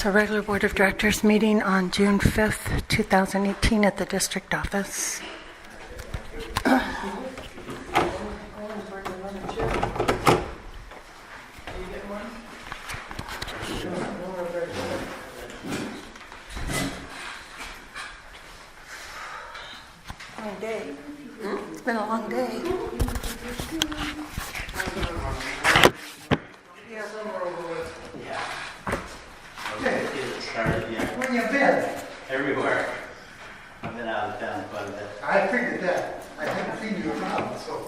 So regular Board of Directors meeting on June 5th, 2018 at the district office. Long day. It's been a long day. Where you been? Everywhere. I've been out of town quite a bit. I figured that. I haven't seen you around, so.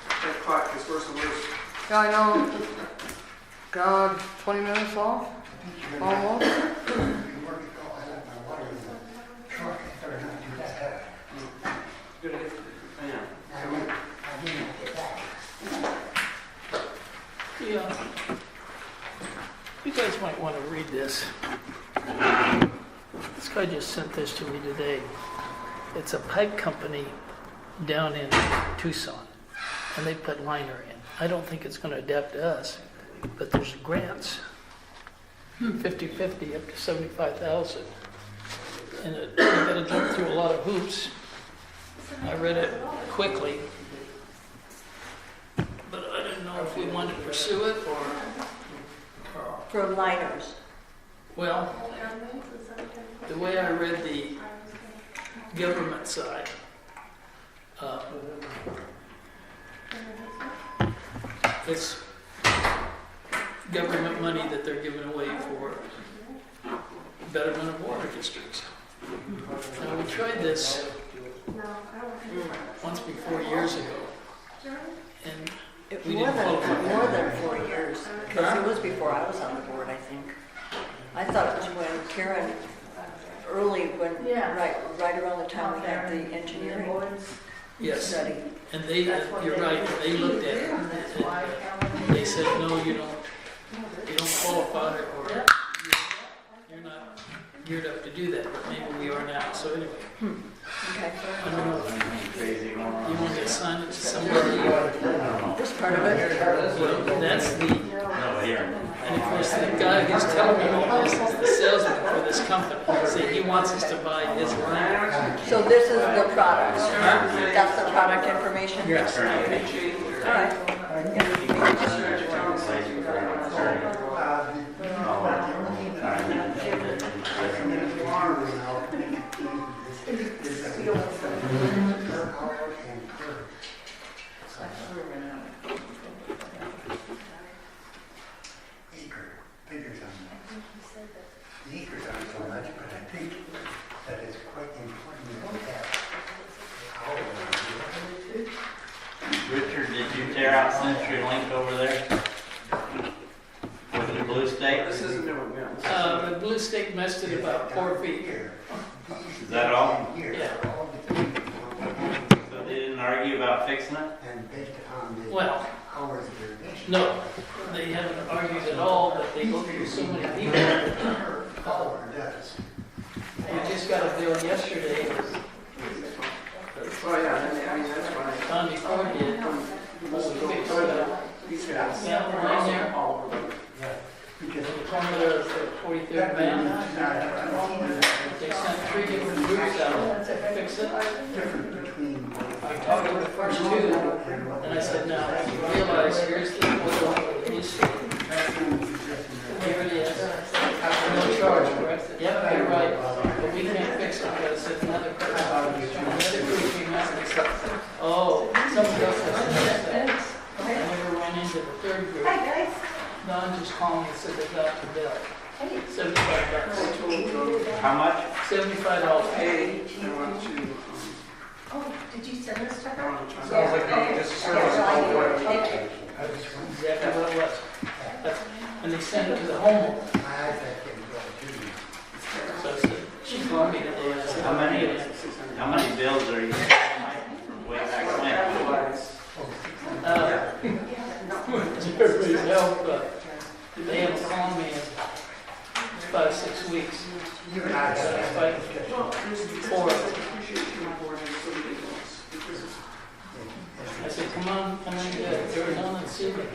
That clock is worse and worse. Yeah, I know. God, 20 minutes off? Almost? You work it all. I left my water in the truck. I better not do that. Good idea. Yeah. I didn't get back. Yeah. You guys might want to read this. This guy just sent this to me today. It's a pipe company down in Tucson, and they put liner in. I don't think it's going to adapt to us, but there's grants, 50-50 up to 75,000, and you got to jump through a lot of hoops. I read it quickly, but I didn't know if we wanted to pursue it or For liners. well, the way I read the government side, it's government money that they're giving away for betterment of water districts. Now, we tried this once before years ago, and we More didn't qualify. more than 4 years, because it was before I was on the board, I think. I thought it was when Karen, right around the time we had the engineering Yes, study. and they, you're right, they looked at it, and they said, no, you don't qualify, or you're not geared up to do that, but maybe we are now, so anyway. Okay. I don't know if you want to assign it to somebody, This part of it. well, that's the, No, here. and of course, the guy who's telling me all this is the salesman for this company. See, he wants us to buy his line. So this is the product. That's the product information? Yes. All right. Figures on that. The acres aren't so much, but I think that it's quite important to have. Richard, did you tear out CenturyLink over there? With the blue stake? This isn't new, yeah. The blue stake messed it about 4 feet. Is that all? Yeah. So they didn't argue about fixing it? And based upon the Well, hours of irrigation. no, they haven't argued at all, but they go through so many people. Power does. We just got a bill yesterday, Oh, yeah, I mean, that's fine. Tommy Ford did. We fixed it. These guys. Yeah, right there. All over them. Because The corner of the 43rd man. They sent 3 different groups out to fix it. different between. I talked to the first 2, and I said, now, you realize here's the blue stake. Here it is. No charge, correct? Yep, you're right, but we can't fix it because it's another person. Another group came out and they said, oh, somebody else has to fix that. I never ran into the 3rd group. Don just called me and said they got the bill. $75. How much? $75. Hey, I want to, Oh, did you send this to her? I want to. Sounds like just a service all the way. Exactly what it was. And they sent it to the homeowner. I think it will too. So I said, she called me today and I said, How many bills are you from way back when? everybody's help, they haven't called me in 5-6 weeks. You and I So I was fighting for it. come on, come in, Arizona and see what,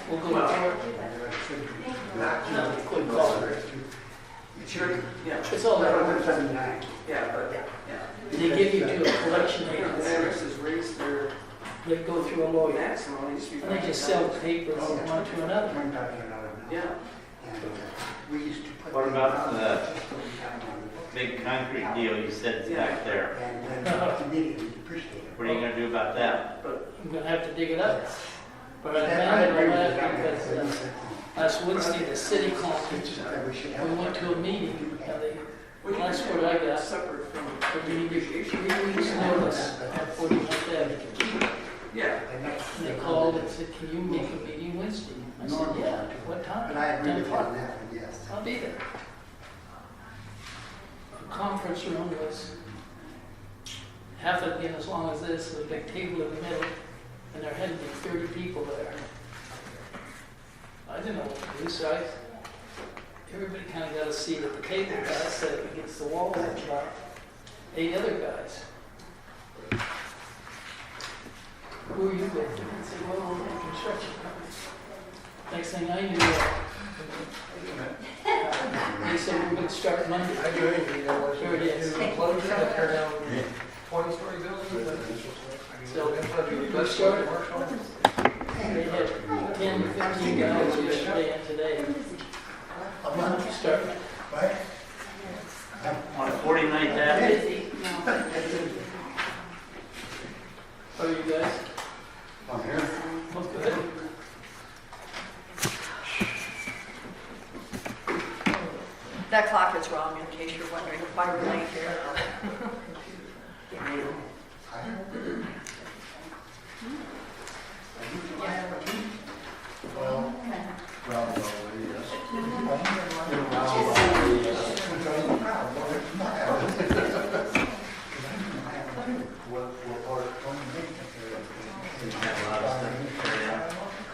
we'll go to court. No, quick call. Sure, yeah. It's all right. 179. Yeah, but, yeah. They give you to a collection The agency. mayor's has raised their They go through a lawyer. maximum, it used to be. And they just sell papers from one to another. $1,000 now. Yeah. And we used to put. What about them the on just on the big concrete deal you said is back there. And then immediately appreciate it. What are you gonna do about that? I'm gonna have to dig it up. But I found that because last Wednesday, the city called me. We went to a meeting, and that's what I got. Separate from. We needed 3 weeks notice at 49th Avenue. Yeah. And they called and said, can you make a meeting Wednesday? I said, yeah, what time? But I agree 10 with you on o'clock. that one, yes. I'll be there. The conference room was half again as long as this, with a big table in the middle, and there had to be 30 people there. I didn't know what to do, so everybody kind of got a seat at the table. I sat up against the wall with about 8 other guys. Who are you with? I said, well, we're in construction company. Next thing I knew, they said we're going to start Monday. I do anything, you know, what Here it is. Close it, tear down 20-story buildings. So, we we started. They had 10 to 15 guys yesterday and today. Starting. Right? On 49th Avenue? How are you guys? I'm here. Oh, good. That clock is wrong, in case you're wondering why we're late here.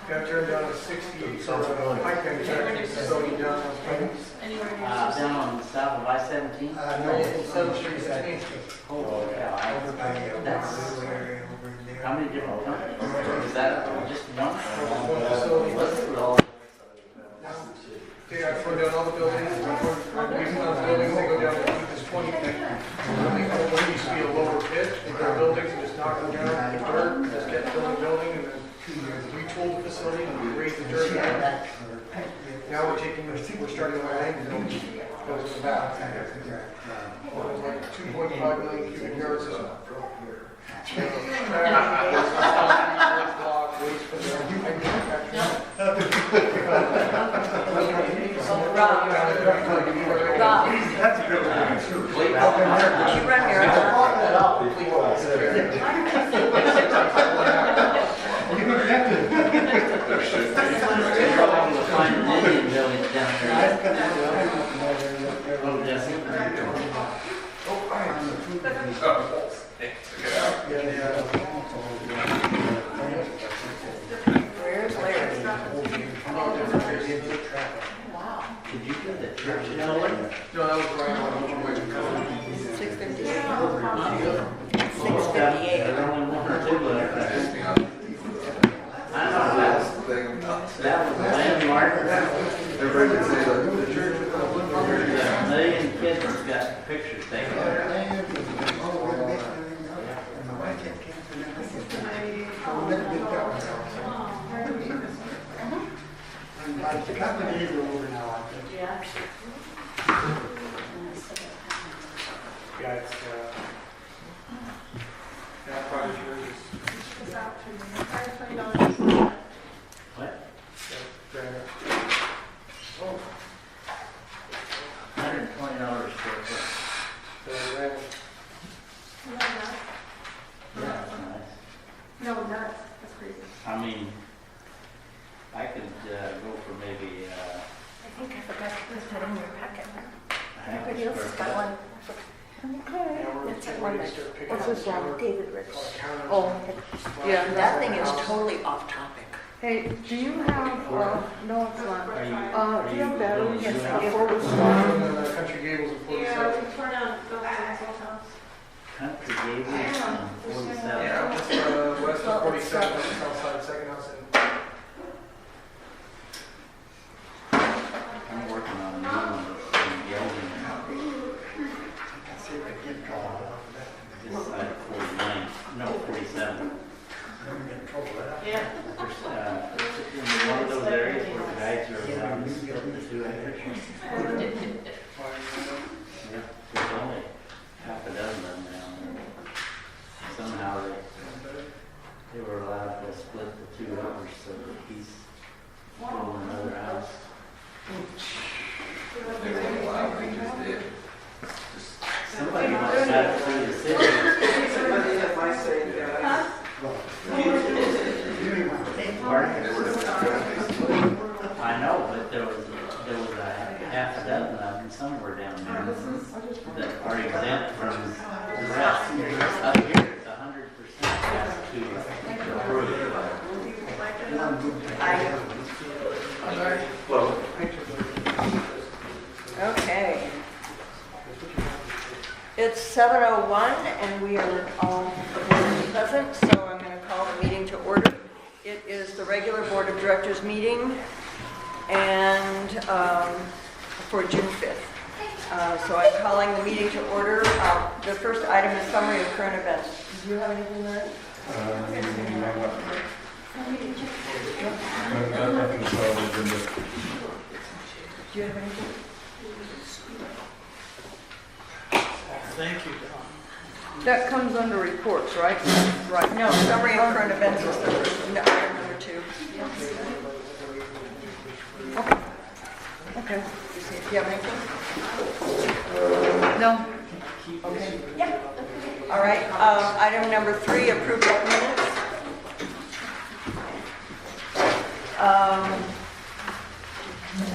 Got turned down to 68, so I can check it, so you down. Down on south of I-17? No, 7th Street, 16th. Oh, yeah, Over by, That's- over there. How many different companies? Is that just one? One facility. Let's do it all. Okay, I tore down all the buildings, these are the buildings, they go down to this 20 feet. There used to be a lower pit, they built buildings and just knock them down, the dirt, just kept building, building, and then retooled the facility and raised the dirt down. Now we're starting on land and goes to the back. It was like 2.5 million cubic yards. Rob, That's a good one, too. you run marathon? You can get it. You're all gonna find an Indian village down there. Oh, Jesse. Where's Larry? Wow. Did you do the church in LA? No, that was right on. 658. Oh, there's only one or two left. I know, that was a landmark. Everybody can say, like, the church. There's a million kids that got pictures taken there. The companies are over now, I think. Yeah. Yeah, it's, that project here is, What? granite. $120 square foot. So, granite. Yeah, that's nice. No, nuts. That's crazy. I mean, I could go for maybe I think I forgot to put that in your packet. a half Everybody else has square got foot. one. Okay. Now we're That's getting one ready that, to start picking what's up this one? some David Rich. counters. Oh, yeah. That thing is totally off topic. Hey, do you have, no, it's not. Are you- Do you have batteries? Yes, Before we start? Country Gables and 47. Yeah, we tore down buildings in this old house. Country Gateway and 47. Yeah, just west of 47, just outside of Second House. I'm working on a new one in Gelding. See if I can draw it off of that. This side of 49, no, 47. I'm gonna get in trouble with that. Yeah. In one of those areas where the guys are allowed to split the 2 acres. Yeah, there's only half a dozen of them down there. Somehow they were allowed to split the 2 acres so that he's building another house. They won't allow what he just did. Somebody must have got it through the city. I know, but there was a half a dozen of them somewhere down there that are exempt from the rest. Up here, it's 100% has to approve. Okay. It's 7:01 and we are all present, so I'm going to call the meeting to order. It is the regular Board of Directors meeting and for June 5th. So I'm calling the meeting to order. The first item is summary of current events. Do you have anything, Larry? Do you have anything? Thank you, Don. That comes under reports, right? Right, no, summary of current events is the first, no, item number 2. Okay. Do you have anything? No? Okay. Yeah. All right, item number 3, approval of minutes.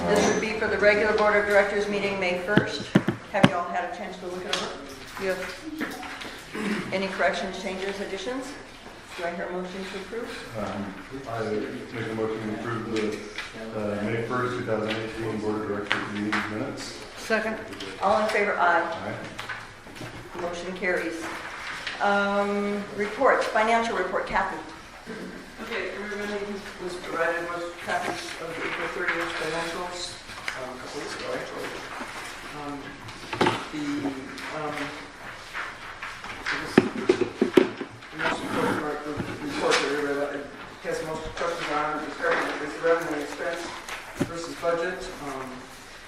This would be for the regular Board of Directors meeting May 1st. Have you all had a chance to look it over? Yes. Any corrections, changes, additions? Do I hear a motion to approve? I make a motion to approve the May 1st, 2018 Board of Directors meeting minutes. Second? All in favor, aye. Aye. Motion carries. Reports, financial report, Kathy. Okay, everybody was provided with copies of the April 30th financials, a couple weeks ago, actually. The most important report that everybody has most questions on is the revenue and expense versus budget.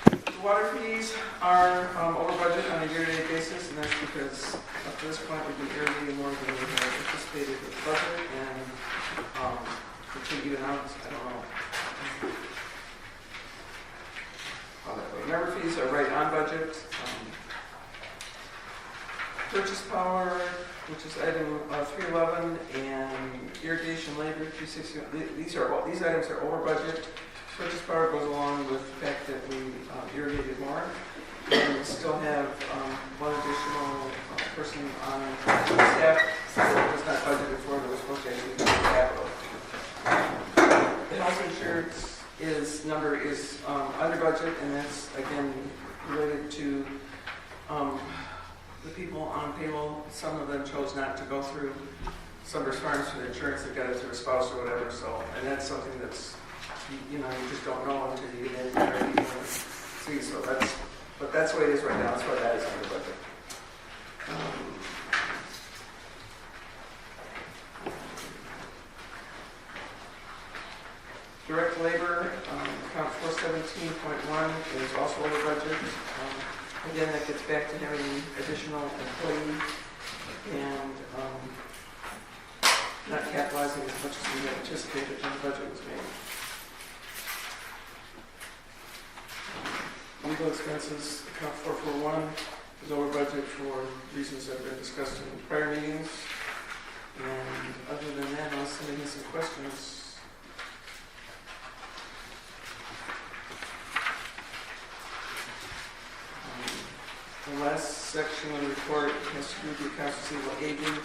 The water fees are over budget on a year-to-date basis, and that's because up to this point we've been irrigating more than we had anticipated with the budget, and it should even out, I don't know. Member fees are right on budget. Purchase power, which is item 311, and irrigation labor 360. These items are over budget. Purchase power goes along with the fact that we irrigated more, and we still have one additional person on staff that was not budgeted for that was supposed to actually be capital. The health insurance number is under budget, and that's again related to the people on payroll. Some of them chose not to go through Summers Farms for the insurance; they got it through a spouse or whatever. So, and that's something that's you just don't know until you get in there and see. So that's the way it is right now. That's why that is under budget. Direct labor, account 417.1 is also over budget. Again, that gets back to having additional employees and not capitalizing as much as we had anticipated when the budget was made. Legal expenses, account 441 is over budget for reasons that have been discussed in prior meetings. And other than that, unless somebody has some questions. The last section of the report has to do with the accounts receivable aging.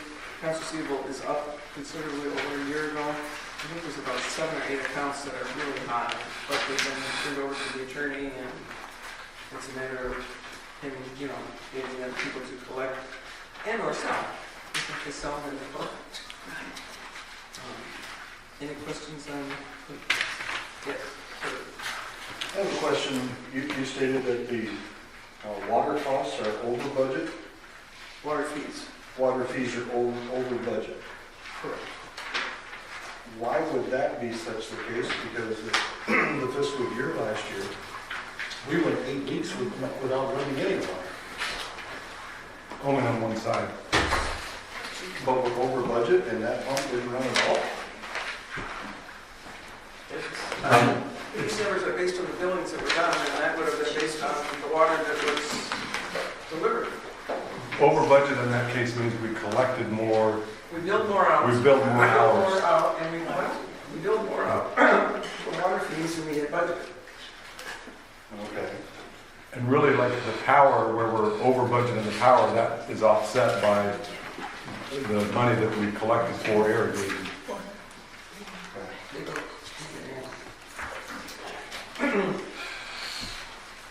Accounts receivable is up considerably over a year ago. I think there's about 7 or 8 accounts that are really high, but they've been turned over to the attorney, and it's a matter of him, getting other people to collect and or sell. is selling in the book. Any questions on? Yes. I have a question. You stated that the water costs are over budget. Water fees. Water fees are over budget. Correct. Why would that be such the case? Because the fiscal year last year, we went 8 weeks without running any water. Only on one side. But we're over budget and that pump didn't run at all? These numbers are based on the billings that were done, and that would have been based on the water that was delivered. Over budget in that case means we collected more, We billed more out. we built more hours. more out, and we billed more out for water fees than we had budgeted. Okay. And really like the power, where we're over budget in the power, that is offset by the money that we collected for irrigating.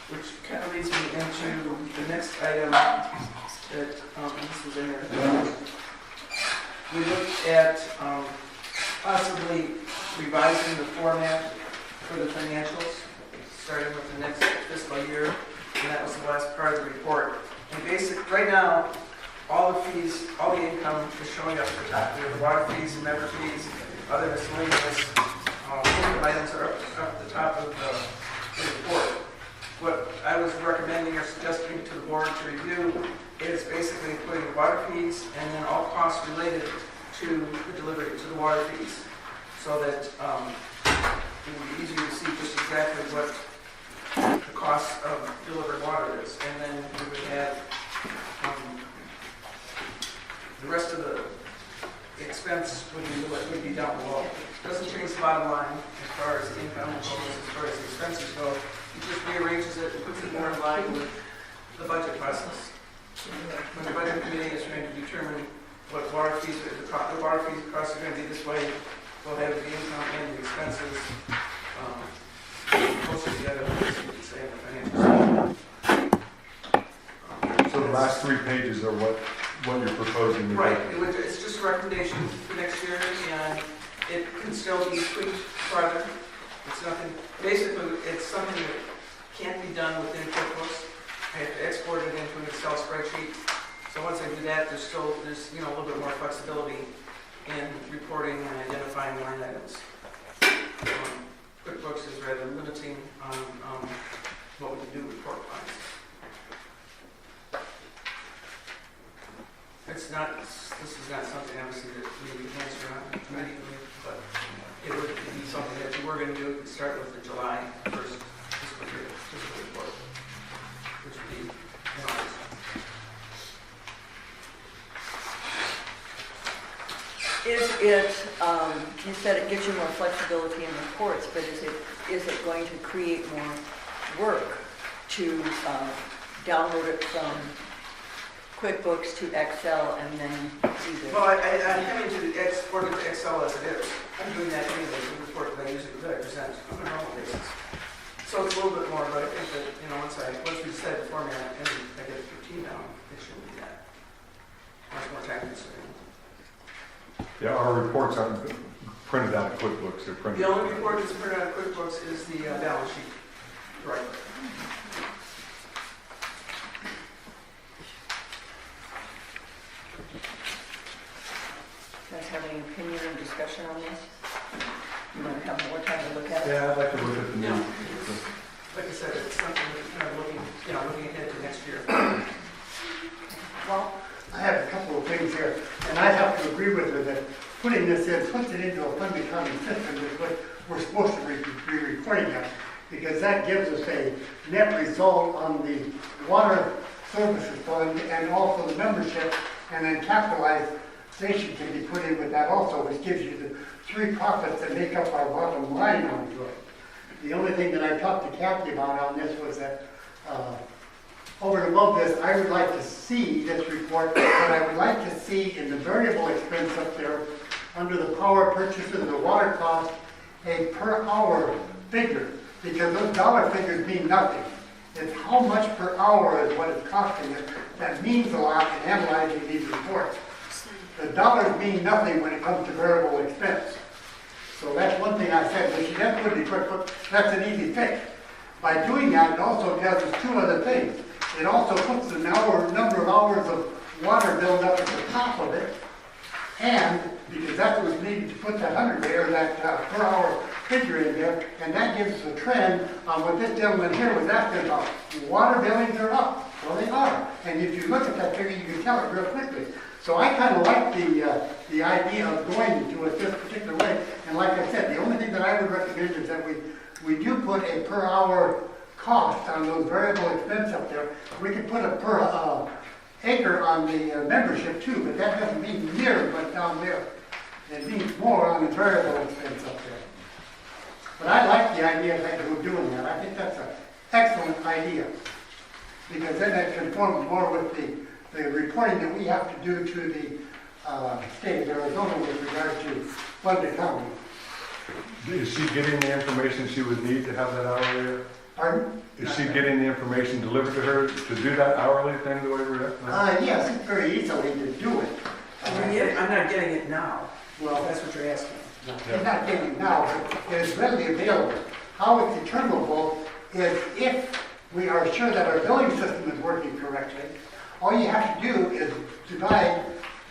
Which kind of leads me into the next item that, this was in there. We looked at possibly revising the format for the financials, starting with the next fiscal year, and that was the last part of the report. And right now, all the fees, all the income is showing up at the top. We have the water fees and member fees, other miscellaneous income items are up at the top of the report. What I was recommending or suggesting to the board to review is basically putting the water fees and then all costs related to the delivery, to the water fees, so that it would be easier to see just exactly what the cost of delivered water is. And then we would have the rest of the expense would be down below. It doesn't change the bottom line as far as the income goes, as far as the expenses go. It just rearranges it and puts it more in line with the budget process. When the budget committee is trying to determine what water fees, the water fees costs are going to be this way, we'll have the income and the expenses closer together, as you could say, in the financial statement. So the last 3 pages are what you're proposing to do. Right, it's just a recommendation for next year, and it can still be tweaked further. It's nothing, basically, it's something that can't be done within QuickBooks. I have to export it into an Excel spreadsheet. So once I do that, there's a little bit more flexibility in reporting and identifying line items. QuickBooks is rather limiting on what we can do with report lines. This is not something obviously that we can answer on immediately, but it would be something that we were going to do. We'd start with the July 1st fiscal report, which would be in August. Is it, you said it gives you more flexibility in reports, but is it going to create more work to download it from QuickBooks to Excel and then either? Well, I'm having to export it to Excel as it is. I'm doing that anyway, the report that I present on a normal basis. So it's a little bit more, but I think that, once we decide the format and I get the routine down, it shouldn't be that much more time consuming. Yeah, our reports aren't printed out of QuickBooks. They're printed. The only report that's printed out of QuickBooks is the balance sheet. Right. You guys have any opinion or discussion on this? You want to have more time to look at it? Yeah, I'd like to look at the new. Yeah. Like I said, it's something that's kind of looking ahead to next year. Well, I have a couple of things here, and I have to agree with her that putting this in, puts it into a fund accounting system is what we're supposed to be reporting at, because that gives us a net result on the water services fund and also the membership, and then capitalization can be put in with that also, which gives you the 3 profits that make up our bottom line onto it. The only thing that I talked to Kathy about on this was that over and above this, I would like to see this report, but I would like to see in the variable expense up there, under the power purchases and the water cost, a per hour figure, because those dollar figures mean nothing. It's how much per hour is what it's costing us. That means a lot in analyzing these reports. the dollars mean nothing when it comes to variable expense. So that's one thing I said, but she doesn't put it quick, that's an easy fix. By doing that, it also does two other things. It also puts the number of hours of water billed up at the top of it, and because that's what's needed to put that 100 there, that per hour figure in there, and that gives us a trend on what this gentleman here was asking about. Water billings are up, well they are, and if you look at that figure, you can tell it real quickly. So I kind of like the idea of going to it this particular way, and like I said, the only thing that I would recommend is that we do put a per hour cost on those variable expense up there. We could put a per acre on the membership too, but that doesn't mean near what's down there. It means more on the variable expense up there. But I like the idea that we're doing that. I think that's an excellent idea. Because then that conforms more with the reporting that we have to do to the state of Arizona with regard to flood accounting. Is she getting the information she would need to have that hourly? Pardon? Is she getting the information delivered to her to do that hourly thing the way we're at? Yes, it's very easily to do it. I'm not getting it now. Well, That's what you're asking. it's not getting it now, but it is readily available. How it's determinable is if we are sure that our billing system is working correctly, all you have to do is divide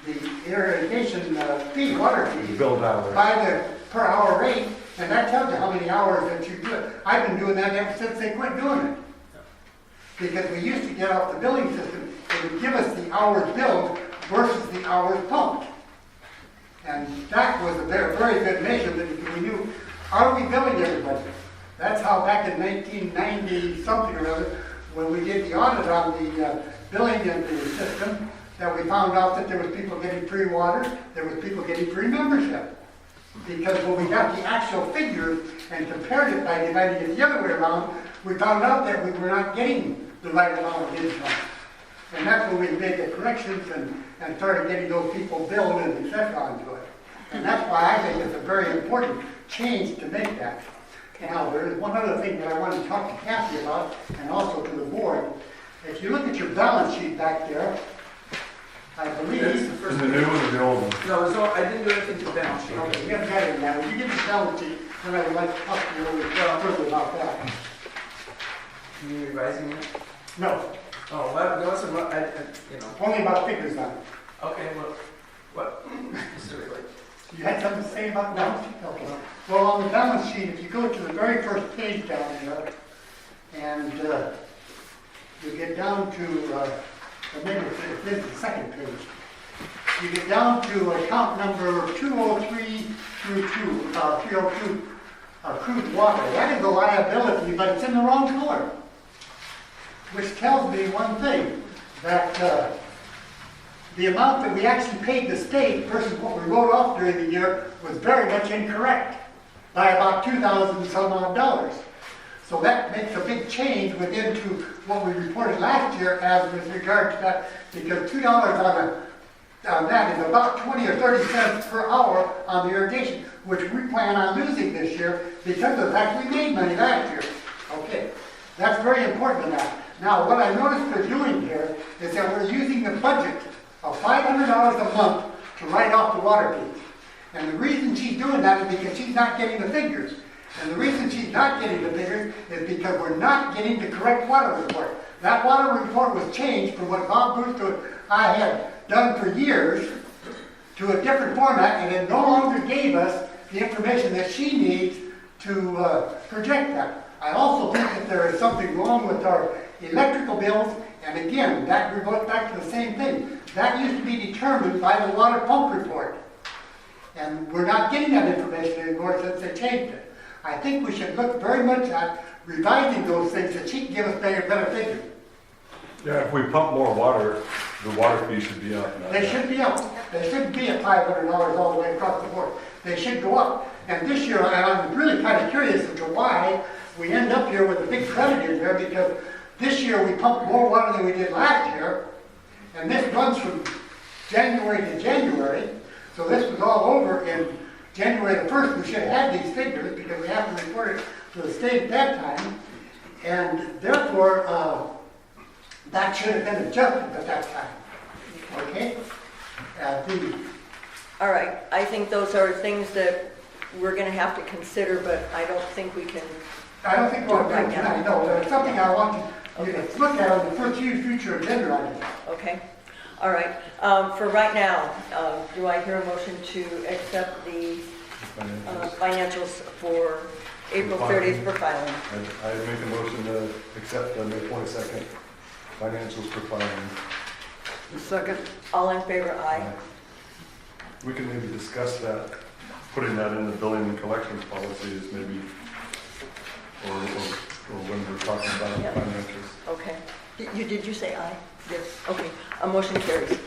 the irrigation fee, water fee, Billed hourly. by the per hour rate, and that tells you how many hours that you do it. I've been doing that ever since they quit doing it. Because we used to get off the billing system, it would give us the hours billed versus the hours pumped. And that was a very, very good measurement because we knew, are we billing everybody? That's how back in 1990 something or other, when we did the audit on the billing in the system, that we found out that there was people getting free water, there was people getting free membership. Because when we got the actual figures and compared it by dividing it the other way around, we found out that we were not getting the right amount of income. And that's when we made the corrections and started getting those people billed and et cetera onto it. And that's why I think it's a very important change to make that. Now, there is one other thing that I want to talk to Kathy about, and also to the board. If you look at your balance sheet back there, I believe... That's the first In the new one or the old one? No, I didn't do anything to the balance sheet. Okay, you haven't got it now. When you get the balance sheet, then I would like to talk to you a little bit further about that. You revising it? No, Oh, well, no, it's only about figures now. okay, well, what? Specifically? You had something to say about the balance sheet? Okay. Well, on the balance sheet, if you go to the very first page down there, and you get down to, or maybe it's the second page, you get down to account number 203 through 302, crude water. That is a liability, but it's in the wrong color. Which tells me one thing, that the amount that we actually paid the state versus what we wrote off during the year was very much incorrect by about $2,000 some odd dollars. So that makes a big change within to what we reported last year as with regard to that, because $2 on that is about 20 or 30 cents per hour on the irrigation, which we plan on losing this year because of the fact we made money last year. Okay, that's very important to that. Now, what I noticed we're doing here is that we're using the budget of $500 a month to write off the water fees. And the reason she's doing that is because she's not getting the figures. And the reason she's not getting the figures is because we're not getting the correct water report. That water report was changed from what Bob Brewster and I had done for years to a different format, and it no longer gave us the information that she needs to project that. I also think that there is something wrong with our electrical bills, and again, that goes back to the same thing. That used to be determined by the water pump report. And we're not getting that information anymore since they changed it. I think we should look very much at revising those things that she can give us better figures. Yeah, if we pump more water, the water fee should be up. They should be up. They shouldn't be at $500 all the way across the board. They should go up. And this year, I'm really kind of curious as to why we end up here with a big credit in there, because this year we pumped more water than we did last year, and this runs from January to January, so this was all over in January the 1st. We should have had these figures because we have to report it to the state at that time, and therefore that should have been adjusted at that time. Okay? D. All right, I think those are things that we're gonna have to consider, but I don't think we can. I don't think we're right tonight, no, but it's something I want you to look at on the future agenda item. Okay, all right. For right now, do I hear a motion to accept the financials for April 30th for filing? I make a motion to accept the May 22nd financials for filing. Second. All in favor, aye. We can maybe discuss that, putting that in the billing and collections policies maybe, or when we're talking about Yeah. financials. Okay. Did you say aye? Yes. Okay, a motion carries.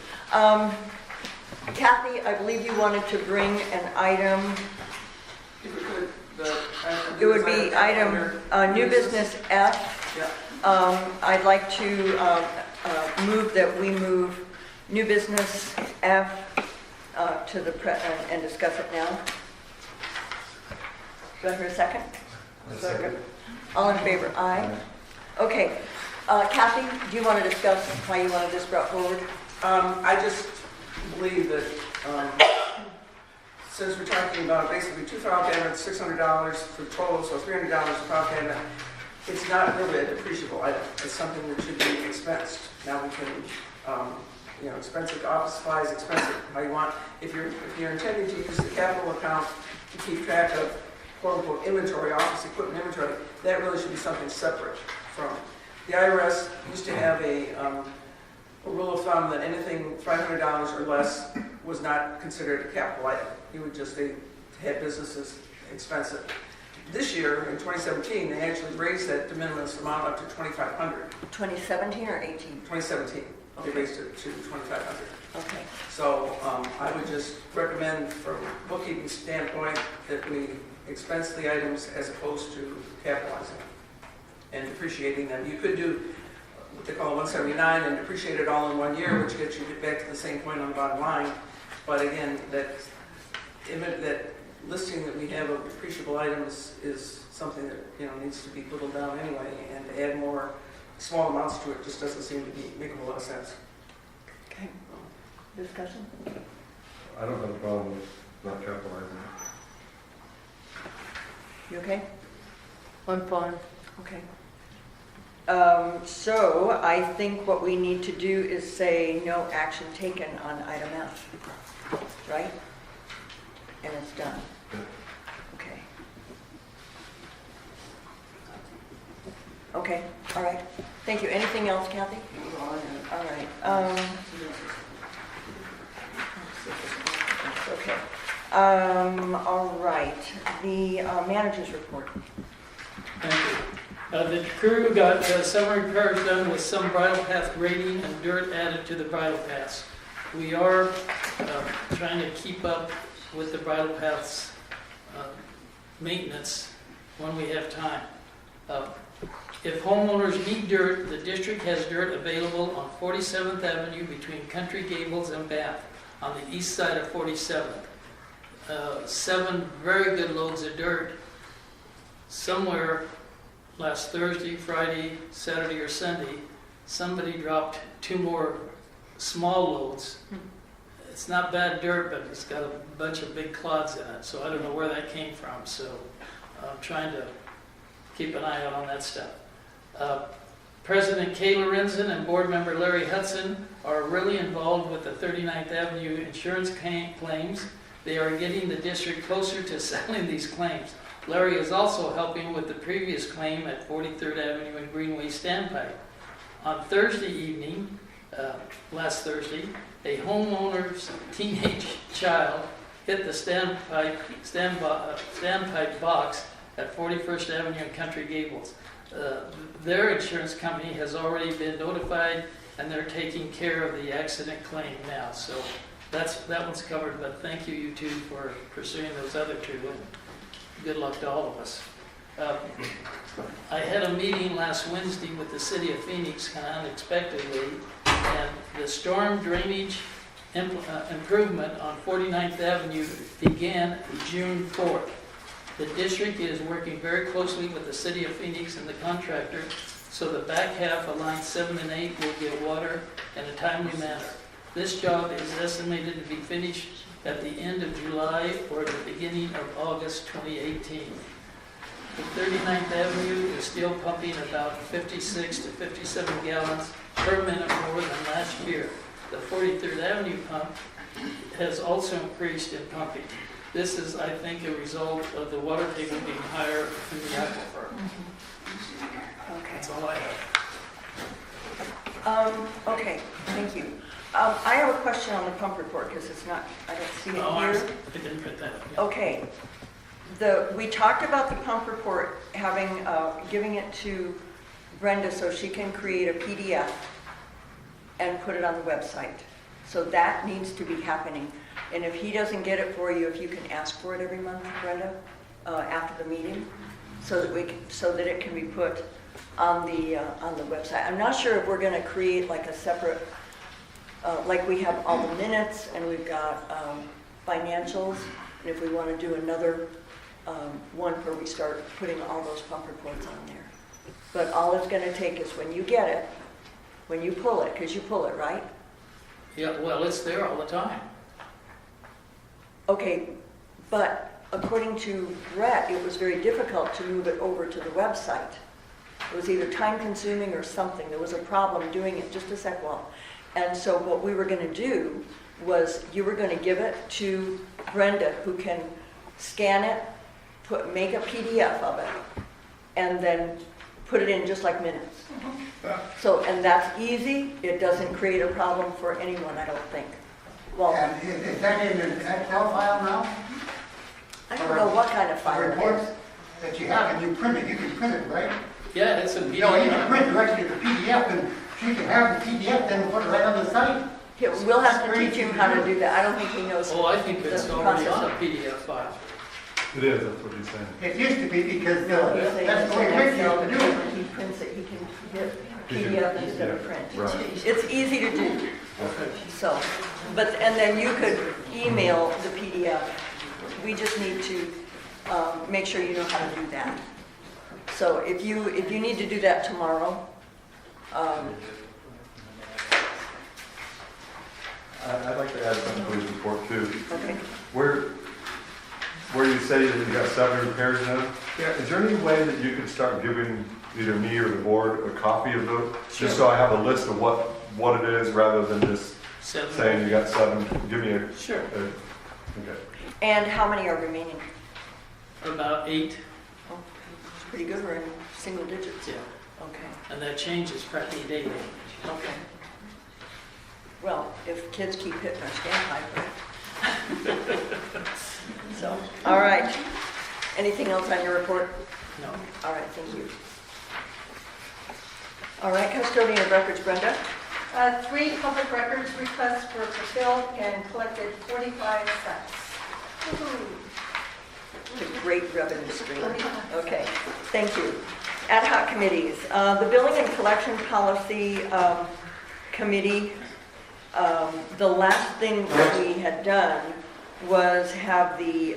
Kathy, I believe you wanted to bring an item. If we could, It would be item, new business F. Yeah. I'd like to move that we move new business F to the, and discuss it now. Do I hear a second? Second. All in favor, aye. Okay. Kathy, do you want to discuss why you wanted this brought forward? I just believe that, since we're talking about basically 2 file cabinets, $600 for the total, so $300 a file cabinet, it's not really a depreciable item. It's something that should be expensed. Now we can, expense it, office supplies, expense it how you want. If you're intending to use the capital account to keep track of quote-unquote inventory, office equipment inventory, that really should be something separate from. The IRS used to have a rule of thumb that anything $500 or less was not considered a capital item. They had businesses expense it. This year, in 2017, they actually raised that de minimis amount up to $2,500. 2017 or 18? 2017, they raised it to $2,500. Okay. So I would just recommend, from a bookkeeping standpoint, that we expense the items as opposed to capitalizing and depreciating them. You could do what they call 179 and depreciate it all in 1 year, which gets you back to the same point on the bottom line. But again, that listing that we have of depreciable items is something that needs to be whittled down anyway, and to add more small amounts to it just doesn't seem to make a lot of sense. Okay. Discussion? I don't have a problem with not capitalizing it. You okay? I'm fine. Okay. So I think what we need to do is say no action taken on item F, right? And it's done. Okay. Okay, all right. Thank you. Anything else, Kathy? All right. Okay. All right. The manager's report. Thank you. The crew got some repairs done with some bridle path grading and dirt added to the bridle paths. We are trying to keep up with the bridle paths maintenance when we have time. If homeowners need dirt, the district has dirt available on 47th Avenue between Country Gables and Bath on the east side of 47th. 7 very good loads of dirt. Somewhere last Thursday, Friday, Saturday, or Sunday, somebody dropped 2 more small loads. It's not bad dirt, but it's got a bunch of big clods in it, so I don't know where that came from. So I'm trying to keep an eye out on that stuff. President Kay Lorenzen and board member Larry Hudson are really involved with the 39th Avenue insurance claims. They are getting the district closer to settling these claims. Larry is also helping with the previous claim at 43rd Avenue and Greenway Standpipe. On Thursday evening, last Thursday, a homeowner's teenage child hit the standpipe box at 41st Avenue and Country Gables. Their insurance company has already been notified, and they're taking care of the accident claim now. So that one's covered, but thank you two for pursuing those other 2, and good luck to all of us. I had a meeting last Wednesday with the city of Phoenix, kind of unexpectedly, and the storm drainage improvement on 49th Avenue began June 4th. The district is working very closely with the city of Phoenix and the contractor, so the back half of lines 7 and 8 will get water in a timely manner. This job is estimated to be finished at the end of July or the beginning of August 2018. The 39th Avenue is still pumping about 56 to 57 gallons per minute more than last year. The 43rd Avenue pump has also increased in pumping. This is, I think, a result of the water table being higher in the aquifer. Okay. That's all I have. Okay, thank you. I have a question on the pump report, because it's not, I don't see it Oh, I here. didn't put that up. Okay. We talked about the pump report having, giving it to Brenda so she can create a PDF and put it on the website. So that needs to be happening. And if he doesn't get it for you, if you can ask for it every month, Brenda, after the meeting, so that it can be put on the website. I'm not sure if we're going to create like a separate, like we have all the minutes and we've got financials, and if we want to do another one where we start putting all those pump reports on there. But all it's going to take is when you get it, when you pull it, because you pull it, right? Yeah, well, it's there all the time. Okay, but according to Brett, it was very difficult to move it over to the website. It was either time consuming or something. There was a problem doing it. Just a sec, Walt. And so what we were going to do was you were going to give it to Brenda, who can scan it, make a PDF of it, and then put it in just like minutes. So, and that's easy. It doesn't create a problem for anyone, I don't think. Well, And is that in an Excel file now? I don't know what kind of file it Reports is. that you have, and you print it, you can print it, right? Yeah, it's a You know, you can PDF. print directly to the PDF, and she can have the PDF, then put it right on the site. Here, we'll have to teach him how to do that. I don't think he knows. Oh, I think it's the already process on a of- PDF file. It is, that's what he's saying. It used to be because No, he's saying that's the way it's Rick an used Excel, to do but it. when he prints it, he can get He can- PDF instead of yeah, print. right. It's easy to do, so, but, and then you could email the PDF. We just need to make sure you know how to do that. So if you need to do that tomorrow, I'd like to add something to his report too. okay. Where you say that you got 7 repairs now, is there any way that you could start giving either me or the board a copy of those? Just so I have a list of what it is, rather than just saying you got 7, give me a. Sure. Okay. And how many are remaining? About 8, Oh, it's pretty good, we're in single digits. yeah. Okay. And that changes practically daily. Okay. Well, if kids keep hitting our standpipe, right? So, all right. Anything else on your report? No. All right, thank you. All right, custodian of records, Brenda. 3 public records requests were fulfilled and collected 45 cents. It's a great revenue stream. Okay, thank you. Ad hoc committees. The billing and collection policy committee, the last thing that we had done was have we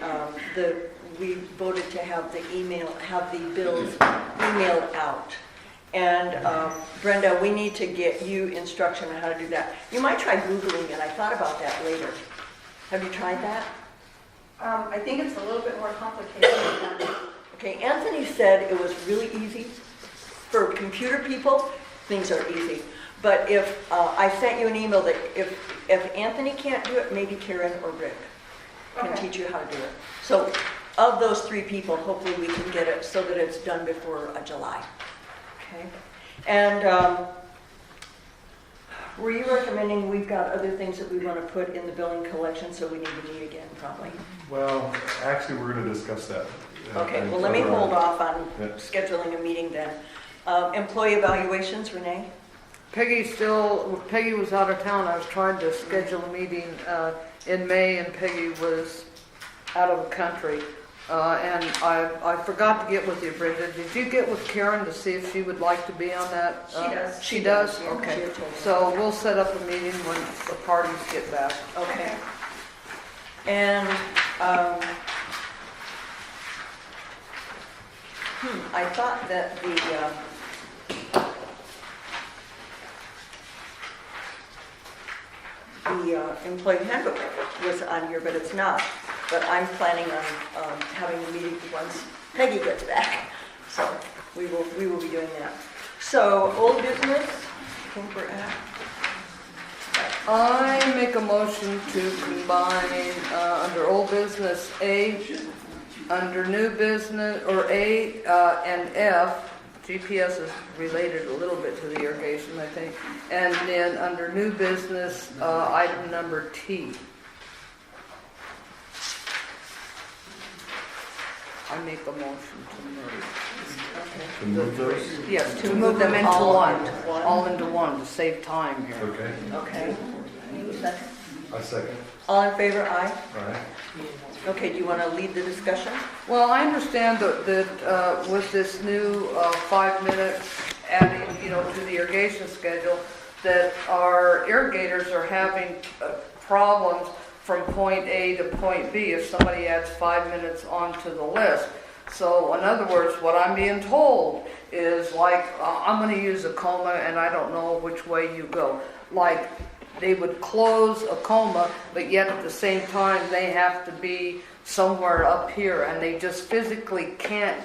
voted to have the bills emailed out. And Brenda, we need to get you instruction on how to do that. You might try Googling it. I thought about that later. Have you tried that? I think it's a little bit more complicated than that. Okay, Anthony said it was really easy. For computer people, things are easy. But if I sent you an email that if Anthony can't do it, maybe Karen or Rick can Okay. teach you how to do it. So of those 3 people, hopefully we can get it so that it's done before July. Okay? And were you recommending, we've got other things that we want to put in the billing collection, so we need to meet again probably? Well, actually, we're going to discuss that. Okay, well, let me hold off on Yeah. scheduling a meeting then. Employee evaluations, Renee? Peggy was out of town. I was trying to schedule a meeting in May, and Peggy was out of the country. And I forgot to get with you, Brenda. Did you get with Karen to see if she would like to be on that? She does. She does? Yeah, Okay. she had told me. So we'll set up a meeting when the parties get back. Okay. And, I thought that the the employee handbook was on here, but it's not. But I'm planning on having a meeting once Peggy gets back. So we will be doing that. So old business, I think we're at. I make a motion to combine, under old business, A, under new business, or A and F, GPS is related a little bit to the irrigation, I think, and then under new business, item number T. I make a motion to merge. To move those? Yes, to move them into one, all into one, to save time here. Okay, Okay. Second. I second. All in favor, aye? All right. Okay, do you want to lead the discussion? Well, I understand that with this new 5 minutes adding, to the irrigation schedule, that our irrigators are having problems from point A to point B if somebody adds 5 minutes onto the list. So in other words, what I'm being told is like, I'm going to use a coma and I don't know which way you go. Like, they would close a coma, but yet at the same time they have to be somewhere up here, and they just physically can't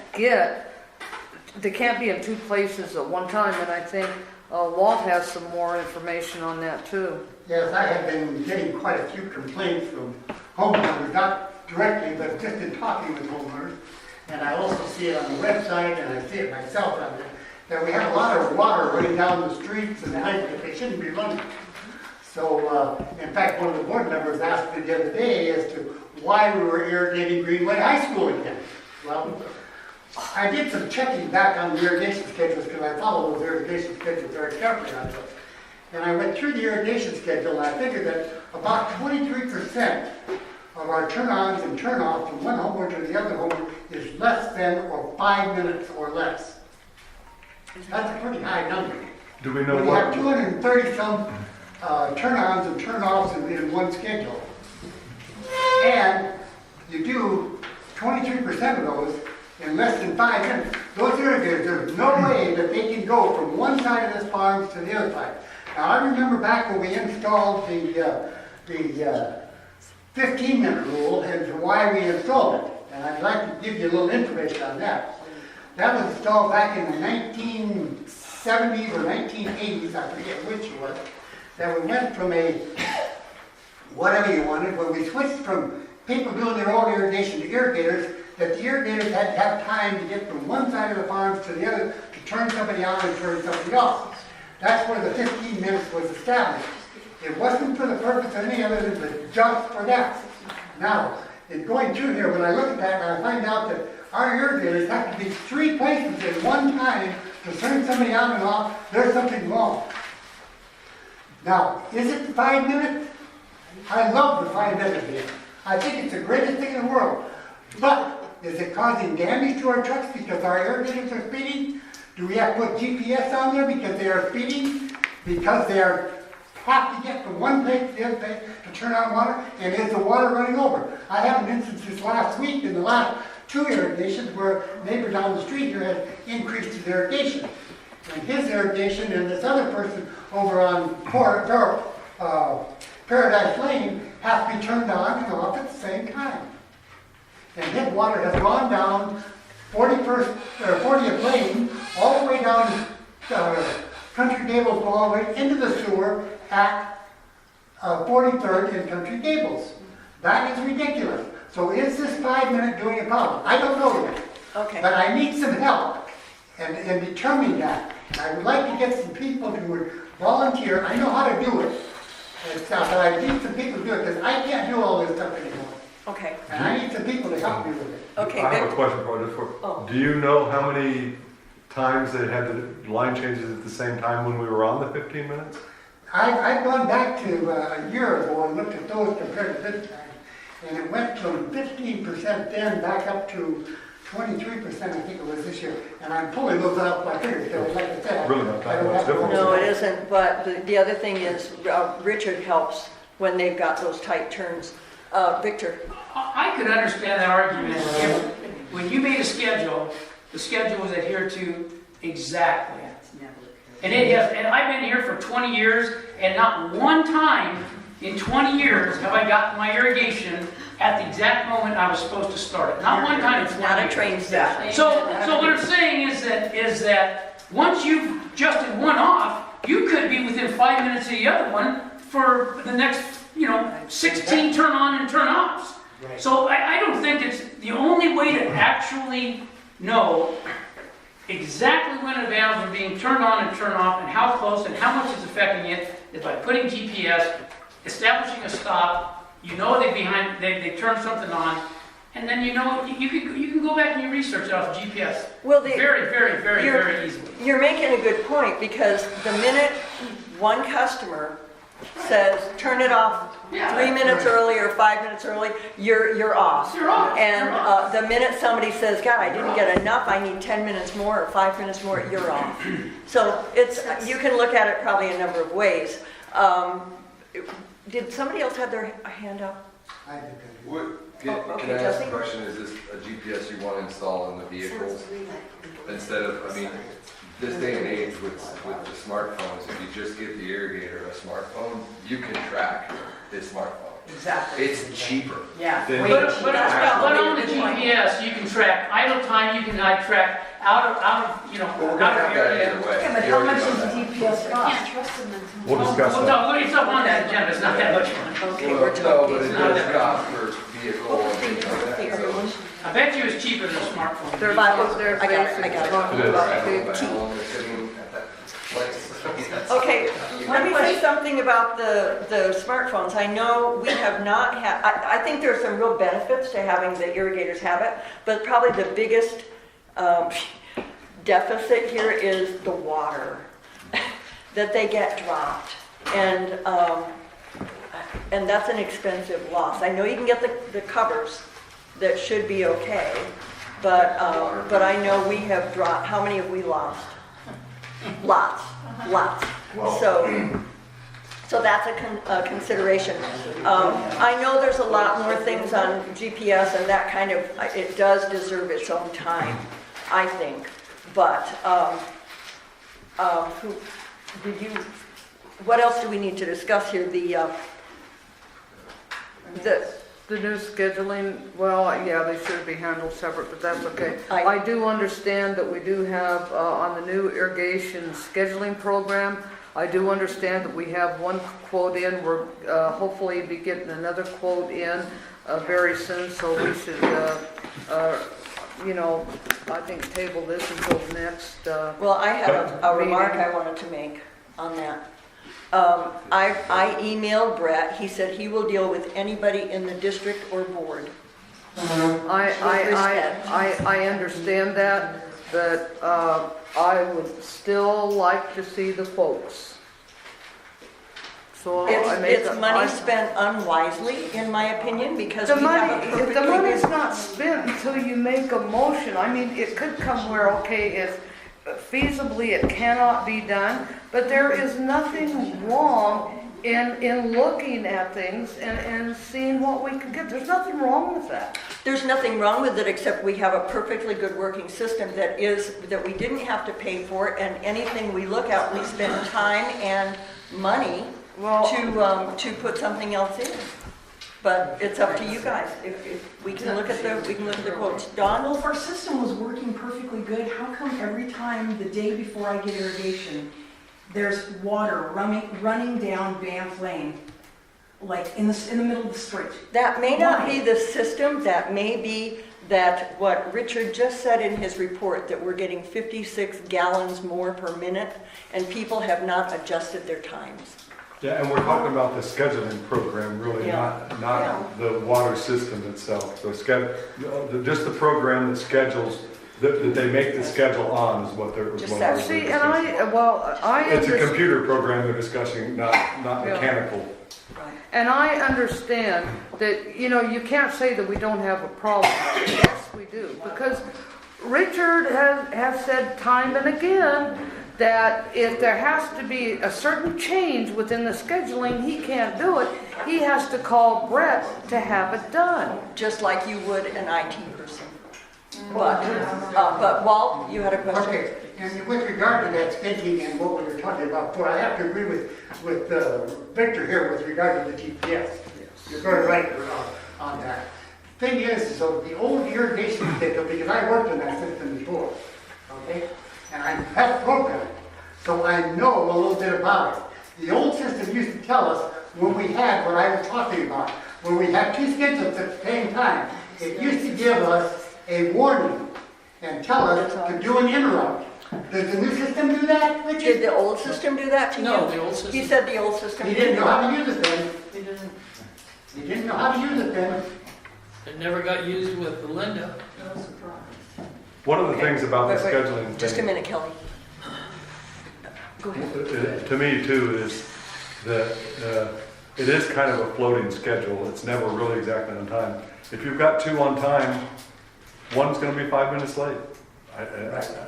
they can't be in two places at one time, and I think Walt has some more information on that too. Yes, I have been getting quite a few complaints from homeowners, not directly, but just in talking with homeowners. And I also see it on the website, and I see it myself on there, that we have a lot of water running down the streets and night that they shouldn't be running. So, in fact, one of the board members asked me the other day as to why we were irrigating Greenway High School again. Well, I did some checking back on the irrigation schedules because I follow those irrigation schedules very carefully on those. And I went through the irrigation schedule, and I figured that about 23% of our turn-ons and turn-offs from one homeowner to the other homeowner is less than or 5 minutes or less. That's a pretty high number. Do we know When you what? have 230 some turn-ons and turn-offs in one schedule, and you do 23% of those in less than 5 minutes, those irrigators, there's no way that they can go from one side of this farm to the other side. Now, I remember back when we installed the 15-minute rule and why we installed it. And I'd like to give you a little information on that. That was installed back in the 1970s or 1980s, I forget which it was, that we went from a, whatever you wanted, when we switched from people doing their own irrigation to irrigators, that the irrigators had to have time to get from one side of the farms to the other to turn somebody on and turn somebody off. That's where the 15 minutes was established. It wasn't for the purpose of any other than just for that. Now, in going through here, when I look at that, I find out that our irrigators have to be 3 places at one time to turn somebody on and off. There's something wrong. Now, is it 5 minutes? I love the 5 minutes here. I think it's the greatest thing in the world. But is it causing damage to our trucks because our irrigators are speeding? Do we have to put GPS on there because they are speeding? Because they have to get from one place to the other place to turn on water? And is the water running over? I have an instance this last week in the last 2 irrigations where a neighbor down the street here has increased his irrigation. And his irrigation and this other person over on Paradise Lane have to be turned on and off at the same time. And his water has gone down 40th Lane, all the way down Country Gables, all the way into the sewer at 43rd and Country Gables. That is ridiculous. So is this 5 minute doing a problem? I don't know yet. Okay. But I need some help in determining that. And I would like to get some people who would volunteer. I know how to do it, but I need some people to do it because I can't do all this stuff anymore. Okay. And I need some people to help me with it. Okay, I have a Vic? question for you. Oh. Do you know how many times they had the line changes at the same time when we were on the 15 minutes? I've gone back to a year ago and looked at those compared to this time. And it went from 15% then back up to 23%, I think it was this year. And I'm pulling those out by fingers, so like I said. Really not that I don't much have to- difference. No, it isn't, but the other thing is Richard helps when they've got those tight turns. Victor? I could understand that argument if, when you made a schedule, the schedule was adhered to exactly. And it has, and I've been here for 20 years, and not one time in 20 years have I gotten my irrigation at the exact moment I was supposed to start it. Not one time, it's Not a 20 years. train station. So what I'm saying is that once you've adjusted one off, you could be within 5 minutes of the other one for the next, 16 turn on and turn offs. So I don't think it's the only way to actually know exactly when a valves are being turned on and turned off and how close and how much it's affecting it is by putting GPS, establishing a stop. You know they turn something on, and then you can go back and you research it off GPS. Well, Very, very, very, very easily. You're making a good point, because the minute one customer says, turn it off 3 minutes early or 5 minutes early, you're off. You're off. And You're off. the minute somebody says, God, I didn't get enough, I need 10 minutes more or 5 minutes more, you're off. So you can look at it probably a number of ways. Did somebody else have their hand up? I think Oh, Can okay, I ask Jesse? a question? Is this a GPS you want to install in the vehicles? Instead of, this day and age with the smartphones, if you just give the irrigator a smartphone, you can track his smartphone. Exactly. It's cheaper. Yeah. Than But just on the GPS, you can track idle time, you can track out of Well, we're gonna have that area. either way. Yeah, but You how already much know does the that. GPS cost? We'll discuss Well, that. no, it's up on that agenda, it's not that much money. Okay, Well, we're no, but talking. it does cost for vehicle and things like that. So I bet you it's cheaper than a smartphone. They're, Bible. they're I got it, I basically got it. talking It is. about I don't know big how long they're sitting at that place. Okay, let me say something about the smartphones. I know we have not had, I think there's some real benefits to having the irrigators have it, but probably the biggest deficit here is the water, that they get dropped. And that's an expensive loss. I know you can get the covers that should be okay, but I know we have dropped, how many have we lost? Lots. So that's a consideration. I know there's a lot more things on GPS, and that kind of, it does deserve its own time, I think. But what else do we need to discuss here? The new scheduling, well, yeah, they should be handled separate, but that's okay. I- I do understand that we do have, on the new irrigation scheduling program, I do understand that we have one quote in. We're hopefully be getting another quote in very soon, so we should, I think table this until next. Well, I have a remark I wanted to make on that. I emailed Brett. He said he will deal with anybody in the district or board. I understand that, but I would still like to see the quotes. So I make It's money spent unwisely, in my opinion, because The we have a money, perfectly the money's good... not spent until you make a motion. I mean, it could come where, okay, it's feasibly it cannot be done, but there is nothing wrong in looking at things and seeing what we can get. There's nothing wrong with that. There's nothing wrong with it, except we have a perfectly good working system that we didn't have to pay for, and anything we look at, we spend time and money to put something else in. But it's up to you guys. If we can look at the quotes. Don? Well, if our system was working perfectly good, how come every time the day before I get irrigation, there's water running down Banff Lane, like in the middle of the street? That may not be the system. That may be that what Richard just said in his report, that we're getting 56 gallons more per minute, and people have not adjusted their times. Yeah, and we're talking about the scheduling program, really, not the water system itself. So just the program that schedules, that they make the schedule on is what they're. Just that. See, and I It's a understand. computer program they're discussing, not mechanical. Right. And I understand that, you can't say that we don't have a problem. Yes, we do. Because Richard has said time and again that if there has to be a certain change within the scheduling, he can't do it. He has to call Brett to have it done. Just like you would an IT person. But Walt, you had a question? Okay, And with regard to that staking and what we were talking about before, I have to agree with Victor here with regard to the GPS. You're very right on that. Thing is, so the old irrigation system, because I worked in that system before, okay? And I have programmed it, so I know a little bit about it. The old system used to tell us when we had what I was talking about, when we had two schedules at the same time, it used to give us a warning and tell us to do an interrupt. Does the new system do that, Did Richard? the old system do that to you? No, the old system. He said the old system. He didn't know how to use it then. He didn't. He didn't know how to use it then. It never got used with Linda. No surprise. One of the Okay. things about the Wait, scheduling Just a thing, minute, Kelly. Go ahead. to me too, is that it is kind of a floating schedule. It's never really exactly on time. If you've got two on time, one's gonna be 5 minutes late.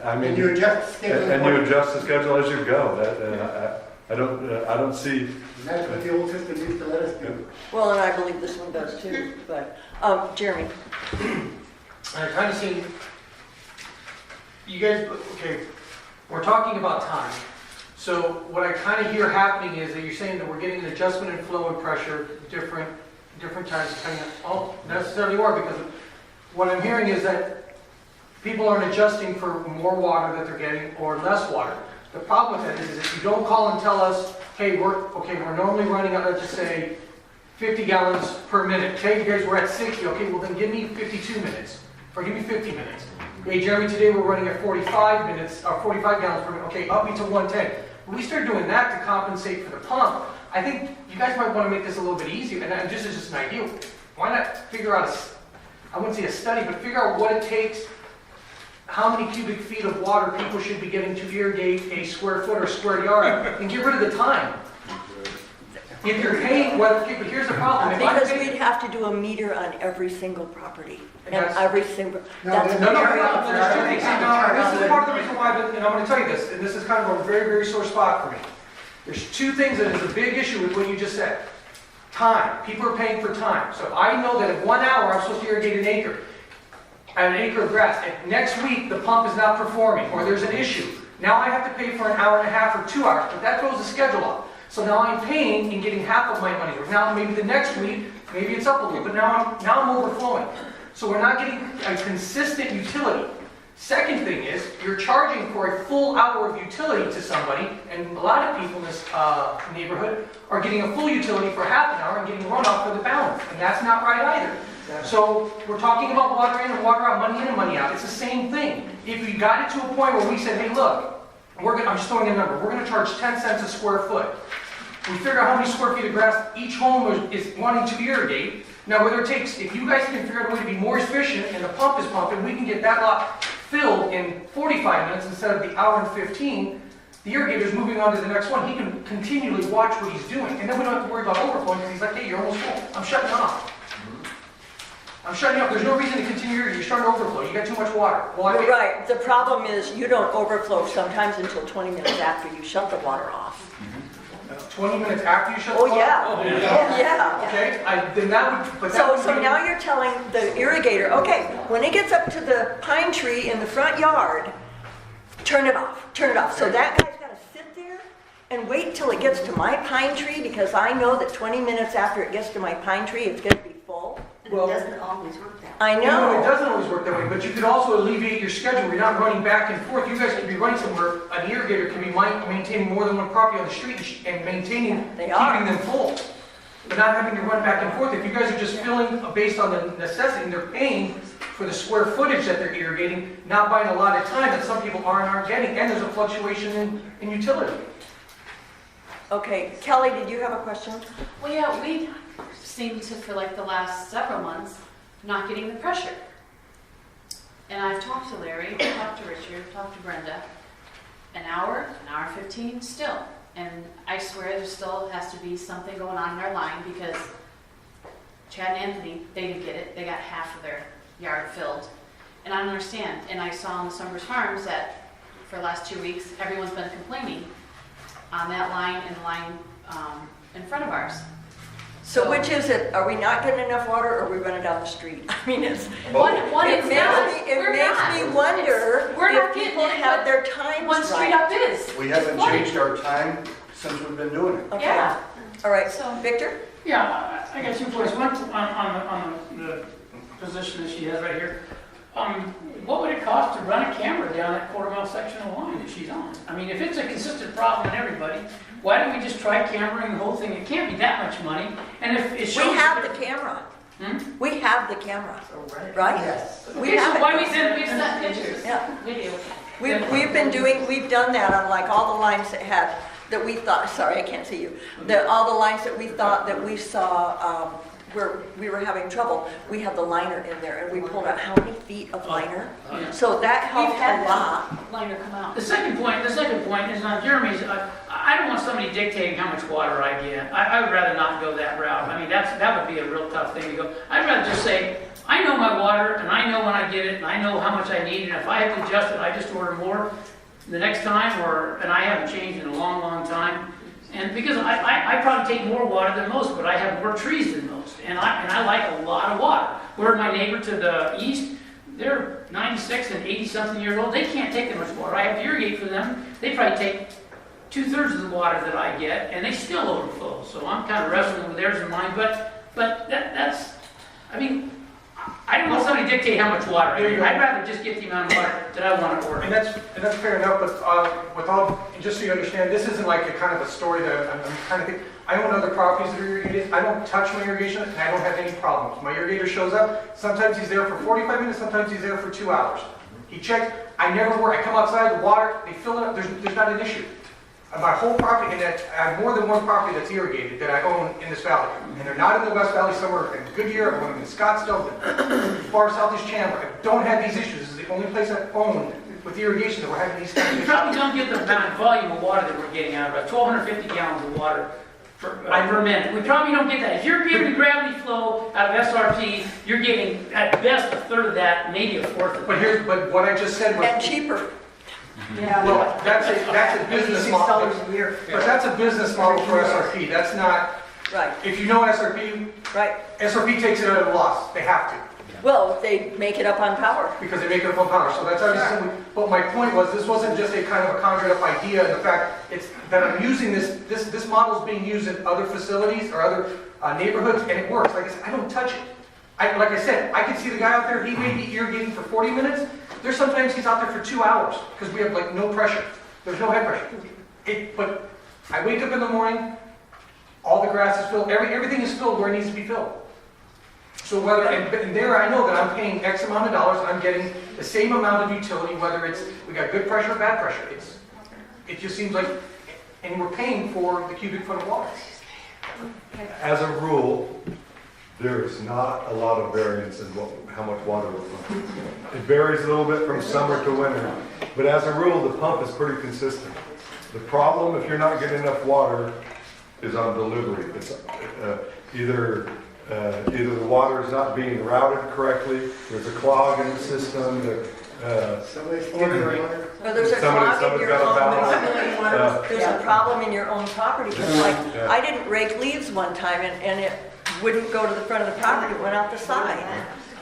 I mean, And you adjust the schedule. and you adjust the schedule as you go. I don't see, And that's what the old system used to let us do. Well, and I believe this one does too, but, Jeremy. I kind of see, you guys, okay, we're talking about time. So what I kind of hear happening is that you're saying that we're getting an adjustment in flow and pressure, different times, depending on, not necessarily are, because what I'm hearing is that people aren't adjusting for more water that they're getting or less water. The problem with that is if you don't call and tell us, hey, we're normally running at, let's just say, 50 gallons per minute. Okay, you guys were at 60. Okay, well then give me 52 minutes, or give me 50 minutes. Hey, Jeremy, today we're running at 45 minutes, or 45 gallons per minute. Okay, up me to 110. When we start doing that to compensate for the pump, I think you guys might want to make this a little bit easier. And this is just an idea. Why not figure out I wouldn't say a study, but figure out what it takes, how many cubic feet of water people should be getting to irrigate a square foot or square yard, and get rid of the time. If you're paying, well, okay, but here's the problem. If I'm Because paying- we'd have to do a meter on every single property. And That's- every single, No, that's. No, there's two things. Now, this is part of the reason why, and I'm gonna tell you this, and this is kind of a very, very sore spot for me. There's two things that is a big issue with what you just said. Time. People are paying for time. So if I know that in 1 hour I'm supposed to irrigate an acre of grass, and next week the pump is not performing, or there's an issue, now I have to pay for an hour and a half or 2 hours, but that throws the schedule up. So now I'm paying and getting half of my money. Or now maybe the next week, maybe it's up a little, but now I'm overflowing. So we're not getting a consistent utility. Second thing is, you're charging for a full hour of utility to somebody, and a lot of people in this neighborhood are getting a full utility for half an hour and getting runoff for the balance, and that's not right either. So we're talking about water in and water out, money in and money out. It's the same thing. If we got it to a point where we said, hey, look, I'm just throwing a number, we're going to charge 10 cents a square foot. We figure out how many square feet of grass each home is wanting to irrigate. Now, whether it takes, if you guys can figure out a way to be more efficient and the pump is pumping, we can get that lot filled in 45 minutes instead of the hour and 15. The irrigator's moving on to the next one. He can continually watch what he's doing. And then we don't have to worry about overflowing because he's like, hey, you're almost full. I'm shutting off. I'm shutting off. There's no reason to continue irrigating. You're starting to overflow. You got too much water. Well, You're right. The problem is you don't overflow sometimes until 20 minutes after you shut the water off. 20 minutes after you shut Oh, the water? yeah. Oh, Yeah. Okay, then that would, but that So, would so be- now you're telling the irrigator, okay, when it gets up to the pine tree in the front yard, turn it off, turn it off. So that guy's gotta sit there and wait till it gets to my pine tree because I know that 20 minutes after it gets to my pine tree, it's gonna be full? Well, always work that I no, know. it doesn't always work that way, but you could also alleviate your schedule. You're not running back and forth. You guys can be running somewhere. An irrigator can be maintaining more than one property on the street and maintaining, They are. keeping them full. But not having to run back and forth. If you guys are just filling based on the necessity, and they're paying for the square footage that they're irrigating, not buying a lot of time that some people aren't getting, and there's a fluctuation in utility. Okay, Kelly, did you have a question? Well, yeah, we seem to, for like the last several months, not getting the pressure. And I've talked to Larry, talked to Richard, talked to Brenda, an hour 15, still. And I swear there still has to be something going on in our line because Chad and Anthony, they didn't get it. They got half of their yard filled. And I don't understand. And I saw on the Summers Farms that for the last 2 weeks, everyone's been complaining on that line and the line in front of ours. So which is it? Are we not getting enough water or are we running down the street? I mean, it's, One, it it's not. makes me, it We're makes not. me wonder We're not if getting people it, have but their times One street right. up is. We haven't It's changed our time since we've been doing it. Okay. Yeah. All right, So- Victor? Yeah, I got 2 points. One, on the position that she has right here. What would it cost to run a camera down that quarter-mile section of line that she's on? I mean, if it's a consistent problem in everybody, why don't we just try cameraing the whole thing? It can't be that much money. And if it shows... We have the camera. Hmm? We have the camera, right? Yes. We Okay, have so it. why we sent pictures? Yeah. Video. We've done that on like all the lines that we thought, sorry, I can't see you. All the lines that we thought that we saw, where we were having trouble, we have the liner in there and we pulled out how many feet of liner? Yeah. So that We've helped had a lot. that liner come out. The second point is on Jeremy's. I don't want somebody dictating how much water I get. I would rather not go that route. I mean, that would be a real tough thing to go. I'd rather just say, I know my water, and I know when I get it, and I know how much I need, and if I have to adjust it, I just order more the next time, and I haven't changed in a long, long time. And because I probably take more water than most, but I have more trees than most, and I like a lot of water. Where my neighbor to the east, they're 96 and 80-something years old. They can't take that much water. I have to irrigate for them. They probably take 2/3 of the water that I get, and they still overflow. So I'm kind of wrestling with theirs and mine, but that's, I mean, I don't want somebody to dictate how much water I need. I'd rather just get the amount of water that I want to order. And that's fair enough, but with all, just so you understand, this isn't like a kind of a story that I'm trying to think. I own other properties that are irrigated. I don't touch my irrigation, and I don't have any problems. My irrigator shows up. Sometimes he's there for 45 minutes. Sometimes he's there for 2 hours. He checks. I never work. I come outside, the water, they fill it up. There's not an issue. My whole property, and that I have more than one property that's irrigated that I own in this valley. And they're not in the West Valley, somewhere in Goodyear, I own them in Scottsdale, far south is Chandler. I don't have these issues. This is the only place I own with irrigation that we're having these kind of We issues. probably don't get the amount of volume of water that we're getting out of it. 1,250 gallons of water per minute. We probably don't get that. If you're getting the gravity flow out of SRP, you're getting at best 1/3 of that, maybe 1/4 of that. But what I just said was. And cheaper. Well, that's a business model. $86 a year. But that's a business model for SRP. That's not, Right, if you know SRP, right. SRP takes it at a loss. They have to, Well, they make it up on power. because they make it up on power. So that's obviously, but my point was, this wasn't just a kind of a conjured up idea, and the fact it's that I'm using this model is being used in other facilities or other neighborhoods, and it works. Like I said, I don't touch it. Like I said, I can see the guy out there, he may be irrigating for 40 minutes. There's sometimes he's out there for 2 hours, because we have like no pressure. There's no head pressure. But I wake up in the morning, all the grass is filled, everything is filled where it needs to be filled. So and there I know that I'm paying X amount of dollars and I'm getting the same amount of utility, whether it's, we got good pressure or bad pressure. It just seems like, and we're paying for the cubic foot of water. As a rule, there is not a lot of variance in how much water we're pumping. It varies a little bit from summer to winter, but as a rule, the pump is pretty consistent. The problem, if you're not getting enough water, is on delivery. It's either the water is not being routed correctly, there's a clog in the system, Somebody's pouring water. Or there's a Somebody's clog in your got a own, valve. there's a problem in your own property. It's like, I didn't rake leaves one time and it wouldn't go to the front of the property, it went out the side.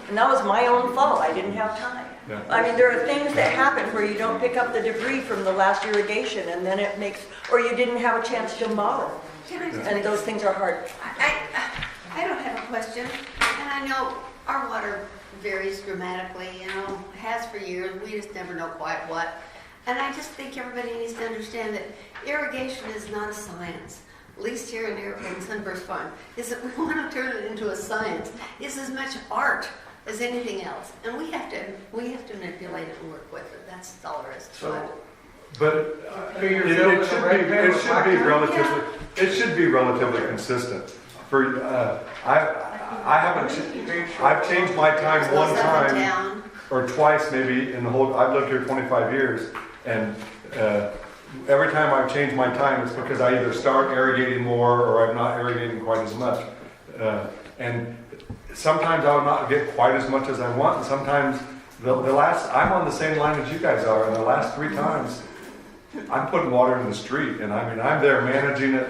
And that was my own fault, I didn't have time. Yeah. I mean, there are things that happen where you don't pick up the debris from the last irrigation and then it makes, or you didn't have a chance to mow. And those things are hard. I don't have a question, and I know our water varies dramatically, has for years, we just never know quite what. And I just think everybody needs to understand that irrigation is not a science. At least here in Sunburst Farm, is that we want to turn it into a science. It's as much art as anything else, and we have to manipulate it and work with it. That's all there is to it. But it should be relatively consistent. I've changed my time one time or twice maybe in the whole, I've lived here 25 years, and every time I've changed my time, it's because I either start irrigating more or I'm not irrigating quite as much. And sometimes I'll not get quite as much as I want, and sometimes I'm on the same line as you guys are, and the last 3 times I'm putting water in the street, and I mean, I'm there managing it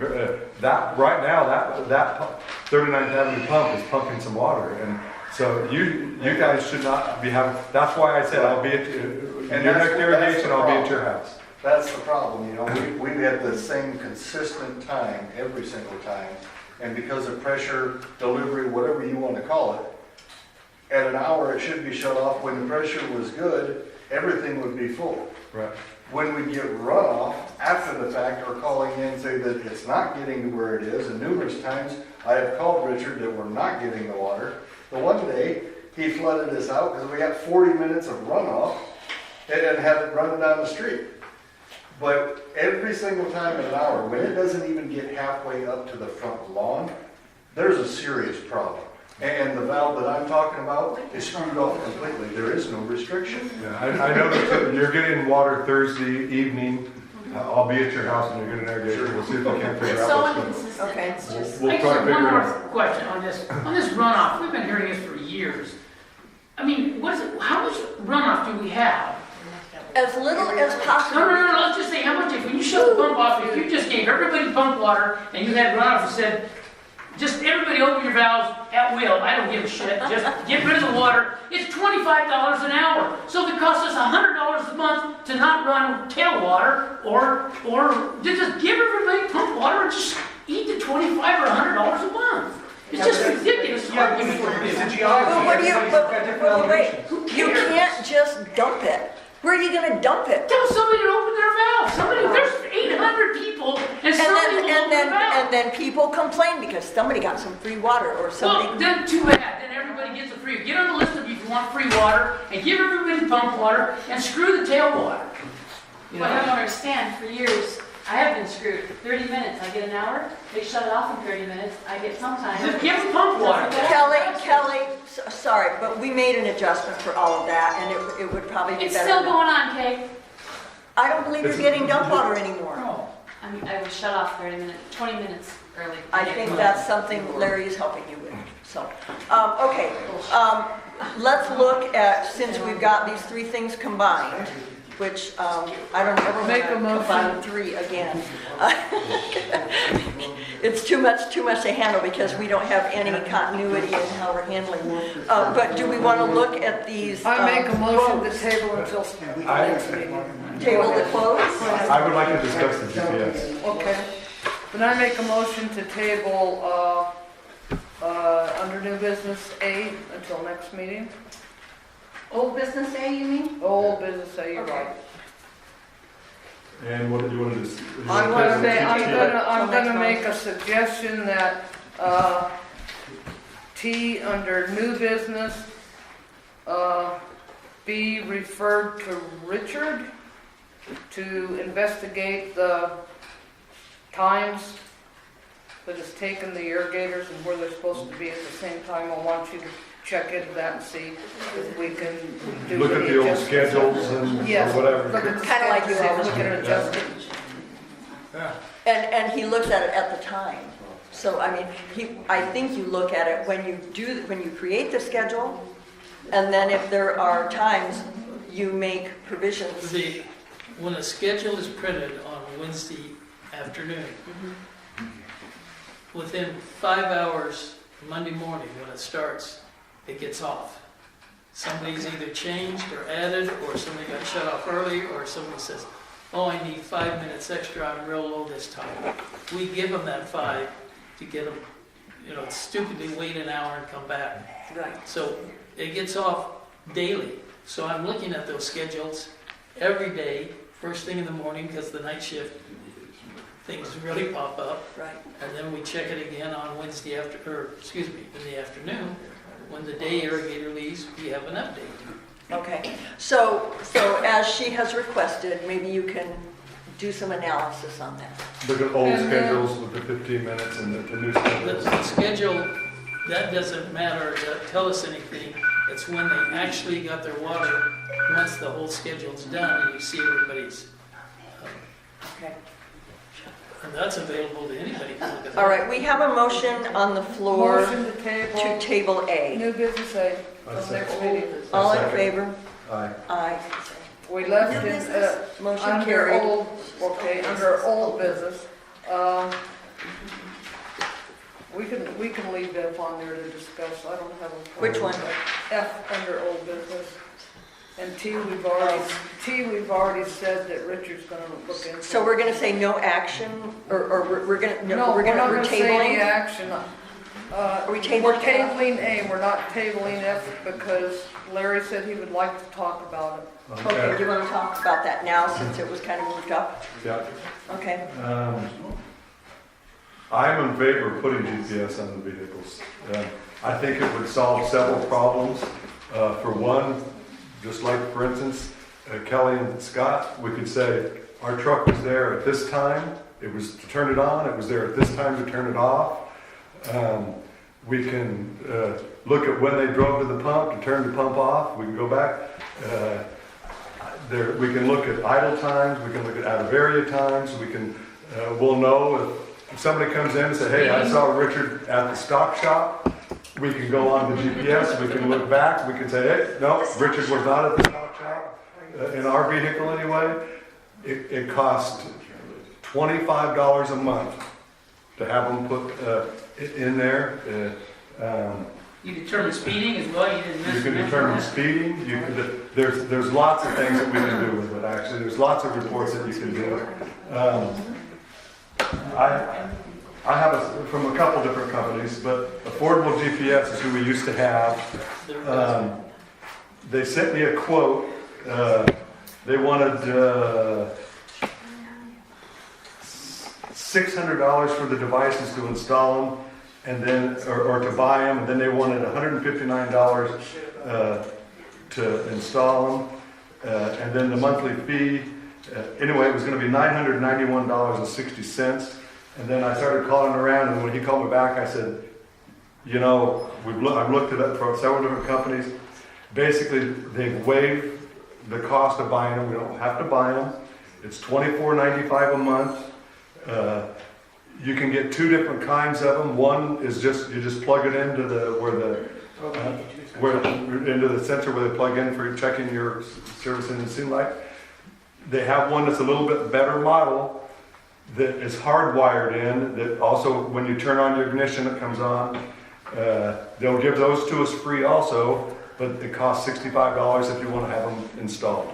That, right now, that 39th Avenue pump is pumping some water, and so you guys should not be having, that's why I said I'll be at, your next irrigation, I'll be at your house. That's the problem, you know, we've had the same consistent time every single time, and because of pressure, delivery, whatever you want to call it, at an hour it should be shut off. When the pressure was good, everything would be full. Right. When we get runoff after the fact or calling in say that it's not getting to where it is, and numerous times I have called Richard that we're not getting the water. The one day he flooded us out because we got 40 minutes of runoff and had it running down the street. But every single time in an hour, when it doesn't even get halfway up to the front lawn, there's a serious problem. And the valve that I'm talking about is screwed off completely. There is no restriction. Yeah, I know that you're getting water Thursday evening. I'll be at your house and you're getting irrigation. We'll see if we can figure It's out so what's going on. inconsistent. Okay. It's just, We'll I try just to have one figure it more out. question on this runoff. We've been hearing this for years. I mean, what is it, how much runoff do we have? As little as possible. No, let's just say how much, if when you shut the pump off, if you just gave everybody pump water and you had runoff and said, just everybody open your valves at will, I don't give a shit, just get rid of the water, it's $25 an hour. So if it costs us $100 a month to not run tailwater, or just give everybody pump water and just eat the $25 or $100 a month. It's just ridiculous argument. It's a geology. But what do you, Everybody's got different but wait, elevations. you can't just dump it. Where are you gonna dump it? Tell somebody to open their valve. There's 800 people and somebody will open their valve. And then people complain because somebody got some free water or Well, somebody. then too bad. Then everybody gets a free. Get on the list if you want free water and give everybody pump water and screw the tailwater. You what I know? don't understand, for years, I have been screwed. 30 minutes, I get an hour, they shut it off in 30 minutes, I get sometimes. Just give them pump water. Kelly, sorry, but we made an adjustment for all of that and it would probably be It's better. still going on, Kay. I don't believe you're getting dump water anymore. I was shut off 30 minutes, 20 minutes early. I think that's something Larry is helping you with, so. Okay, let's look at, since we've got these three things combined, which I don't ever Make a want to motion. combine three again. It's too much to handle because we don't have any continuity in how we're handling. But do we want to look at these? I make a motion to quotes? table until next meeting. Table the quotes? I would like to discuss the GPS. Okay. Then I make a motion to table, under new business A until next meeting. Old business day, you mean? Old business A, you're right. And what do you want to do? I'm gonna make a suggestion that, T under new business, be referred to Richard to investigate the times that it's taken the irrigators and where they're supposed to be at the same time. I want you to check into that and see if we can do Look at any the old adjustments. schedules and Yes, or look whatever. at the Kinda like you schedule, always see if we can do. adjust it. Yeah. And he looks at it at the time. So, I mean, I think you look at it when you create the schedule, and then if there are times you make provisions. When a schedule is printed on Wednesday afternoon, within 5 hours, Monday morning when it starts, it gets off. Somebody's either changed or added, or somebody got shut off early, or somebody says, oh, I need 5 minutes extra, I'm real low this time. We give them that 5 to get them, stupidly wait an hour and come back. Right. So it gets off daily. So I'm looking at those schedules every day, first thing in the morning, because the night shift, things really pop up. Right. And then we check it again on Wednesday in the afternoon. When the day irrigator leaves, we have an update. Okay, so as she has requested, maybe you can do some analysis on that. Look at old schedules with the 15 minutes and the new schedules. The schedule, that doesn't matter, to tell us anything. It's when they actually got their water, once the whole schedule's done and you see everybody's. Okay. And that's available to anybody. To look at All right, we have a motion on the floor Motion to to table A. new business A until next meeting. All in favor? Aye. Aye. We left in, Motion under carried. old, okay, under old business, We can leave F on there to discuss, I don't have a problem. Which one? F under old business. And T, we've already said that Richard's gonna look into. So we're gonna say no action, or we're gonna, No, we're we're not we're gonna say any tabling? action. Are we tabling We're F? tabling A, we're not tabling F because Larry said he would like to talk about it. Okay, do you wanna talk about that now, since it was kind of moved up? Yeah. Okay. I'm in favor of putting GPS on the vehicles. I think it would solve several problems. For one, just like, for instance, Kelly and Scott, we could say, our truck was there at this time, it was to turn it on, it was there at this time to turn it off. We can look at when they drove to the pump to turn the pump off. We can go back. We can look at idle times, we can look at out of area times, we'll know if somebody comes in and says, hey, I saw Richard at the stock shop, we can go on the GPS, we can look back, we can say, hey, no, Richard was not at the stock shop, in our vehicle anyway. It costs $25 a month to have them put in there. You determine speeding as well, you didn't You mention can that. determine speeding, there's lots of things that we can do with it, actually. There's lots of reports that you can do. I have from a couple different companies, but Affordable GPS is who we used to have. They sent me a quote. They wanted $600 for the devices to install them, and then or to buy them, and then they wanted $159 to install them, and then the monthly fee. Anyway, it was going to be $991.60. And then I started calling around, and when he called me back, I said, you know, I've looked at it for several different companies. Basically, they've waived the cost of buying them. We don't have to buy them. It's $24.95 a month. You can get two different kinds of them. One is you just plug it into into the sensor where they plug in for checking your service and SIM light. They have one that's a little bit better model that is hardwired in, that also when you turn on your ignition it comes on. They'll give those to us free also, but it costs $65 if you want to have them installed.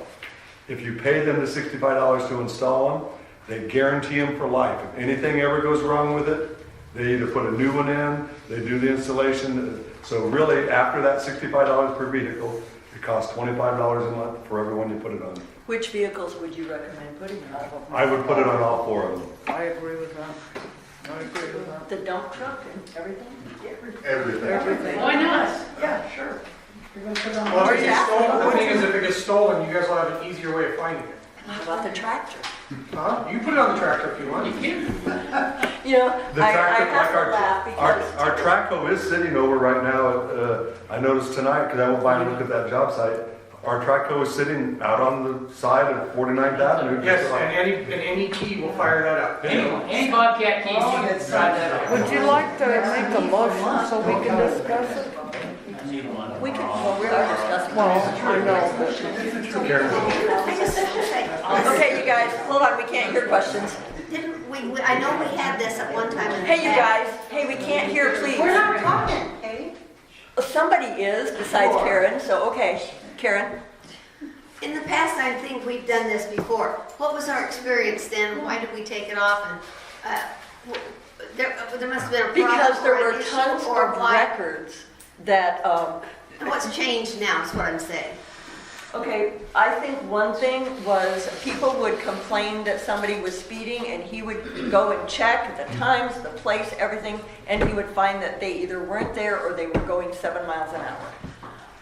If you pay them the $65 to install them, they guarantee them for life. If anything ever goes wrong with it, they either put a new one in, they do the installation. So really, after that $65 per vehicle, it costs $25 a month for every one you put it on. Which vehicles would you recommend putting it on? I would put it on all four of them. I agree with that. I agree with that. The dump truck and everything? Everything. Why not? Yeah, sure. You're gonna put it on. Well, if it gets stolen, the thing is, if it gets stolen, you guys will have an easier way of finding it. How about the tractor? Huh? You put it on the tractor if you want. You can. You know, The I tractor, have to laugh because. our Traco is sitting over right now. I noticed tonight, because I went by and looked at that job site. Our Traco is sitting out on the side of 49th Avenue. Yes, and any key will fire that up. Any Bobcat keys, you can try that out. Would you like to make a motion so we can discuss it? I need one. We can, well, we are discussing. Well, I know, but Okay, you guys, hold on, we can't hear questions. Didn't we, I know we had this at one time in the Hey, you past. guys, hey, we can't hear, please. We're not talking, okay? Somebody is besides Karen, so, okay, Karen. In the past, I think we've done this before. What was our experience then? Why did we take it off? And there must have been a problem Because there or were an issue, tons or of why? records that, And what's changed now is what I'm saying. okay, I think one thing was people would complain that somebody was speeding and he would go and check the times, the place, everything, and he would find that they either weren't there or they were going 7 miles an hour.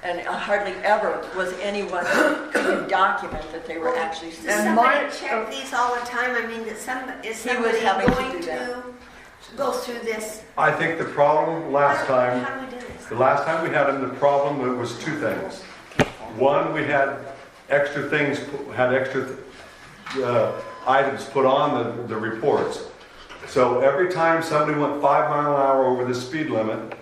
And hardly ever was anyone who could document that they were actually Does speeding. somebody check these all the time? I mean, is somebody having to going do that. to go through this? I think the problem last time, How do we do this? the last time we had him, the problem was two things. One, we had extra things, items put on the reports. So every time somebody went 5 miles an hour over the speed limit,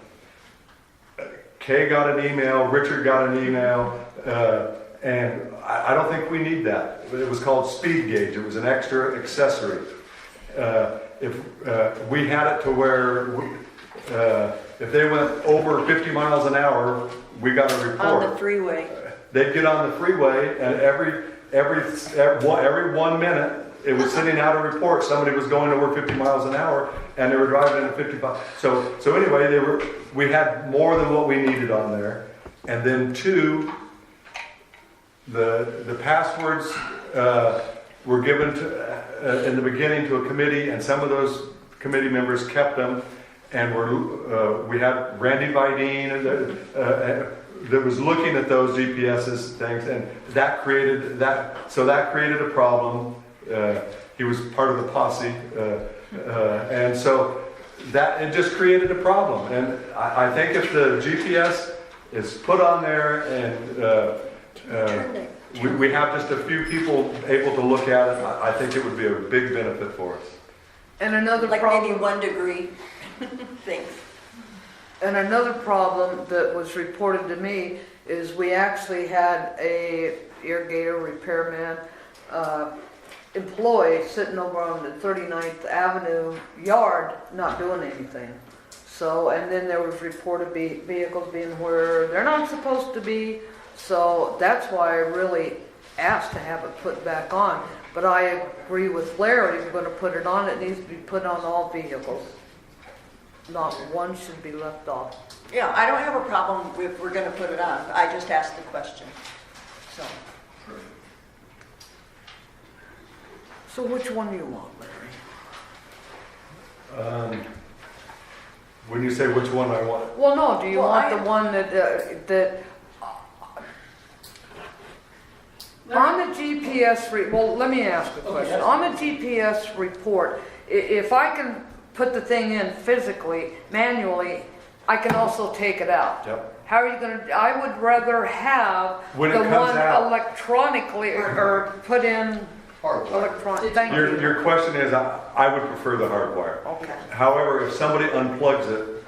Kay got an email, Richard got an email, and I don't think we need that. It was called speed gauge. It was an extra accessory. if we had it to where, if they went over 50 miles an hour, we got a report. On the freeway. They'd get on the freeway, and every 1 minute, it was sending out a report. Somebody was going over 50 miles an hour, and they were driving at 55. So anyway, we had more than what we needed on there. And then 2, the passwords were given to, in the beginning to a committee, and some of those committee members kept them. And we had Randy Vidine that was looking at those GPSs things, and that created a problem. He was part of the posse, and so that it just created a problem. And I think if the GPS is put on there and we have just a few people able to look at it, I think it would be a big benefit for us. And another Like problem. maybe 1 degree things. And another problem that was reported to me is we actually had a irrigator repairman employee sitting over on the 39th Avenue yard not doing anything. So, and then there was reported vehicles being where they're not supposed to be. So that's why I really asked to have it put back on. But I agree with Larry, if we're going to put it on, it needs to be put on all vehicles. Not one should be left off. Yeah, I don't have a problem if we're going to put it on. I just asked the question. So which one do you want, Larry? When you say which one I want, Well, no, do you Well, want I- the one that on the GPS, well, let me ask a question. On the GPS report, if I can put the thing in physically, manually, I can also take it out. Yep. How are you gonna, I would rather have When it the comes one out. electronically or put in electronic, thank you. your question is, I would prefer the hardwire. Okay. However, if somebody unplugs it,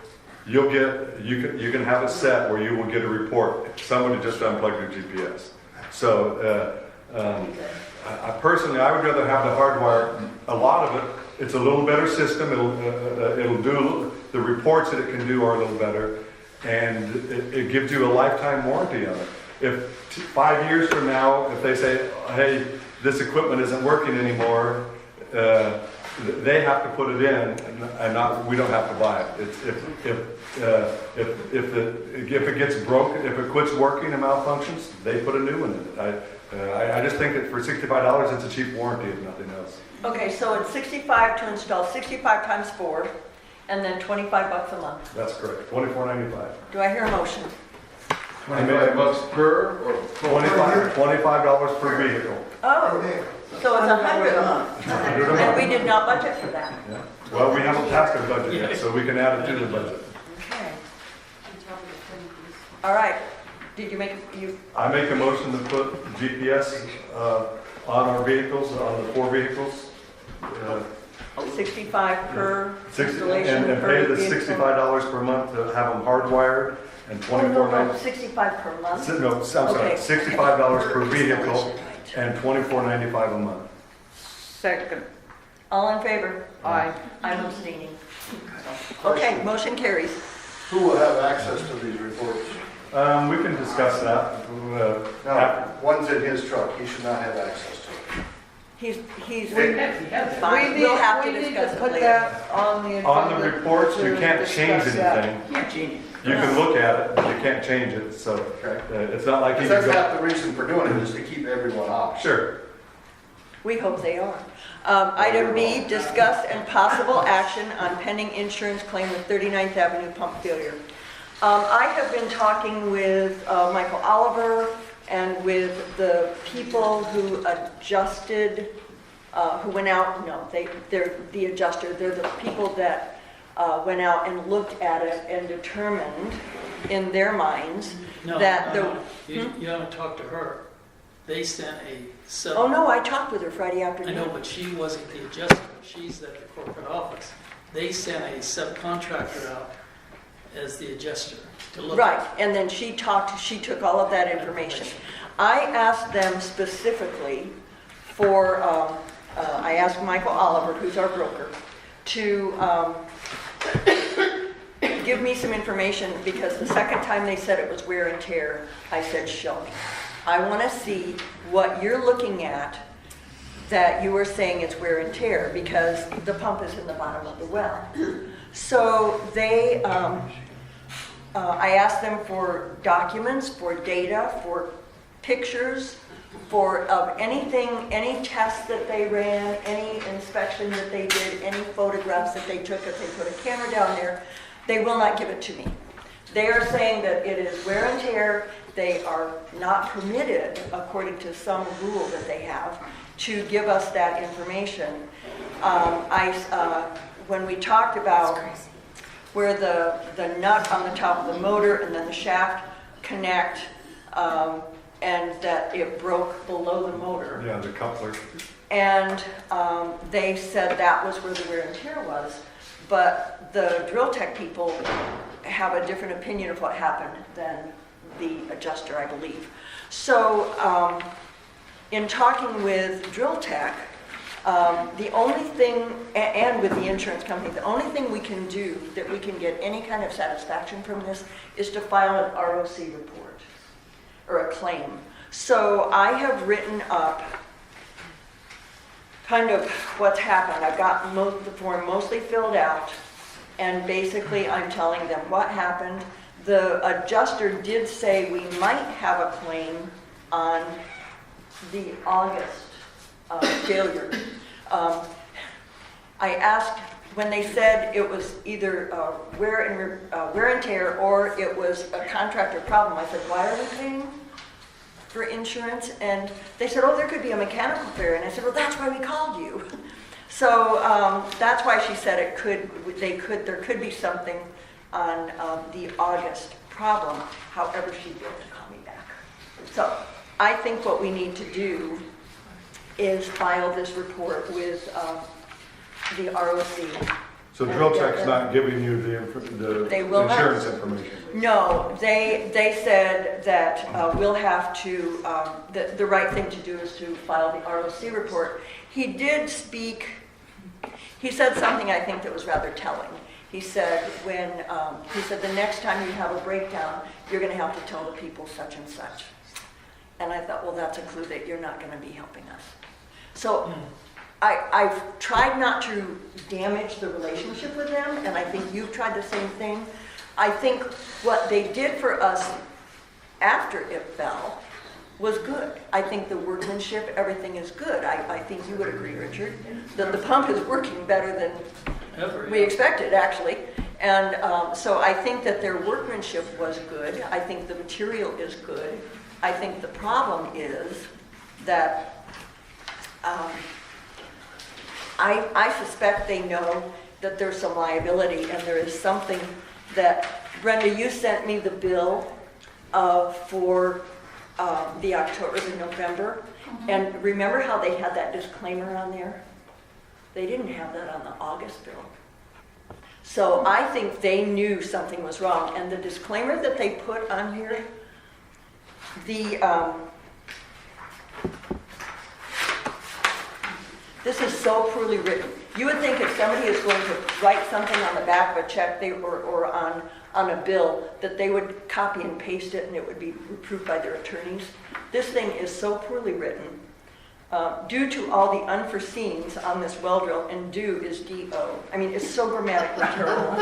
you can have it set where you will get a report. Somebody just unplugged your GPS. So, I personally, I would rather have the hardwire. A lot of it, it's a little better system. It'll do, the reports that it can do are a little better, and it gives you a lifetime warranty on it. If 5 years from now, if they say, hey, this equipment isn't working anymore, they have to put it in, and not, we don't have to buy it. If it gets broken, if it quits working and malfunctions, they put a new one in it. I just think that for $65, it's a cheap warranty, if nothing else. Okay, so it's 65 to install, 65 times 4, and then 25 bucks a month. That's correct. $24.95. Do I hear a motion? $25 per or $25 per vehicle. Oh, so it's 100 a month. And we did not budget for that. Yeah. Well, we haven't passed our budget yet, so we can add it to the budget. Okay. All right. Did you make, I make a motion to put GPS on our vehicles, on the 4 vehicles. 65 per 60, installation and per pay the vehicle? $65 per month to have them hardwired, and Oh, no, no, $24.95. 65 per month? No, I'm sorry, Okay. $65 per vehicle and $24.95 a month. Second. All in favor? Aye. I'm abstaining. Okay, motion carries. Who will have access to these reports? We can discuss that. No, one's in his truck, he should not have access to it. He's We fine. need, We'll have to we need discuss to it put later. that on the agenda. On the reports, you to can't change discuss that. anything. Can't change it. You can look at it, but you can't change it, so it's not like you Because can that's go. half the reason for doing it, is to keep everyone off. Sure. We hope they are. Item B, discuss and possible action on pending insurance claim with 39th Avenue pump failure. I have been talking with Michael Oliver and with the people who adjusted, who went out, no, they're the adjuster, they're the people that went out and looked at it and determined in their minds that You haven't talked to her. They sent a sub. Oh, no, I talked with her Friday I afternoon. know, but she wasn't the adjuster. She's at the corporate office. They sent a subcontractor out as the adjuster to look. Right, and then she took all of that information. I asked them specifically for, I asked Michael Oliver, who's our broker, to give me some information, because the second time they said it was wear and tear, I said, show me. I want to see what you're looking at that you were saying it's wear and tear, because the pump is in the bottom of the well. So they, I asked them for documents, for data, for pictures, of anything, any tests that they ran, any inspection that they did, any photographs that they took. If they put a camera down there, they will not give it to me. They are saying that it is wear and tear. They are not permitted, according to some rule that they have, to give us that information. When we talked about where the nut on the top of the motor and then the shaft connect, and that it broke below the motor. Yeah, the coupler. And they said that was where the wear and tear was. But the drill tech people have a different opinion of what happened than the adjuster, I believe. So in talking with drill tech, the only thing, and with the insurance company, the only thing we can do that we can get any kind of satisfaction from this is to file an ROC report or a claim. So I have written up kind of what's happened. I've got the form mostly filled out, and basically I'm telling them what happened. The adjuster did say we might have a claim on the August failure. I asked, when they said it was either wear and tear or it was a contractor problem, I said, why are we paying for insurance? And they said, oh, there could be a mechanical failure. And I said, well, that's why we called you. So that's why she said there could be something on the August problem. However, she failed to call me back. So I think what we need to do is file this report with the ROC. So Drill Tech's not giving you the They will not. insurance information? No, they said that we'll have to, the right thing to do is to file the ROC report. He did speak, he said something I think that was rather telling. He said the next time you have a breakdown, you're going to have to tell the people such and such. And I thought, well, that's a clue that you're not going to be helping us. So I've tried not to damage the relationship with them, and I think you've tried the same thing. I think what they did for us after it fell was good. I think the workmanship, everything is good. I think you would agree, Richard, that the pump is working better than we expected, actually. And so I think that their workmanship was good. I think the material is good. I think the problem is that I suspect they know that there's some liability, and there is something that, Brenda, you sent me the bill for the October and November, and remember how they had that disclaimer on there? They didn't have that on the August bill. So I think they knew something was wrong, and the disclaimer that they put on here, this is so poorly written. You would think if somebody is going to write something on the back of a check or on a bill, that they would copy and paste it and it would be approved by their attorneys. This thing is so poorly written. Due to all the unforeseens on this well drill, and due is D-O. I mean, it's so grammatically terrible.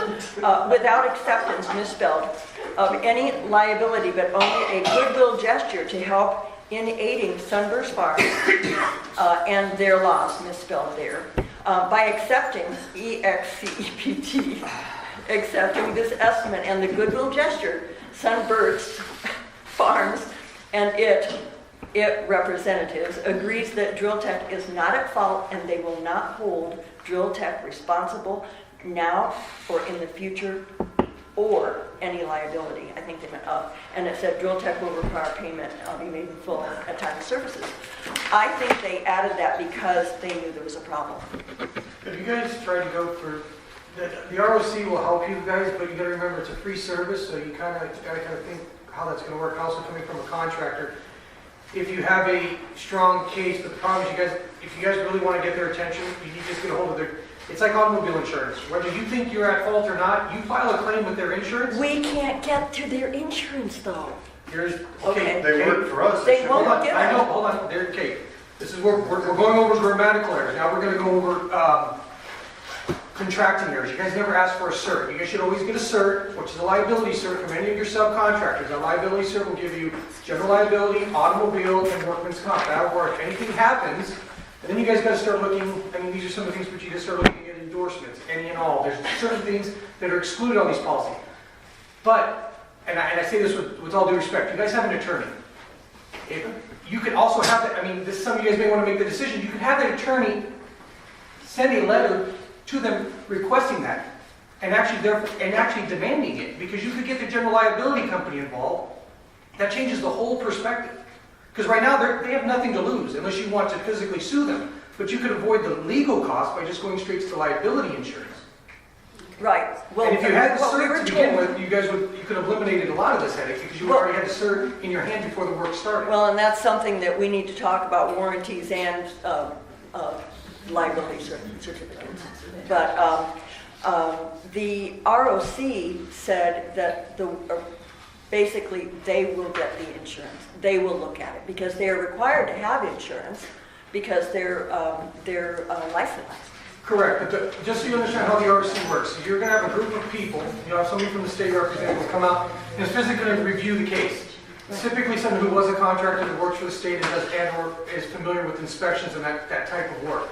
Without acceptance, misspelled, of any liability, but only a goodwill gesture to help in aiding Sunburst Farms and their loss, misspelled there, by accepting, E-X-C-E-P-T, accepting this estimate and the goodwill gesture, Sunburst Farms and it representatives agrees that Drill Tech is not at fault and they will not hold Drill Tech responsible now or in the future or any liability. I think they went up. And it said Drill Tech will require payment be made in full at time of services. I think they added that because they knew there was a problem. If you guys try to go for, the ROC will help you guys, but you gotta remember it's a free service, so you gotta think how that's gonna work. Also coming from a contractor, if you have a strong case, but the problem is if you guys really want to get their attention, you need to just get a hold of It's like automobile insurance. Whether you think you're at fault or not, you file a claim with their insurance. We can't get to their insurance though. There's, Okay. They work for us. They should won't be- Hold on, give I it. know, hold on, there, Kate. This is where, we're going over grammatical errors. Now we're gonna go over, contracting errors. You guys never asked for a cert. You guys should always get a cert, which is a liability cert from any of your subcontractors. A liability cert will give you general liability, automobile, and workman's comp. That'll work. If anything happens, and then you guys gotta start looking, I mean, these are some of the things, but you gotta start looking at endorsements, any and all. There's certain things that are excluded on these policies. But, and I say this with all due respect, you guys have an attorney. If you could also have that, I mean, some of you guys may want to make the decision, you could have that attorney send a letter to them requesting that, and actually demanding it, because you could get the general liability company involved. That changes the whole perspective. Because right now, they have nothing to lose, unless you want to physically sue them. But you could avoid the legal cost by just going straight to liability insurance. Right. Well, And if you had the what we were cert to begin told- with, you could have eliminated a lot of this headache, because you Well- already had the cert in your hand before the work started. Well, and that's something that we need to talk about, warranties and liability certificates. But the ROC said that basically they will get the insurance. They will look at it because they're required to have insurance because they're licensed. Correct, but just so you understand how the ROC works, you're going to have a group of people, you have somebody from the state representative will come out and is physically going to review the case. Typically someone who was a contractor that works for the state and/or is familiar with inspections and that type of work.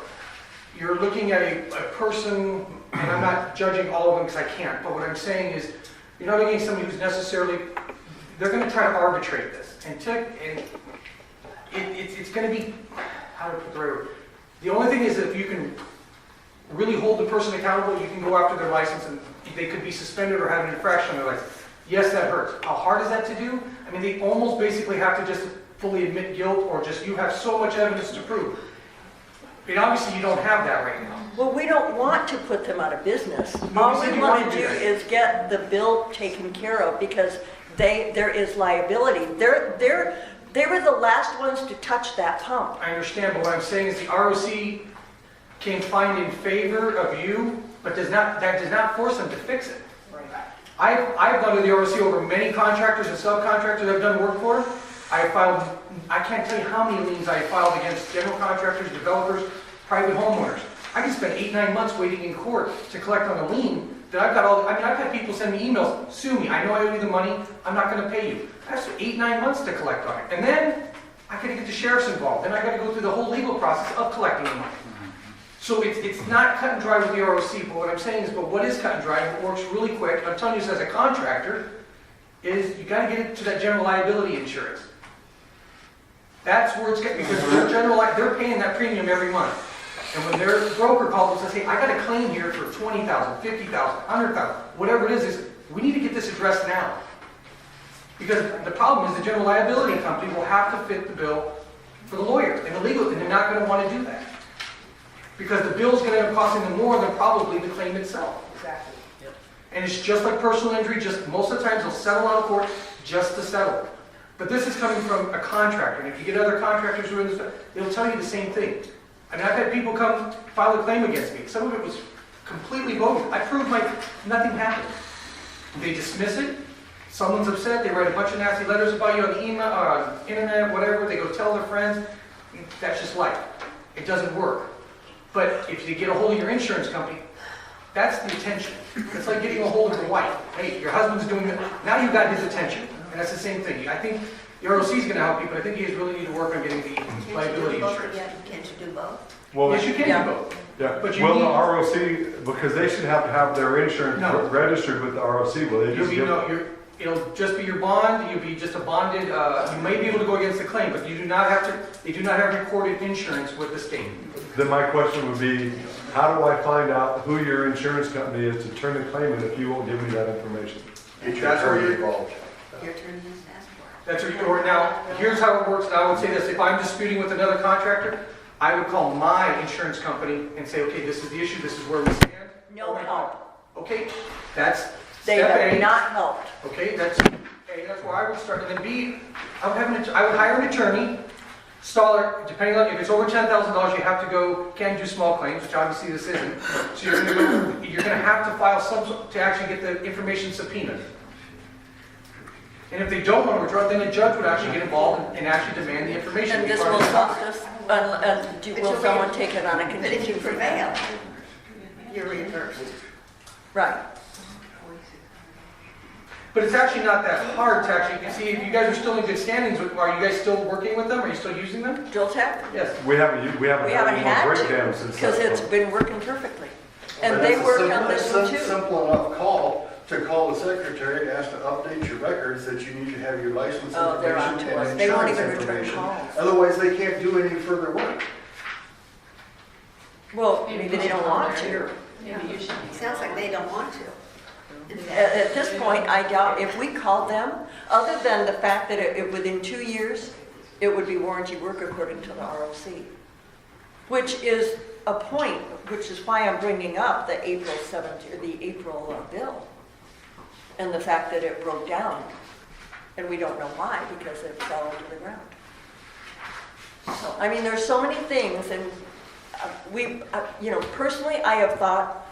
You're looking at a person, and I'm not judging all of them because I can't, but what I'm saying is, you're not looking at somebody who's necessarily, they're going to try to arbitrate this. And it's going to be, how to put the right word? The only thing is that if you can really hold the person accountable, you can go after their license and they could be suspended or have an infraction on their license. Yes, that hurts. How hard is that to do? I mean, they almost basically have to just fully admit guilt or just you have so much evidence to prove. And obviously you don't have that right now. Well, we don't want to put them out of business. No, All you said we you want wanted to to do do that. is get the bill taken care of because there is liability. They were the last ones to touch that pump. I understand, but what I'm saying is the ROC can find in favor of you, but that does not force them to fix it. I've gone to the ROC over many contractors and subcontractors I've done work for. I can't tell you how many liens I filed against general contractors, developers, private homeowners. I can spend 8-9 months waiting in court to collect on a lien that I've got I've had people send me emails, sue me, I know I owe you the money, I'm not gonna pay you. I have 8-9 months to collect on it. And then I gotta get the sheriffs involved. Then I gotta go through the whole legal process of collecting the money. So it's not cut and dry with the ROC, but what I'm saying is, but what is cut and dry, and what works really quick, and I'm telling you this as a contractor, is you gotta get it to that general liability insurance. That's where it's getting, because they're paying that premium every month. And when their broker calls and says, hey, I got a claim here for $20,000, $50,000, $100,000, whatever it is we need to get this addressed now. Because the problem is the general liability company will have to fit the bill for the lawyer and the legal, and they're not going to want to do that. Because the bill's going to end up costing them more than probably the claim itself. Exactly. And it's just like personal injury, just most of the times they'll settle out of court just to settle. But this is coming from a contractor, and if you get other contractors who are in this, they'll tell you the same thing. I mean, I've had people come file a claim against me. Some of it was completely bogus. I proved nothing happened. They dismiss it. Someone's upset. They write a bunch of nasty letters about you on the email, or on the internet, whatever. They go tell their friends. That's just life. It doesn't work. But if you get a hold of your insurance company, that's the attention. It's like getting a hold of your wife. Hey, your husband's doing it. Now you got his attention. And that's the same thing. I think the ROC is going to help you, but I think you guys really need to work on getting the liability insurance. Can't you do both? Well, Yes, you can do both. yeah. But you Will the need- ROC, because they should have to have their insurance No. registered with the ROC, will they You'll just be, give? it'll just be your bond, you'll be just a bonded, you may be able to go against the claim, but you do not have to, they do not have recorded insurance with the state. Then my question would be, how do I find out who your insurance company is to turn the claim in if you won't give me that information? Get your That's where attorney you- involved. Your attorney has to ask for it. That's what you, or now, here's how it works, and I would say this, if I'm disputing with another contractor, I would call my insurance company and say, okay, this is the issue, this is where we stand. No help. Okay, that's They step have A. not helped. Okay, that's A, that's where I would start. And then B, I would hire an attorney Installer, depending on, if it's over $10,000, you have to go, can't do small claims, which obviously this isn't. So you're gonna have to file to actually get the information subpoenaed. And if they don't want to withdraw, then a judge would actually get involved and actually demand the information. And this will cost us, will someone take it on a But if you contingency? prevail, you're reimbursed. Right. But it's actually not that hard to actually, see, if you guys are still in good standings, are you guys still working with them? Are you still using them? Drill-Tech? Yes. We haven't We haven't had any had more to, breakdowns since. because that, it's so- been working perfectly. And But they that's a work simple- on this one too. Simple enough call to call the secretary and ask to update your records that you need to have your license Oh, they're on information to us. and They won't insurance even return information. calls. Otherwise, they can't do any further work. Well, maybe they don't want to. Maybe you should. Sounds like they don't want to. In fact, At this point, I doubt if we called them, other than the fact that within 2 years, it would be warranty work according to the ROC. Which is a point, which is why I'm bringing up the April 17th, the April bill. And the fact that it broke down. And we don't know why, because it fell into the ground. So, I mean, there's so many things, and personally, I have thought,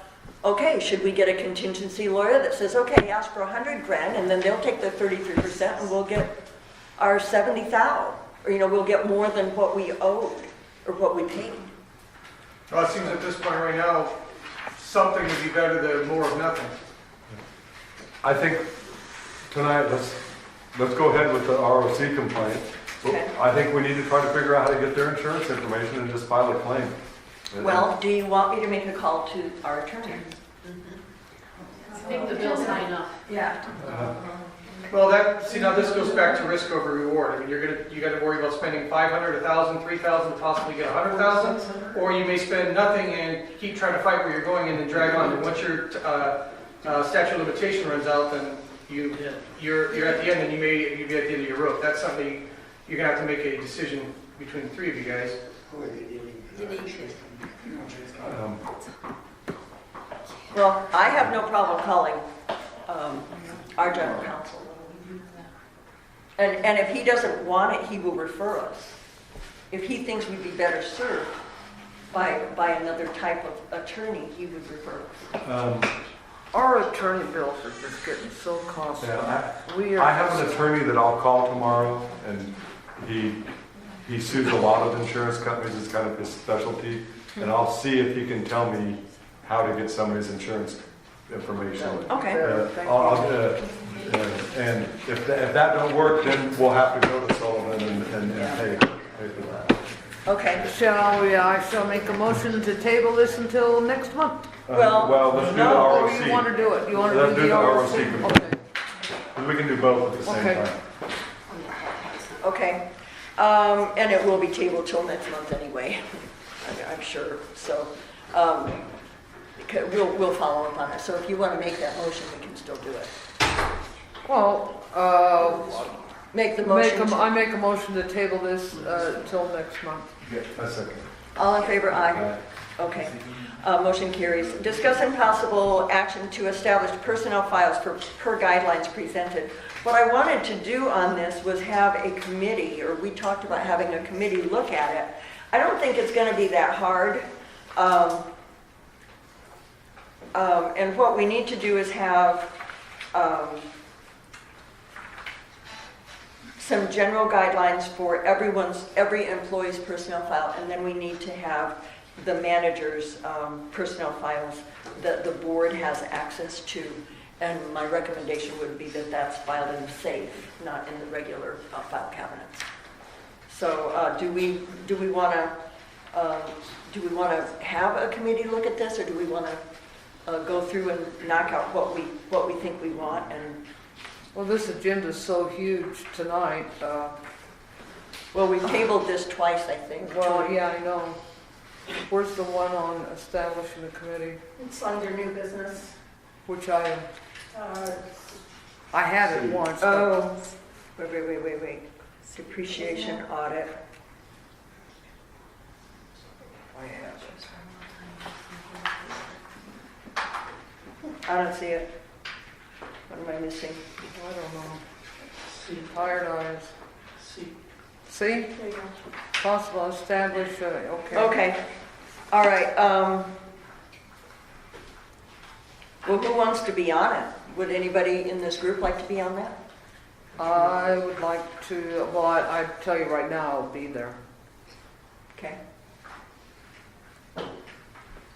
okay, should we get a contingency lawyer that says, okay, ask for $100,000, and then they'll take the 33% and we'll get our 70,000, or we'll get more than what we owed or what we paid. Well, it seems at this point right now, something would be better than more of nothing. I think tonight, let's go ahead with the ROC complaint. Okay. I think we need to try to figure out how to get their insurance information and just file a claim. Well, do you want me to make a call to our attorney? I think the bill's high enough. Yeah. Well, now this goes back to risk over reward. I mean, you got to worry about spending $500, $1,000, $3,000 to possibly get $100,000, or you may spend nothing and keep trying to fight where you're going and then drag on. And once your statute of limitation runs out, then you're at the end, and you'd be at the end of your rope. That's something you're gonna have to make a decision between the three of you guys. you need to. Well, I have no problem calling our general counsel. And if he doesn't want it, he will refer us. If he thinks we'd be better served by another type of attorney, he would refer us. Our attorney bills are just getting so costly. Yeah, I have an attorney that I'll call tomorrow, and he sues a lot of insurance companies. It's kind of his specialty, and I'll see if he can tell me how to get somebody's insurance information. Okay. And if that don't work, then we'll have to go to Sullivan and pay for that. Okay. I shall make a motion to table this until next month. Well, let's do the no. Or ROC. you want to do it? You want to Let's do the ROC? complaint. Okay. We can do both at the same Okay. time. Okay. And it will be tabled till next month anyway, I'm sure. So we'll follow up on it. So if you want to make that motion, we can still do it. Well, Make the motion. I make a motion to table this till next month. Yeah, a second. All in favor, aye. Okay. Motion carries. Discuss and possible action to establish personnel files per guidelines presented. What I wanted to do on this was have a committee, or we talked about having a committee look at it. I don't think it's going to be that hard. And what we need to do is have some general guidelines for every employee's personnel file, and then we need to have the manager's personnel files that the board has access to. And my recommendation would be that that's filed in the safe, not in the regular file cabinets. So do we want to have a committee look at this, or do we want to go through and knock out what we think we want? And Well, this agenda's so huge tonight. well, we've tabled this twice, I think. Well, yeah, I know. Where's the one on establishing the committee? It's under new business. Which item? Uh, I had it once. but- Oh, wait. Depreciation audit. I have it. I don't see it. What am I missing? I don't know. Tired eyes. See? Possible establish, okay. Okay, all right, well, who wants to be on it? Would anybody in this group like to be on that? I would like to, well, I tell you right now, I'll be there. Okay.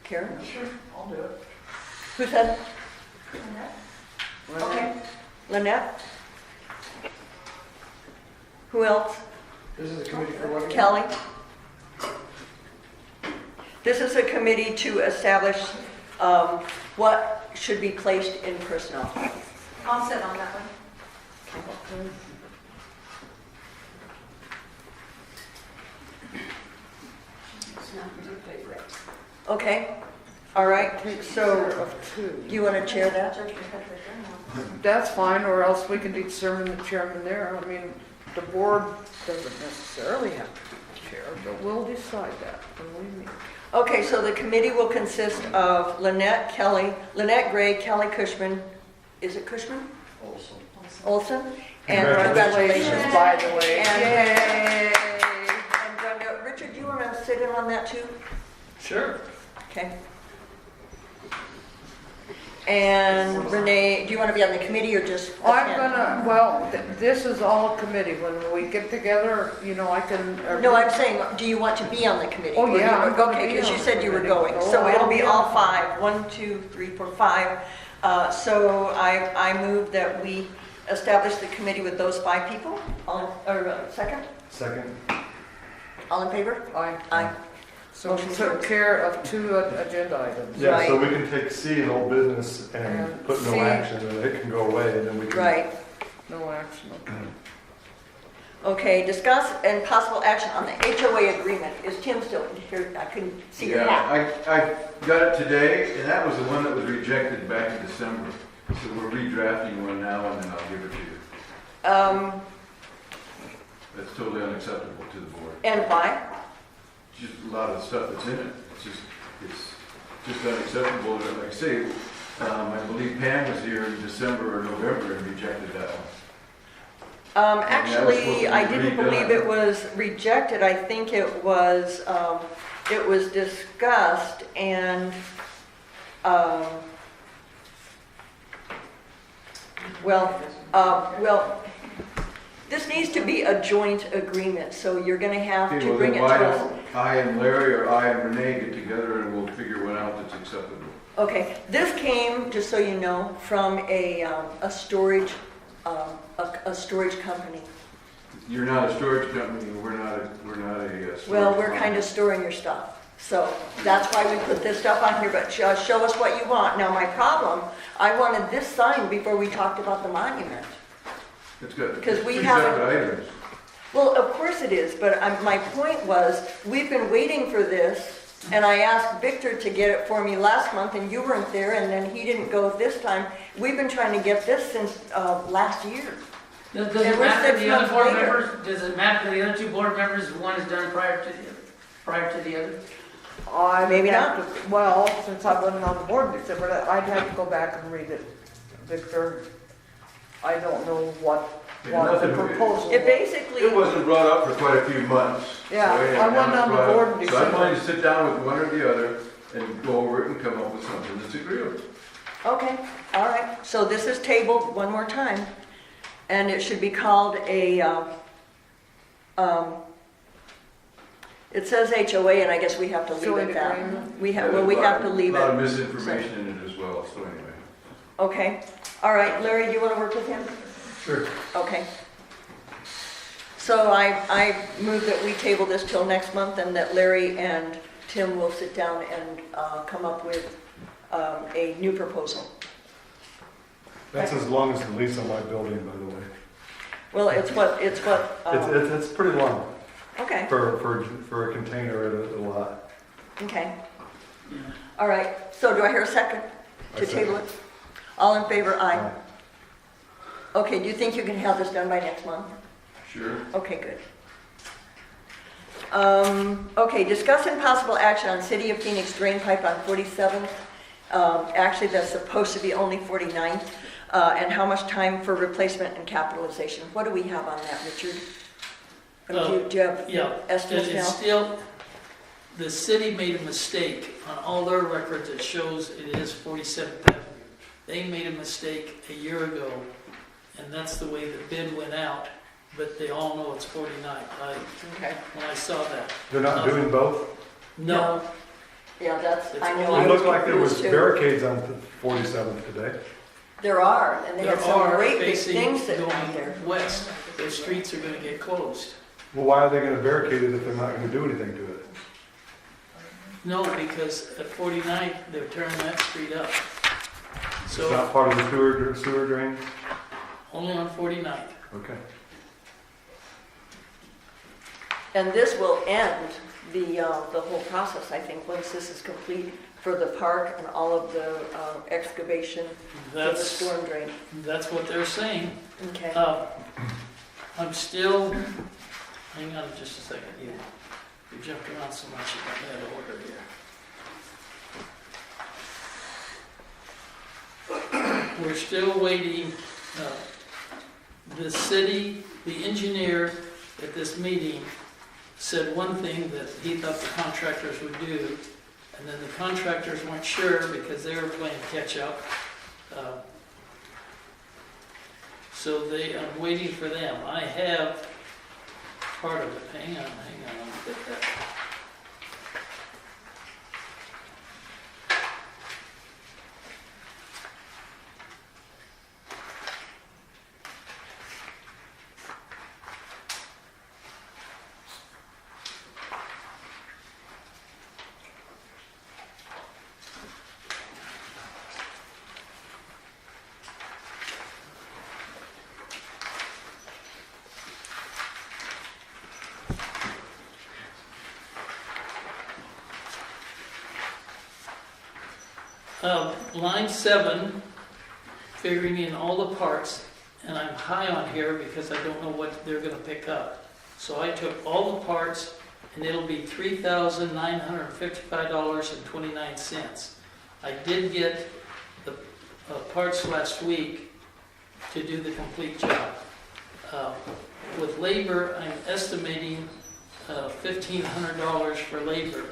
Karen? Sure, I'll do it. Who said? Okay. Lynette? Who else? This is a committee for what? again? Kelly? This is a committee to establish what should be placed in personnel. I'll sit on that one. Okay, all right, so Of two. do you want to chair that? That's fine, or else we can determine the chairman there. I mean, the board doesn't necessarily have to chair, but we'll decide that when we meet. Okay, so the committee will consist of Lynette Gray, Kelly Cushman, is it Cushman? Olson? And Congratulations, by the way. And Brenda, Richard, do you want to sit in on that too? Sure. Okay. And Renee, do you want to be on the committee or just? I'm gonna, well, this is all committee. When we get together, you know, I can. No, I'm saying, do you want to be on the committee? Oh, Or yeah, you- I'm gonna Okay, be because you on said the you were committee. going, Oh, so it'll be yeah. all five. 1, 2, 3, 4, 5. So I move that we establish the committee with those 5 people. Second? Second. All in favor? Aye. Aye. So we took care of 2 agenda items. Yeah, so Right. we can take C in old business and And put no C. action, and it can go away, and then we can. Right. No action, okay. Okay, discuss and possible action on the HOA agreement. Is Tim still here? I couldn't see your hat. Yeah, I got it today, and that was the one that was rejected back in December. So we're redrafting one now, and then I'll give it to you. That's totally unacceptable to the board. And why? Just a lot of the stuff that's in it, it's just unacceptable. Like I say, I believe Pam was here in December or November and rejected that one. Actually, I didn't redone. believe it was rejected. I think it was discussed and, this needs to be a joint agreement, so you're gonna have Okay, to well bring then it why to us. don't I and Larry or I and Renee get together and we'll figure one out that's acceptable. Okay, this came, just so you know, from a storage company. You're not a storage company, we're not a storage. Well, we're kind of storing your stuff. So that's why we put this stuff on here, but show us what you want. Now, my problem, I wanted this signed before we talked about the monument. It's got Because we two haven't- separate items. Well, of course it is, but my point was, we've been waiting for this, and I asked Victor to get it for me last month, and you weren't there, and then he didn't go this time. We've been trying to get this since last year. Does And it we're matter 6 to the other months board later. members? Does it matter to the other 2 board members, one is done prior to the other? I Maybe have to- Well, since I wasn't on the board in December, I'd have to go back and read it. Victor, I don't know what the proposal It was. basically, It wasn't brought up for quite a few months. Yeah, So, I wasn't on the now it's board in brought up. So I'm December. going to sit down with one or the other and go over it and come up with something that's agreeable. okay, all right. So this is tabled one more time, and it should be called it says HOA, and I guess we have to leave Joint it that. agreement. We have to leave A lot of it. misinformation in it as well, so anyway. Okay, all right, Larry, do you want to work with him? Sure. Okay. So I move that we table this till next month, and that Larry and Tim will sit down and come up with a new proposal. That's as long as the lease on my building, by the way. Well, it's what, It's pretty long okay, for a container at a lot. okay. All right, so do I hear a second to table it? All in favor, aye. Okay, do you think you can have this done by next month? Sure. Okay, good. Okay, discuss impossible action on City of Phoenix drain pipe on 47th. Actually, that's supposed to be only 49th. And how much time for replacement and capitalization? What do we have on that, Richard? Do you have Yeah, estimates it's now? still, the city made a mistake. On all their records, it shows it is 47th Avenue. They made a mistake a year ago, and that's the way the bid went out, but they all know it's 49th. Okay. When I saw that. They're not doing both? No, Yeah, that's, It's I know. only- It I was looked like there was confused too. barricades on 47th today. There are, and they there have some are great big facing things that out there. going west. Those streets are gonna get closed. Well, why are they gonna barricade it if they're not gonna do anything to it? No, because at 49th, they're tearing that street up. It's So, not part of the sewer drain? only on 49th. Okay. And this will end the whole process, I think, once this is complete for the park and all of the excavation for the That's, storm drain. that's what they're saying. Okay. I'm still, hang on just a second, you jumped around so much, you got me out of order here. We're still waiting, the city, the engineer at this meeting said one thing that he thought the contractors would do, and then the contractors weren't sure because they were playing catch up. So I'm waiting for them. I have part of it. Hang on, I'll get that. Line 7, figuring in all the parts, and I'm high on here because I don't know what they're going to pick up. So I took all the parts, and it'll be $3,955.29. I did get the parts last week to do the complete job. With labor, I'm estimating $1,500 for labor.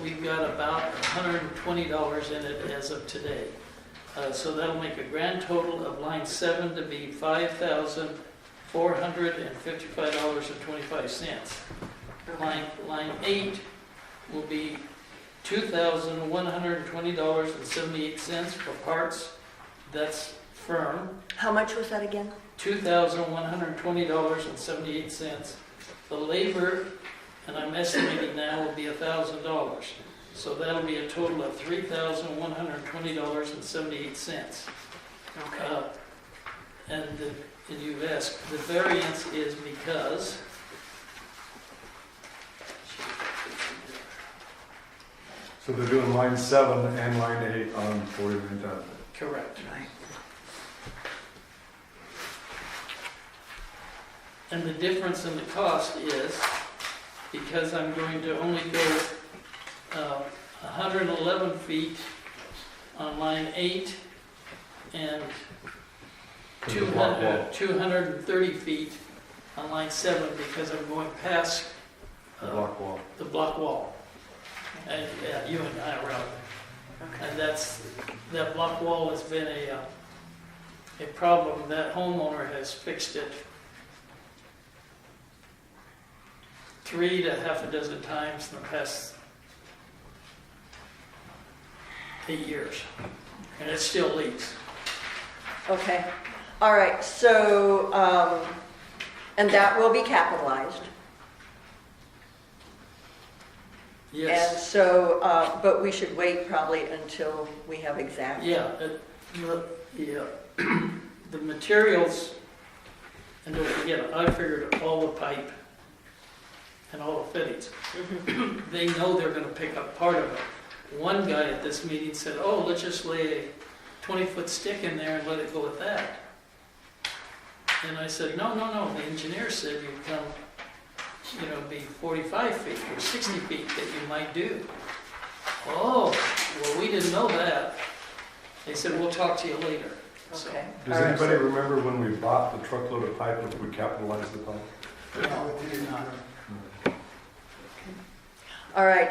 We've got about $120 in it as of today. So that'll make a grand total of line 7 to be $5,455.25. Line 8 will be $2,120.78 for parts. That's firm. How much was that again? $2,120.78. The labor, and I'm estimating now, will be $1,000. So that'll be a total of $3,120.78. Okay. And you've asked, the variance is because So they're doing line 7 and line 8 on 49,000. correct. Right. And the difference in the cost is because I'm going to only go 111 feet on line 8 and For the block wall. 230 feet on line 7 because I'm going past The block wall. the block wall. And yeah, you and I are out. And that block wall has been a problem. That homeowner has fixed it 3 to half a dozen times in the past 8 years. And it still leaks. Okay. All right, so, and that will be capitalized. And Yes. so, but we should wait probably until we have exact. Yeah, the materials, and don't forget, I figured all the pipe and all the fittings. They know they're gonna pick up part of it. One guy at this meeting said, oh, let's just lay a 20-foot stick in there and let it go at that. And I said, no, the engineer said you'd come, be 45 feet or 60 feet that you might do. Oh, well, we didn't know that. They said, we'll talk to you later. So, Okay. Does All right, anybody so- remember when we bought the truckload of pipe, if we capitalized the pipe? No, the monitoring. All right,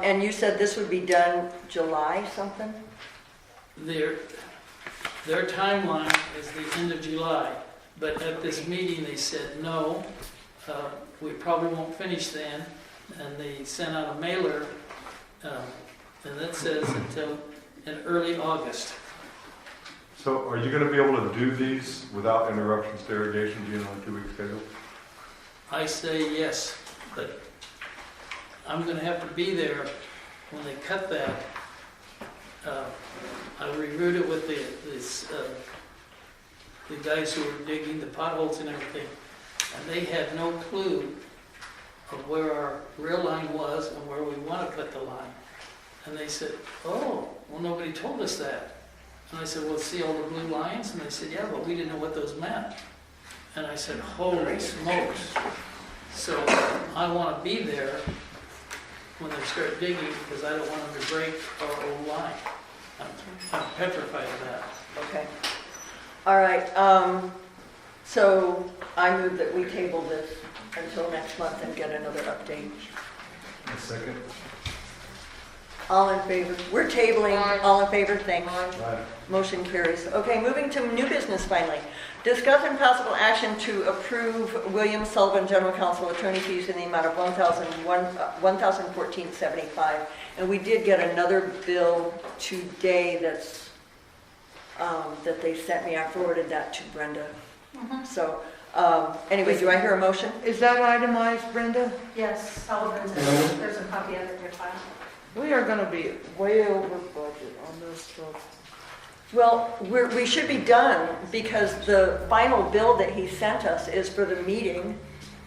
and you said this would be done July something? Their timeline is the end of July, but at this meeting, they said, no, we probably won't finish then, and they sent out a mailer, and that says until in early August. So are you gonna be able to do these without interruptions to irrigation, being on a 2-week schedule? I say yes, but I'm gonna have to be there when they cut that. I reviewed it with the guys who were digging the potholes and everything, and they had no clue of where our real line was and where we want to put the line. And they said, oh, well, nobody told us that. And I said, well, see all the blue lines? And they said, yeah, but we didn't know what those meant. And I said, holy smokes. So I want to be there when they start digging because I don't want them to break our old line. I'm petrified of that. Okay. All right, so I move that we table this until next month and get another update. A second. All in favor? We're tabling. All in favor? Thanks. Right. Motion carries. Okay, moving to new business finally. Discuss and possible action to approve William Sullivan, General Counsel, attorney fees in the amount of $1,014.75. And we did get another bill today that's that they sent me. I forwarded that to Brenda. So anyway, do I hear a motion? Is that itemized, Brenda? Yes, Sullivan's, there's a copy of it in your file. We are gonna be way over budget on this stuff. Well, we should be done because the final bill that he sent us is for the meeting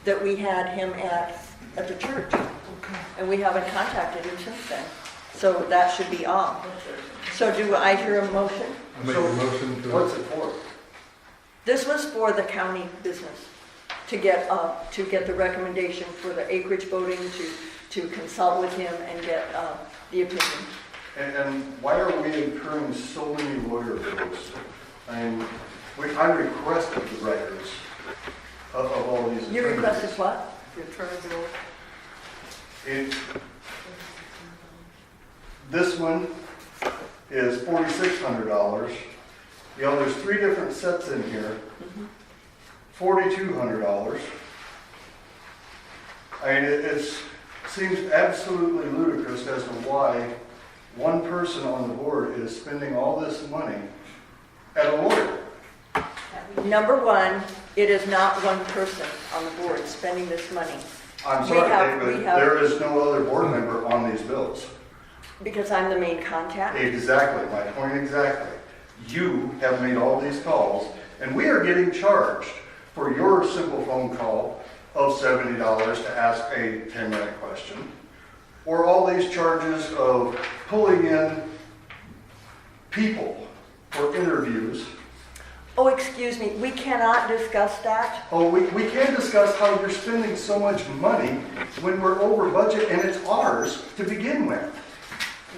that we had him at the church. Okay. And we haven't contacted him since then. So that should be on. So do I hear a motion? I make a motion to. What's it for? This was for the county business, to get the recommendation for the acreage voting, to consult with him and get the opinion. And why are we incurring so many lawyer bills? I mean, I requested the records of all these. You requested what? The attorney bill. This one is $4,600. You know, there's 3 different sets in here. $4,200. I mean, it seems absolutely ludicrous as to why one person on the board is spending all this money at a lawyer. Number one, it is not one person on the board spending this money. I'm sorry, but there is no other board member on these bills. Because I'm the main contact? Exactly, my point exactly. You have made all these calls, and we are getting charged for your simple phone call of $70 to ask a 10-minute question, or all these charges of pulling in people for interviews. Oh, excuse me, we cannot discuss that? Oh, we can discuss how you're spending so much money when we're over budget and it's ours to begin with.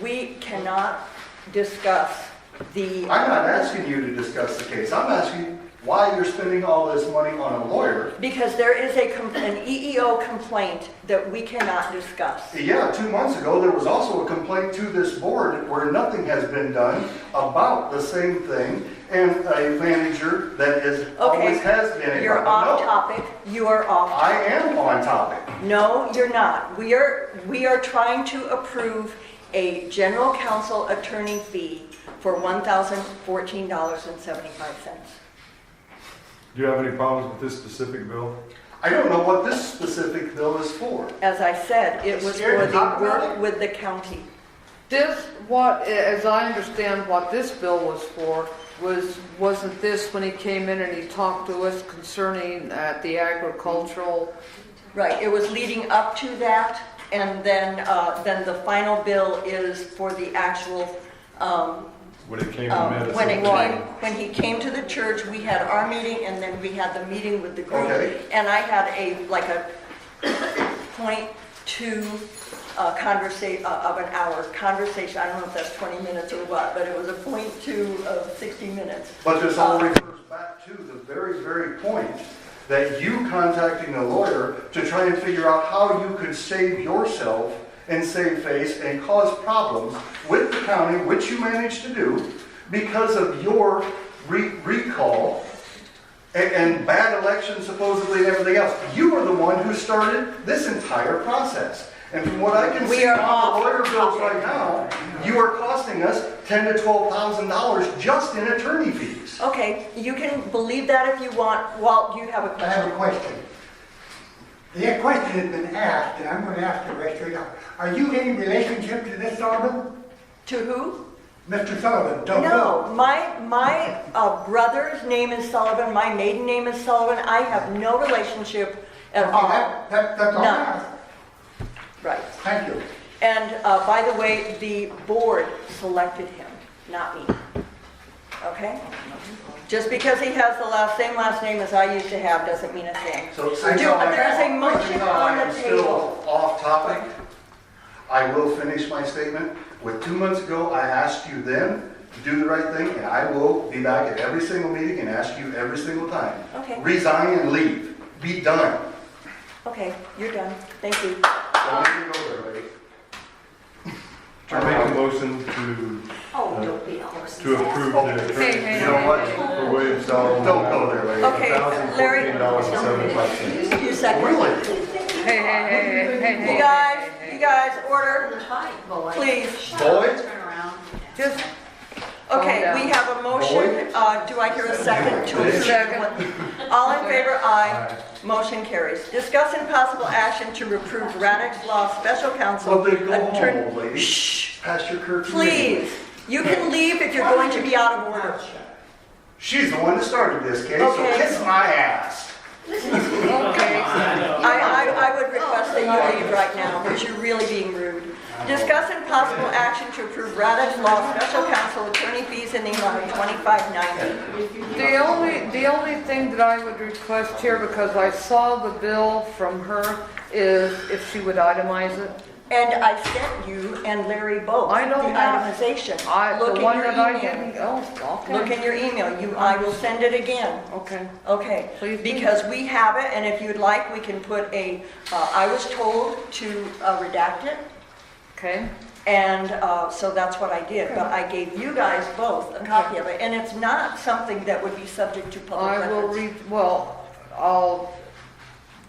We cannot discuss the... I'm not asking you to discuss the case. I'm asking why you're spending all this money on a lawyer. Because there is an EEO complaint that we cannot discuss. Yeah, 2 months ago, there was also a complaint to this board where nothing has been done about the same thing, and a manager that always has been. You're off topic. You are off topic. I am on topic. No, you're not. We are trying to approve a general counsel attorney fee for $1,014.75. Do you have any problems with this specific bill? I don't know what this specific bill is for. As I said, it was for the work with the county. This, as I understand what this bill was for, wasn't this when he came in and he talked to us concerning the agricultural? Right, it was leading up to that, and then the final bill is for the actual, When it came to medicine? when he came to the church, we had our meeting, and then we had the meeting with the group. Okay. And I had a 0.2 conversation of an hour conversation. I don't know if that's 20 minutes or what, but it was a 0.2 of 60 minutes. But this all refers back to the very, very point that you contacting a lawyer to try and figure out how you could save yourself and save face and cause problems with the county, which you managed to do, because of your recall and bad elections supposedly and everything else. You are the one who started this entire process. And from what I can see on the lawyer bills right now, you are costing us $10,000 to $12,000 just in attorney fees. Okay, you can believe that if you want. Walt, you have a I have question? a question. The question has been asked, and I'm going to ask the rest of you. Are you in relationship to this Sullivan? To who? Mr. Sullivan? No, my brother's name is Sullivan, my maiden name is Sullivan. I have no relationship at all. That's all I None. asked. Right. Thank you. And by the way, the board selected him, not me. Okay? Just because he has the same last name as I used to have doesn't mean a thing. So There is a motion on the table. Still off topic. I will finish my statement. With 2 months ago, I asked you then to do the right thing, and I will be back at every single meeting and ask you every single time. Okay. Resign and leave. Be done. Okay, you're done. Thank you. Don't even go there, lady. I make a motion to, Oh, don't be a horse. to approve the attorney, You know what? for William Sullivan. Don't go there, lady. Okay, Larry. $1,014.75. You second. Really? You guys, order, please. Boyd? Turn around. Just Okay, Calm down. we have a motion. Do I hear a second to approve? Second. All in favor, aye. Motion carries. Discuss and possible action to approve Radix Law Special Counsel. Well, then go Attorney- home, lady. Shh, Pastor Kirk. please. You can leave if you're going to be out of order. She's the one that started this case, so Okay. kiss my ass. Okay. I would request that you leave right now, because you're really being rude. Discuss and possible action to approve Radix Law Special Counsel attorney fees in the amount of $25.90. The only thing that I would request here, because I saw the bill from her, is if she would itemize it. And I sent you and Larry both I don't the have- itemization. The Look in one your that I email. didn't, okay. Look in your email. I will send it again. Okay. Okay, Please do. because we have it, and if you'd like, we can put I was told to redact it, Okay. and so that's what I did. But I gave you guys both a copy of it, and it's not something that would be subject to public I will records.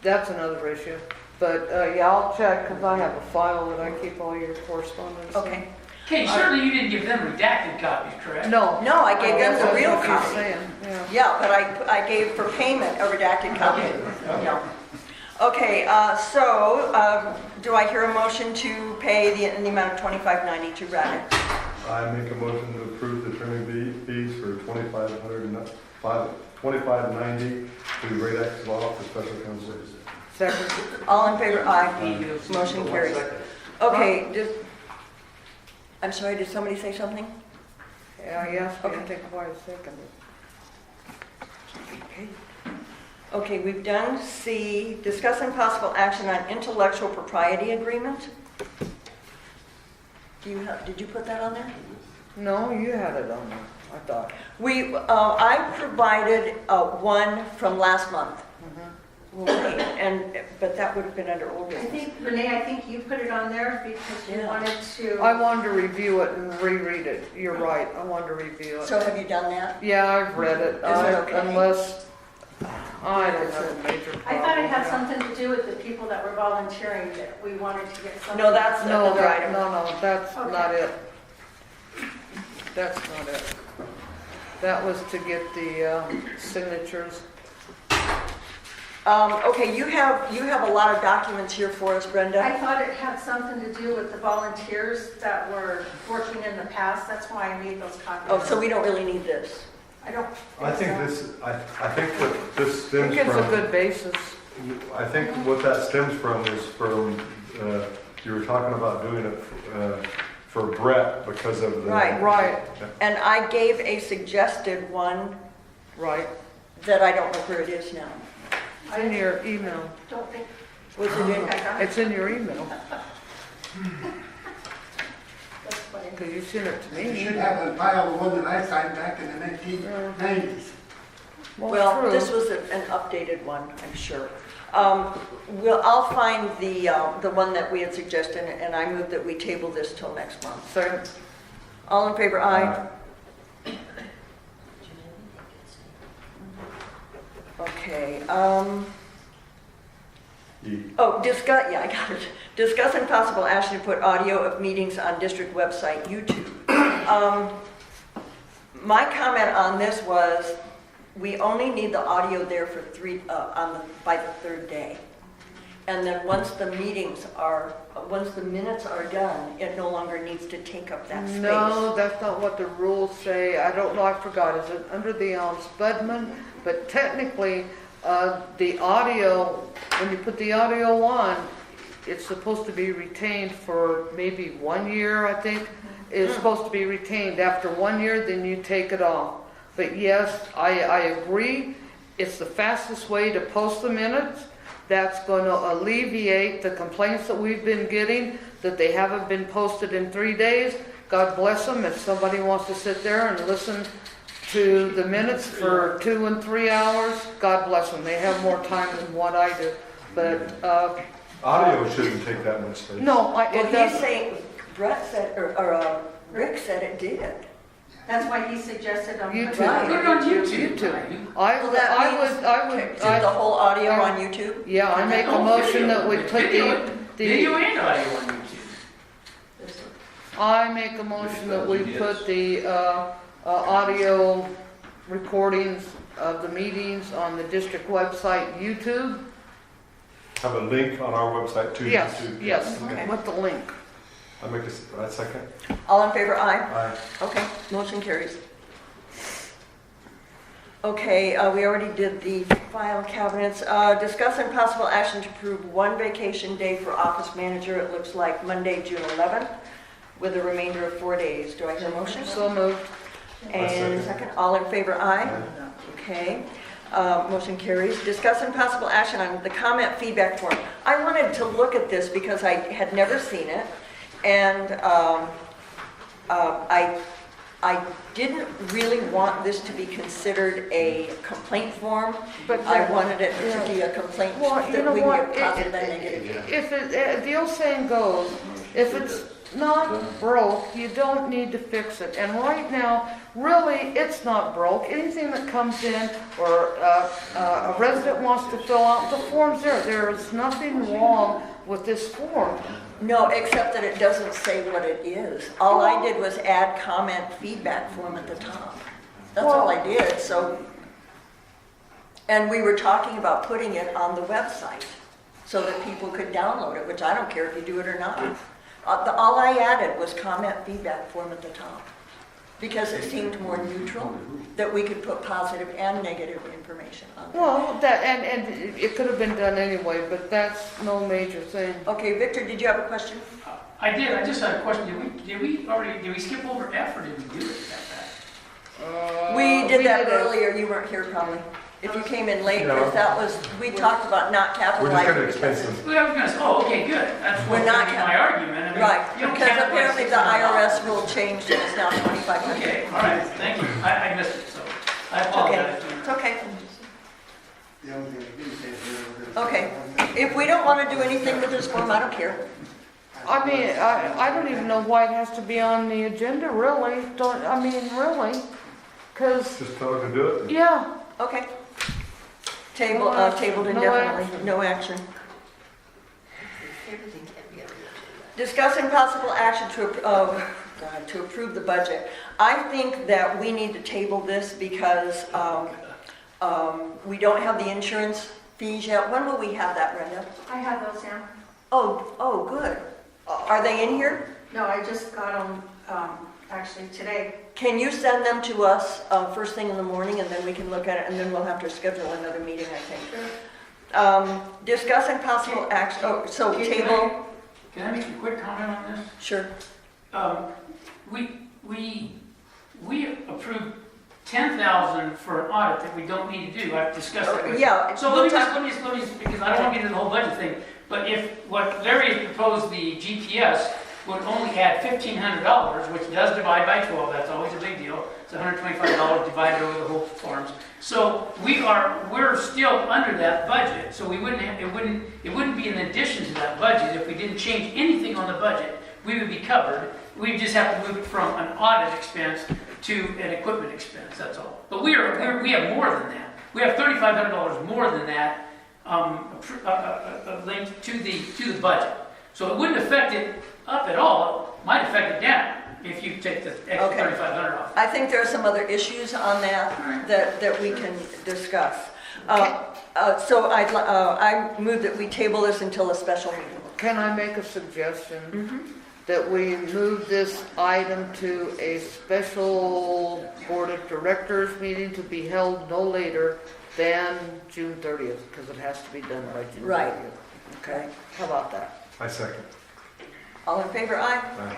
that's another issue. But, yeah, I'll check, because I have a file that I keep all your correspondence in. Okay. Okay, surely you didn't give them redacted copies, correct? No. No, I gave them guess the that's real what you're copy. saying, yeah. Yeah, but I gave for payment a redacted copy. Yeah. Okay, do I hear a motion to pay in the amount of $25.90 to Radix? I make a motion to approve the attorney fees for $2,590 to Radix Law for special counsel. Second. All in favor? Aye. Motion carries. Okay, I'm sorry, did somebody say something? Yeah, yes, I Okay. think why a second. Okay, we've done C, discuss and possible action on intellectual propriety agreement. Did you put that on there? No, you had it on there, I thought. I provided one from last month. But that would have been under old I business. think, Renee, I think you put it on there because you Yeah. wanted to. I wanted to review it and reread it. You're right, I wanted to review it. So have you done that? Yeah, I've read it. Is it okay? Unless, I don't have a major problem. I thought it had yeah. something to do with the people that were volunteering, that we wanted to get something. No, that's No, another item. that's Okay. not it. That's not it. That was to get the signatures. Okay, you have a lot of documents here for us, Brenda. I thought it had something to do with the volunteers that were working in the past, that's why I made those copies. Oh, so we don't really need this. I don't. I think so. I think what this It stems gives a from, good basis. I think what that stems from is from, you were talking about doing it for Brett because of the. Right. And I gave a suggested one Right. that I don't know where it is now. It's in your email. Don't think, Was it in? It's in your email, that's funny. because you sent it to You me. should have a file, the one that I signed back in the 1990s. Well, true. this was an updated one, I'm sure. I'll find the one that we had suggested, and I move that we table this till next month. Second. All in favor, aye? Okay, discuss, yeah, I got it. Discuss and possible action to put audio of meetings on district website, YouTube. My comment on this was, we only need the audio there for by the third day. And then once the minutes are done, it no longer needs to take up that space. No, that's not what the rules say. I don't know, I forgot. Is it under the Spudman? But technically, the audio, when you put the audio on, it's supposed to be retained for maybe 1 year, I think. It's supposed to be retained. After 1 year, then you take it off. But yes, I agree. It's the fastest way to post the minutes. That's going to alleviate the complaints that we've been getting, that they haven't been posted in 3 days. God bless them. If somebody wants to sit there and listen to the minutes for 2 and 3 hours, God bless them. They have more time than what I do. But Audio shouldn't take that much space. no, it He's doesn't. saying, Brett said, or Rick said it did. That's why he suggested on YouTube. Right. Put it on YouTube. Well, that means do the whole audio on YouTube? Yeah, I make a motion that we put Video the, and audio on YouTube. I make a motion that we put the audio recordings of the meetings on the district website, YouTube. Have a link on our website to Yes, YouTube. yes, Okay. with the link. I make this, I second. All in favor, aye? Aye. Okay, motion carries. Okay, we already did the file cabinets. Discuss and possible action to approve 1 vacation day for office manager. It looks like Monday, June 11th, with a remainder of 4 days. Do I hear a motion? So moved. And second, all in favor, aye? Okay, motion carries. Discuss and possible action on the comment feedback form. I wanted to look at this because I had never seen it, and I didn't really want this to be be a complaint form, but I wanted it to be a complaint Well, you know that we what, get positive and negative. if the old saying goes, if it's not broke, you don't need to fix it. And right now, really, it's not broke. Anything that comes in or a resident wants to fill out, the form's there. There is nothing wrong with this form. No, except that it doesn't say what it is. All I did was add comment feedback form at the top. That's all I did, so. And we were talking about putting it on the website so that people could download it, which I don't care if you do it or not. All I added was comment feedback form at the top, because it seemed more neutral, that we could put positive and negative information on there. Well, that, and it could have been done anyway, but that's no major thing. Okay, Victor, did you have a question? I did. I just had a question. Did we skip over F or did we do it that fast? We did that earlier, you weren't here probably. If you came in late, because that was, we talked about not We're just capitalizing. gonna expenses. Well, I was gonna say, oh, okay, good. That's We're what not my argument. I mean, Right, you don't because capitalize apparently the $600. IRS rule changed and it's now 2,500. Okay, all right, thank you. I missed it, so I apologize. It's okay. The only thing I didn't say is Okay. If we don't want to do anything with this form, I don't care. I mean, I don't even know why it has to be on the agenda, really. Really? Because, Just tell her to do it. yeah, Okay. Tabled No action. indefinitely, no action. Everything can be on YouTube. Discussing possible action to approve the budget. I think that we need to table this because we don't have the insurance fees yet. When will we have that, Brenda? I have those now. Oh, good. Are they in here? No, I just got them, actually today. Can you send them to us first thing in the morning, and then we can look at it, and then we'll have to schedule another meeting, I think. Discussing possible action, table. Can I make a quick comment on this? Sure. We approved 10,000 for an audit that we don't need to do. I've discussed that with. Yeah. So let me just, because I don't want to get into the whole budget thing, but if what Larry has proposed, the GPS, would only add $1,500, which does divide by 12, that's always a big deal. It's $125 divided over the whole farms. So we're still under that budget, so we wouldn't have, it wouldn't be in addition to that budget. If we didn't change anything on the budget, we would be covered. We'd just have to move it from an audit expense to an equipment expense, that's all. But we have more than that. We have $3,500 more than that linked to the budget. So it wouldn't affect it up at all. It might affect it down if you take the extra Okay. $3,500 off. I think there are some other issues on that we can discuss. So I move that we table this until a special meeting. Can I make a suggestion? That we move this item to a special Board of Directors meeting to be held no later than June 30th, because it has to be done by June 30th. Right. Okay. How about that? I second. All in favor, aye? Aye.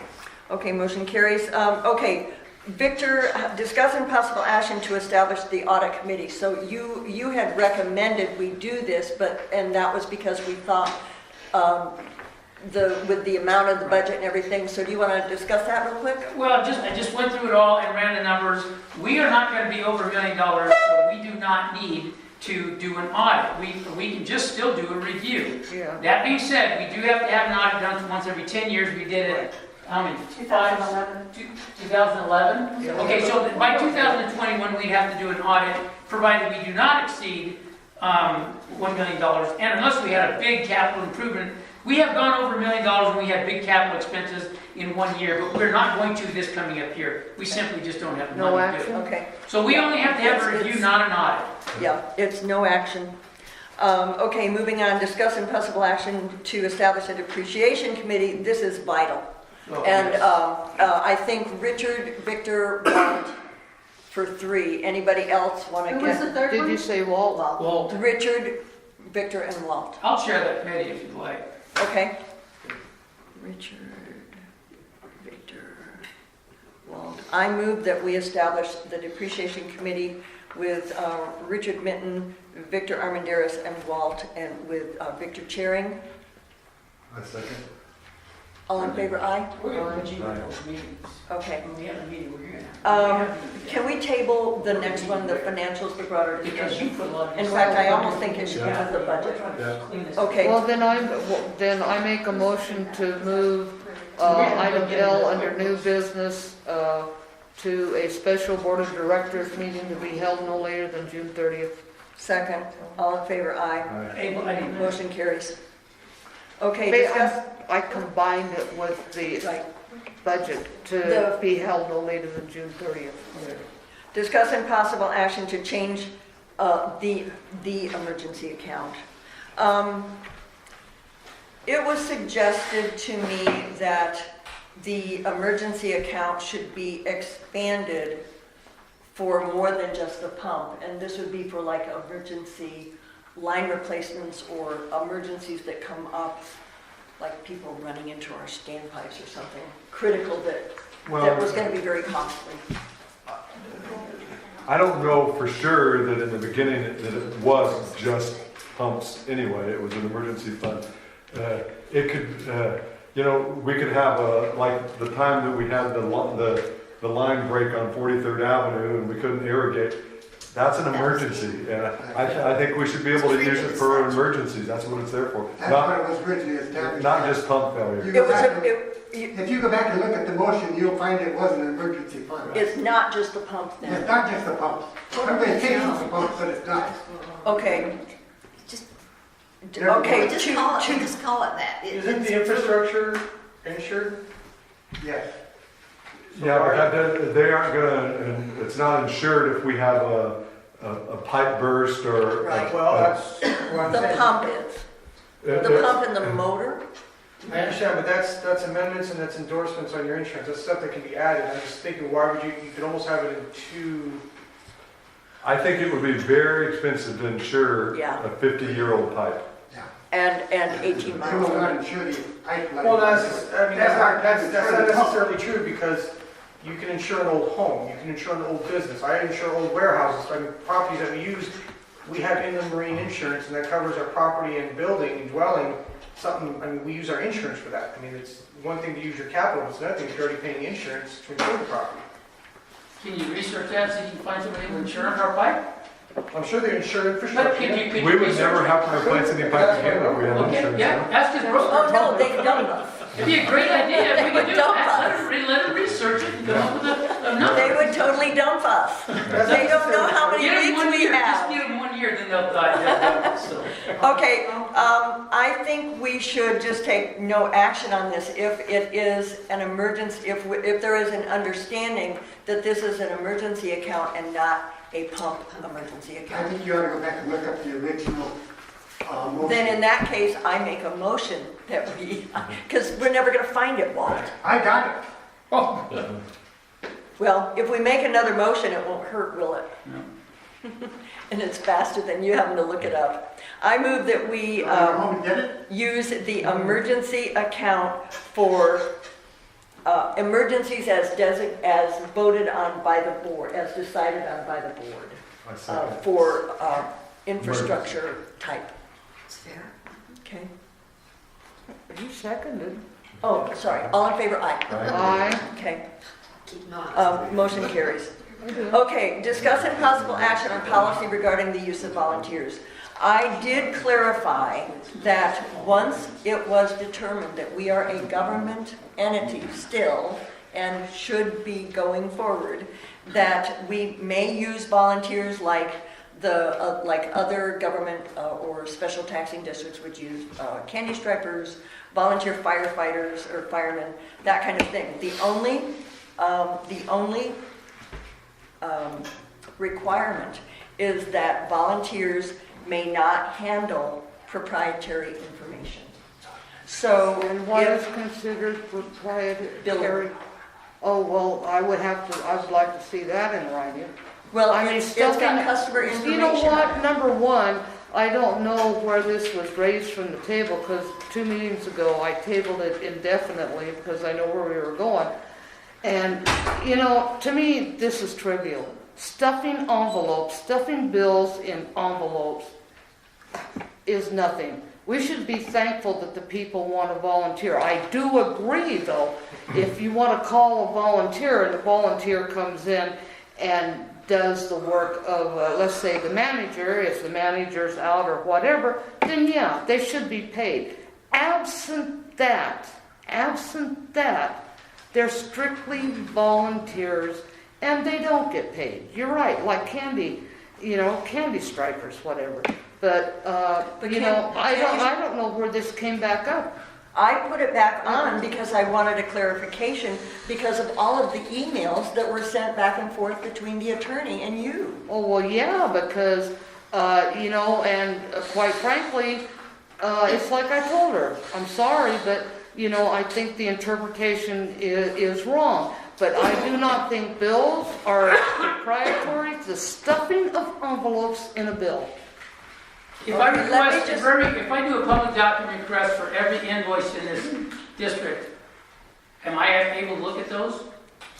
Okay, motion carries. Okay, Victor, discuss and possible action to establish the audit committee. So you had recommended we do this, and that was because we thought with the amount of the budget and everything. So do you want to discuss that real quick? Well, I just went through it all and ran the numbers. We are not going to be over $1 million, so we do not need to do an audit. We can just still do a review. Yeah. That being said, we do have to have an audit done once every 10 years. We did it, how many? 2011. 2011? Okay, so by 2021, we have to do an audit, provided we do not exceed $1 million. And unless we had a big capital improvement, we have gone over $1 million and we had big capital expenses in 1 year, but we're not going to this coming up here. We simply just don't have the No money to do action? it. Okay. So we only have to have a review, not an audit. Yeah, it's no action. Okay, moving on, discuss and possible action to establish a depreciation committee. This is vital. Oh, And yes. I think Richard, Victor, Walt for 3. Anybody else want to Who was the get? third Did one? you say Walt? Well, Richard, Victor, and Walt. I'll share that committee if you'd like. Okay. Richard, Victor, Walt. I move that we establish the depreciation committee with Richard Minton, Victor Armandaris, and Walt, and with Victor chairing. I second. All in favor, aye? We're going to put you in those meetings. Okay. When we have a meeting, we're here. Can we table the next one, the financials, the broader Because you discussion? put a lot of. In fact, I almost think it should be with the budget. Yeah. Okay. Well, then I make a motion to move item L under new business to a special Board of Directors meeting to be held no later than June 30th. Second. All in favor, aye? Aye. Motion carries. Okay, discuss. I combined it with the Right. budget to The- be held no later than June 30th. Discuss and possible action to change the emergency account. It was suggested to me that the emergency account should be expanded for more than just the pump, and this would be for like emergency line replacements or emergencies that come up, like people running into our standpipes or something critical that was going to be very costly. I don't know for sure that in the beginning that it was just pumps anyway. It was an emergency fund. It could, we could have like the time that we had the line break on 43rd Avenue and we couldn't irrigate. That's an emergency, and I think we should be able to use it for emergencies. That's what it's there for. That's what it was originally established. Not just pump failure. If you go back and look at the motion, you'll find it was an emergency fund. It's not just the pump then? It's not just the pumps. Everybody thinks it's the pumps, but it's not. Okay. Just, Okay, we just call it that. Isn't the infrastructure insured? Yes. Yeah, but they aren't gonna, it's not insured if we have a pipe burst or. Right. Well, that's what I'm The saying. pump is. The pump and the motor? I understand, but that's amendments and that's endorsements on your insurance. That's stuff that can be added. I'm just thinking, why would you could almost have it in two. I think it would be very expensive to insure Yeah. a 50-year-old pipe. And 18 They miles. will not insure the pipeline. Well, that's not necessarily true because you can insure an old home, you can insure an old business. I insure old warehouses, I mean, properties that we use we have inland marine insurance, and that covers our property and building and dwelling, something, I mean, we use our insurance for that. I mean, it's one thing to use your capital, it's another thing if you're already paying insurance to insure the property. Can you research that, see if you can find somebody with insurance or pipe? I'm sure they're insured But infrastructure. could We you would research never it? have to replace any pipe again if we had Okay, insurance. yeah, ask his brother. Oh, no, they don't. It'd be a great idea if we could do it. Dump Let him research it and come up with a number. They would totally dump us. They don't know how many Give them leaks 1 we year, just have. give them 1 year, then they'll die. So. Okay, I think we should just take no action on this if it is an emergency, if there is an understanding that this is an emergency account and not a pump emergency I account. think you ought to go back and look up the original motion. Then in that case, I make a motion that we, because we're never going to find it, Walt. I got it. Oh. Well, if we make another motion, it won't hurt, will it? No. And it's faster than you having to look it up. I move that we Go home and get it? use the emergency account for emergencies as voted on by the board, as decided on by the board, I second. for infrastructure type. It's fair. Okay. You seconded. Oh, sorry. All in favor? Aye. Aye. Okay. Keep on. Motion carries. Okay, discuss and possible action on policy regarding the use of volunteers. I did clarify that once it was determined that we are a government entity still and should be going forward, that we may use volunteers like like other government or special taxing districts would use candy stripers, volunteer firefighters or firemen, that kind of thing. The only requirement is that volunteers may not handle proprietary information. So, And what is if, considered proprietary? Billing. Oh, well, I would like to see that in writing. well, I mean, it's got stuffing- customer information. You know what, number one, I don't know where this was raised from the table, because 2 meetings ago, I tabled it indefinitely, because I know where we were going. And, you know, to me, this is trivial. Stuffing envelopes, stuffing bills in envelopes is nothing. We should be thankful that the people want to volunteer. I do agree, though, if you want to call a volunteer and the volunteer comes in and does the work of, let's say, the manager, if the manager's out or whatever, then yeah, they should be paid. Absent that, they're strictly volunteers and they don't get paid. You're right, like candy, candy stripers, whatever. But I don't know where this came back up. I put it back on because I wanted a clarification because of all of the emails that were sent back and forth between the attorney and you. Oh, well, yeah, because, quite frankly, it's like I told her, I'm sorry, but, I think the interpretation is wrong. But I do not think bills are proprietary, the stuffing of envelopes in a bill. If I do a public document request for every invoice in this district, am I able to look at those?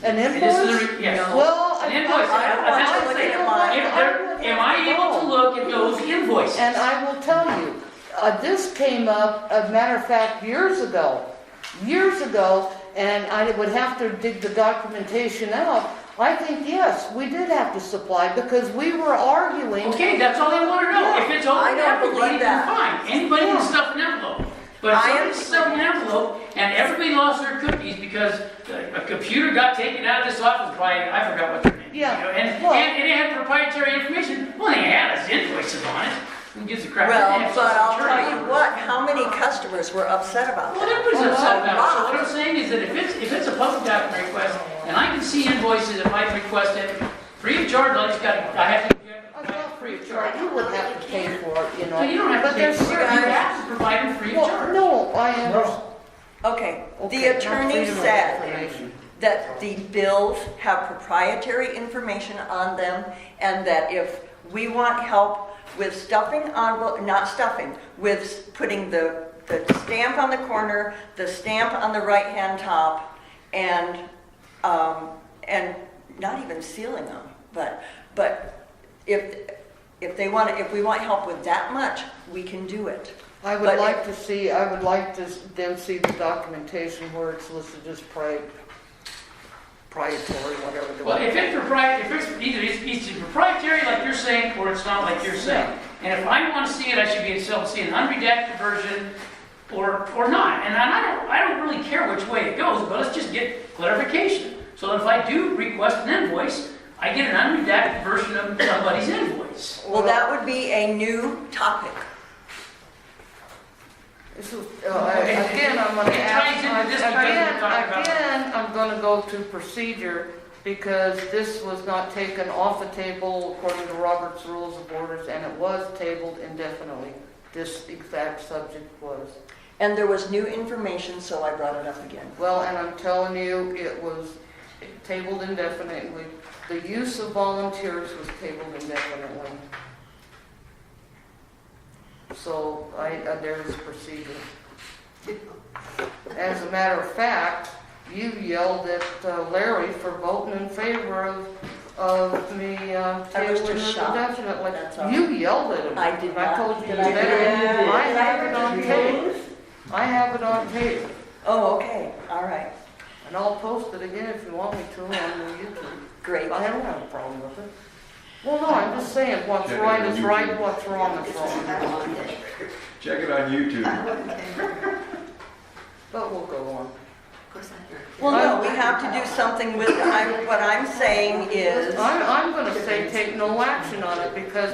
An And this is invoice? yes. Well, An invoice. I don't want That's to what look I'm at saying. mine. Am I able to look at those invoices? And I will tell you, this came up, a matter of fact, years ago, and I would have to dig the documentation out. I think, yes, we did have to supply because we were arguing. Okay, that's all I want to know. Yeah. If it's open I to don't everybody, believe then that. fine. Anybody Yeah. can stuff an envelope. But if I somebody understand. stuffed an envelope and everybody lost their cookies because a computer got taken out of this office by, I forgot what their name. Yeah. And Well- it had proprietary information. One thing it had is invoices on it. Who gives a crap? Well, It had but I'll social tell security you numbers. what, how many customers were upset about Well, that? everybody's upset about it. So lot. what I'm saying is that if it's a public document request, and I can see invoices if I request it free of charge, I have to. It's not free of charge. You would have to pay for it, No, you don't have to But pay there's for it. You certain- have to provide them free of Well, charge. no, I understand. Okay, the Okay, not attorney freedom of said information. that the bills have proprietary information on them and that if we want help with stuffing envelope, not stuffing, with putting the stamp on the corner, the stamp on the right-hand top, and not even sealing them, but if If they want, if we want help with that much, we can do it. I would But like to see, I would like to then see the documentation where it's listed as proprietary, whatever. the Well, word if it's proprietary, if it's either it's proprietary like you're saying, or it's not like you're saying. And if I want to see it, I should be able to see an unredacted version or not. And I don't really care which way it goes, but let's just get clarification. So that if I do request an invoice, I get an unredacted version of somebody's invoice. Well, that would be a new topic. This is, again, I'm gonna ask, This ties into what we're talking about. again, I'm gonna go to procedure because this was not taken off the table according to Robert's Rules of Orders, and it was tabled indefinitely. This exact subject was. And there was new information, so I brought it up again. Well, and I'm telling you, it was tabled indefinitely. The use of volunteers was tabled indefinitely. So there's procedure. As a matter of fact, you yelled at Larry for voting in favor of me tabling it shocked. indefinitely. That's all. You yelled at him. I did I not. told you Did you I? better. I have it on Did tape. I have it on tape. Oh, okay, all right, And I'll post it again if you want me to on the YouTube. great. I don't have a problem with it. Well, no, I'm just saying, what's Check it right on is YouTube. right, what's wrong is wrong. Check it on YouTube. But we'll go on. Well, no, we have to do something with, what I'm saying is, I'm gonna say take no action on it because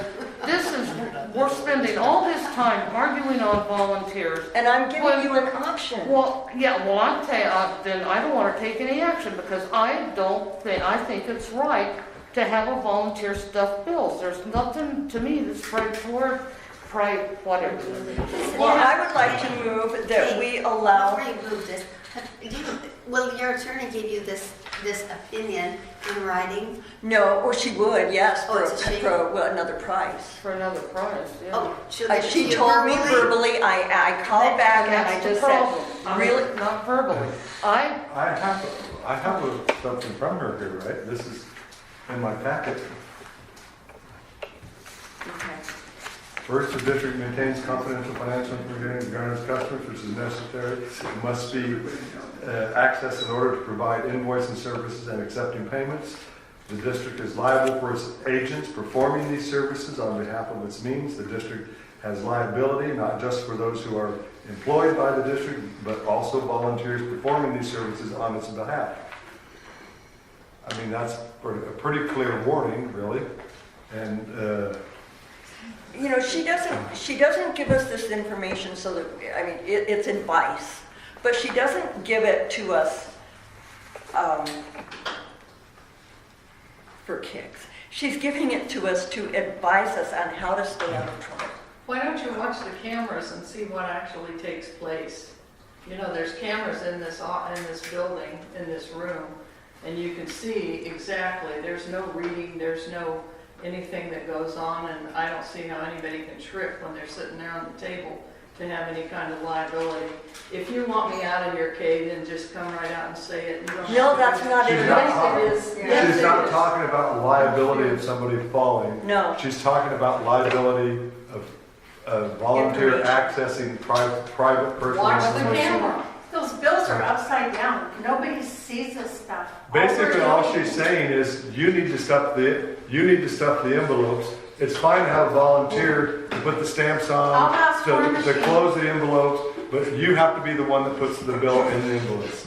we're spending all this time arguing on volunteers. and I'm giving you an option. Well, yeah, well, I'm saying, then I don't wanna take any action because I think it's right to have a volunteer stuff bills. There's nothing to me that's straightforward, whatever. Well, I would like to move that we allow, Before you move this, will your attorney give you this opinion in writing? no, or she would, yes, Oh, it's a she. for another price. For another price, yeah. Oh, she'll give it to She you told me verbally? verbally, I called back and I That's the just problem. said, really? Not verbally. I have something from her here, right? This is in my packet. Okay. First, the district maintains confidential financial information regarding its customers, which is necessary. It must be accessed in order to provide invoicing services and accepting payments. The district is liable for its agents performing these services on behalf of its means. The district has liability not just for those who are employed by the district, but also volunteers performing these services on its behalf. I mean, that's a pretty clear warning, really. And You know, she doesn't give us this information so that, I mean, it's advice, but she doesn't give it to us for kicks. She's giving it to us to advise us on how to stay out of trouble. Why don't you watch the cameras and see what actually takes place? You know, there's cameras in this building, in this room, and you can see exactly, there's no reading, there's no anything that goes on, and I don't see how anybody can trip when they're sitting there on the table to have any kind of liability. If you want me out of your cave, then just come right out and say it. You don't No, have to that's do not she's it. not Yes, talking, it is. Yes, she's it not is. talking about liability of somebody falling. No. She's talking about liability of volunteer accessing private personal Watch the information. camera. Those bills are upside down. Nobody sees this stuff. Basically, all she's saying is, you need to stuff the envelopes. It's fine to have a volunteer to put the stamps I'll on, ask for a to machine. close the envelopes, but you have to be the one that puts the bill in the envelopes.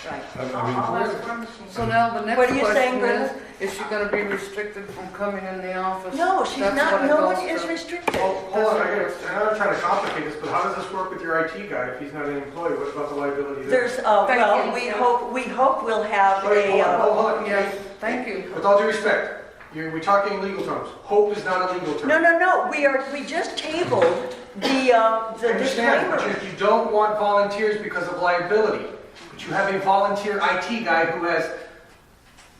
Right. I mean, I'll ask for a machine. So now the next What are you saying, question Brenda? is she gonna be restricted from coming in the office? No, she's That's not, what it no one goes is to. restricted. Hold on, I'm not trying to complicate this, but how does this work with your IT guy if he's not an employee? What about the liability there? There's, well, we hope we'll have Wait, hold on, hold on. Yes, thank you. With all due respect, we're talking in legal terms. Hope is not a legal term. No, we just tabled the I understand, disclaimer. but you don't want volunteers because of liability. But you have a volunteer IT guy who has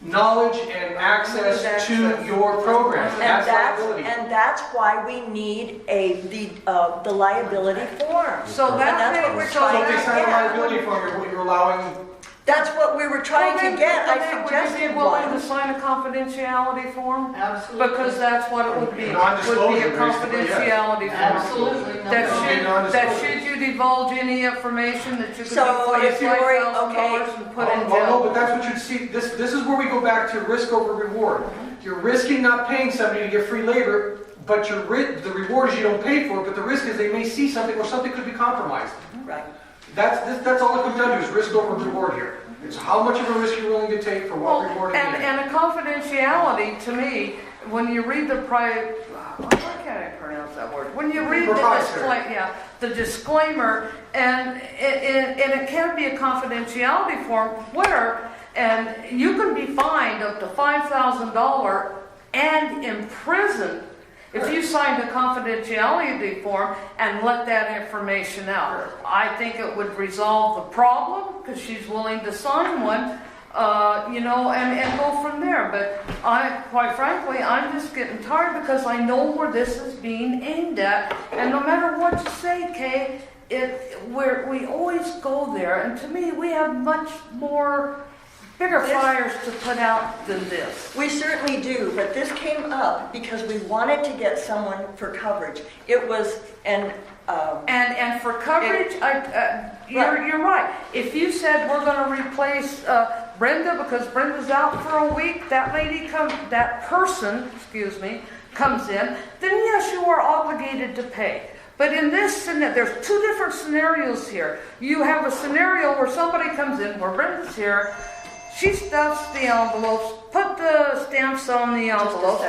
knowledge and access to your program. That's liability. And that's why we need the liability form. So And that's what we're So trying if to they sign a get. liability form, you're allowing That's what we were trying to get. I suggested Would you be willing to one. sign a confidentiality form? Absolutely. Because that's what it would be. Would be a Non-disclosure, basically, yeah. confidentiality form. Absolutely. no That problem. should, non-disclosure. that should you divulge any information that you could be So if you're $25,000 and put in Well, no, jail. but that's what you'd see, this is where we go back to risk over reward. You're risking not paying somebody to get free labor, but the reward is you don't pay for it, but the risk is they may see something or something could be compromised. Right. That's all it comes down to is risk over reward here. It's how much of a risk you're willing to take for Well, what reward you get. and a confidentiality, to me, when you read the why can't I pronounce that word? When you read the disclaimer, and it can be a confidentiality form where, and you can be fined up to $5,000 and imprisoned if you signed a confidentiality form and let that information out. I think it would resolve the problem because she's willing to sign one, and go from there. But quite frankly, I'm just getting tired because I know where this is being aimed at. And no matter what you say, Kay, we always go there. And to me, we have much bigger fires to put out than this. We certainly do, but this came up because we wanted to get someone for coverage. It was, and for coverage, you're right. If you said we're going to replace Brenda because Brenda's out for a week, that person comes in, then yes, you are obligated to pay. But in this scenario, there's two different scenarios here. You have a scenario where somebody comes in, where Brenda's here, she stuffs the envelopes, put the stamps on the envelopes,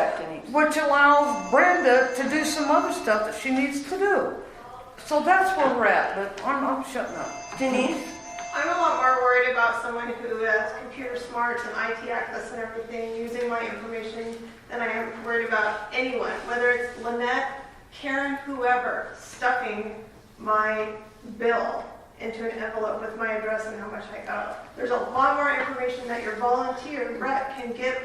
which allows Brenda to do some other stuff that she needs to do. So that's where we're at, but I'm shutting up. Denise? I'm a lot more worried about someone who has computer smarts and IT access and everything using my information than I am worried about anyone, whether it's Lynette, Karen, whoever, stuffing my bill into an envelope with my address and how much I got. There's a lot more information that your volunteer, Brett, can get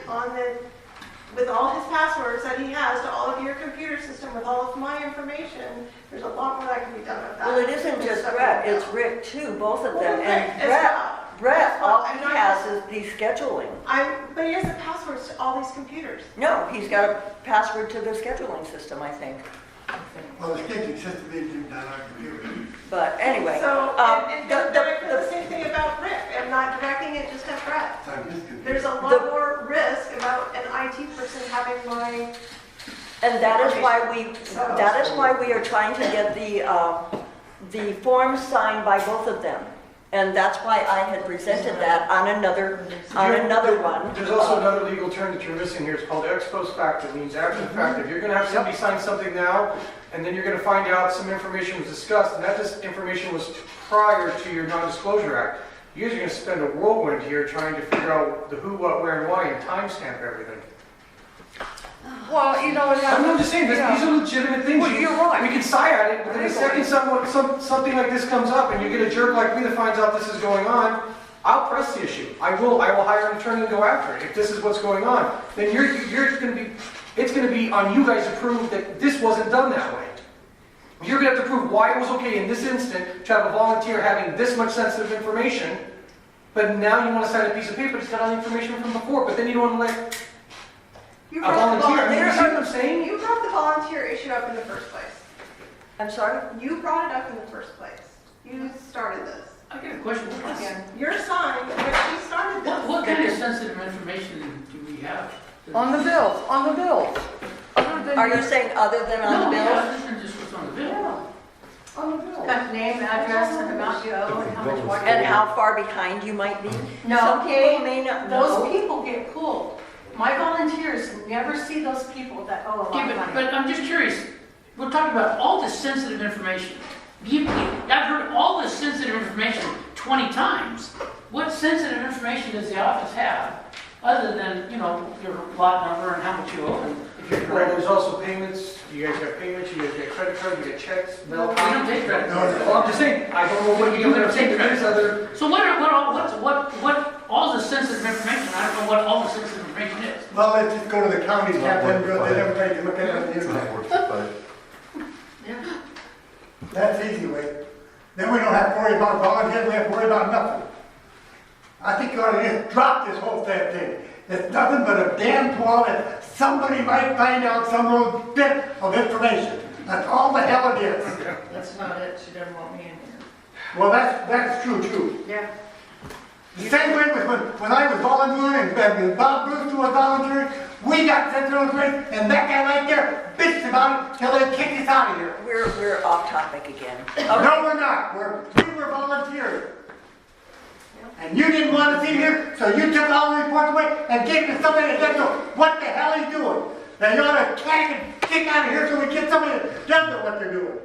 with all his passwords that he has to all of your computer system with all of my information. There's a lot more that can be done with that. Well, it isn't just Brett, it's Rick too, both of them. Well, And Rick as Brett, well. all he has is the scheduling. But he has the passwords to all these computers. No, he's got a password to the scheduling system, I think. Well, the scheduling system isn't on our computer. But anyway, So, and the same thing about Rick. I'm not directing it just at Brett. There's a lot more risk about an IT person having my. And that is why we are trying to get the forms signed by both of them. And that's why I had presented that on another one. There's also another legal term that you're missing here. It's called ex post facto. It means after the fact. If you're going to have somebody sign something now, and then you're going to find out some information was discussed, and that information was prior to your Non-Disclosure Act, you guys are going to spend a whirlwind here trying to figure out the who, what, where, and why, and timestamp everything. Well, I'm just saying, these are legitimate things. Well, you're right. We can sigh at it, but then the second something like this comes up, and you get a jerk like me that finds out this is going on, I'll press the issue. I will hire an attorney and go after it. If this is what's going on, then it's going to be on you guys to prove that this wasn't done that way. You're going to have to prove why it was okay in this instant to have a volunteer having this much sensitive information, but now you want to sign a piece of paper that's got all the information from before, but then you don't want to let You a volunteer. You see what I'm saying? You brought the volunteer issue up in the first place. I'm sorry? You brought it up in the first place. You started this. I got a question. Your son, when she started this. What kind of sensitive information do we have? On the bills. Other than Are you saying other than on the No, bill? other than just what's on the bill. Yeah. On the bill. Got name, address, and amount you owe, and how much water. And how far behind you might be? No, Some people may not know. Those people get pulled. My volunteers never see those people that owe a lot of money. But I'm just curious. We're talking about all this sensitive information. I've heard all this sensitive information 20 times. What sensitive information does the office have other than, your lot number and how much you owe? And if you're Right, there's also payments. You guys got payments, you guys got credit cards, you got checks, mail. We don't take credit cards. Well, I'm just saying, I don't know what you do. There's other. So what all the sensitive information? I don't know what all the sensitive information is. Well, let's just go to the counties, have them go, let everybody can look at it on the internet. That's the easy way. Then we don't have to worry about volunteers, we have to worry about nothing. I think you ought to just drop this whole damn thing. It's nothing but a damn tool that somebody might find out some little bit of information. That's all the hell it is. That's not it, she doesn't want me in here. Well, that's true too. Yeah. The same way with when I was volunteering and Bob Brewster was volunteering, we got sent to those races, and that guy right there bitched about it till they kicked us out of here. We're off topic again. No, we're not. We were volunteers. And you didn't want to see here, so you took all the reports away and gave it to somebody that doesn't know what the hell he's doing. Now you ought to kick and kick out of here so we get somebody that does know what they're doing.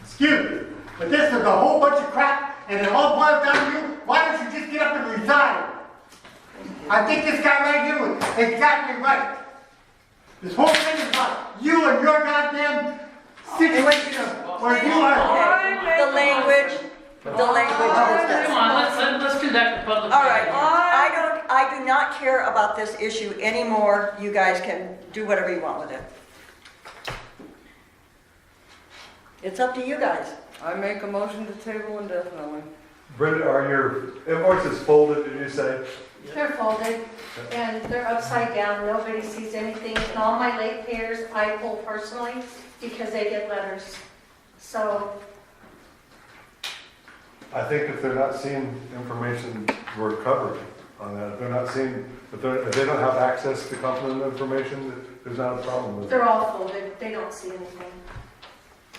Excuse me, but this is a whole bunch of crap, and it all boils down to you. Why don't you just get up and resign? I think this guy right here was exactly right. This whole thing is about you and your goddamn situation where you are. The language. The language is this. Come on, let's conduct a public. All right, hearing. I do not care about this issue anymore. You guys can do whatever you want with it. It's up to you guys. I make a motion to table indefinitely. Brenda, are your invoices folded, did you say? They're folded, and they're upside down, nobody sees anything, and all my late payers I pull personally because they get letters. So, I think if they're not seeing information, we're covered on that. If they're not seeing, if they don't have access to complement information, there's not a problem with it. they're all folded, they don't see anything.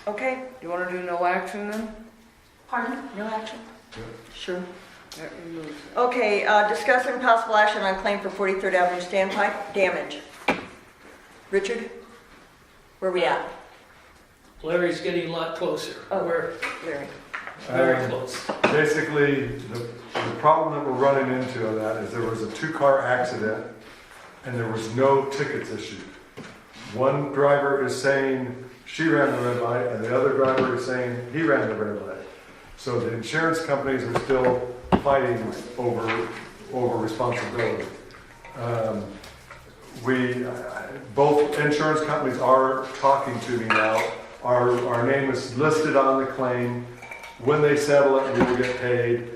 Okay, You want to do no action then? Pardon? no action? Sure. That removes it. Okay, discuss and possible action on claim for 43rd Avenue standpipe damage. Richard, where we at? Larry's getting a lot closer. Oh. We're Larry. very close. Basically, the problem that we're running into on that is there was a two-car accident and there was no tickets issued. One driver is saying she ran the red light and the other driver is saying he ran the red light. So the insurance companies are still fighting over responsibility. Both insurance companies are talking to me now. Our name is listed on the claim. When they settle it, we will get paid.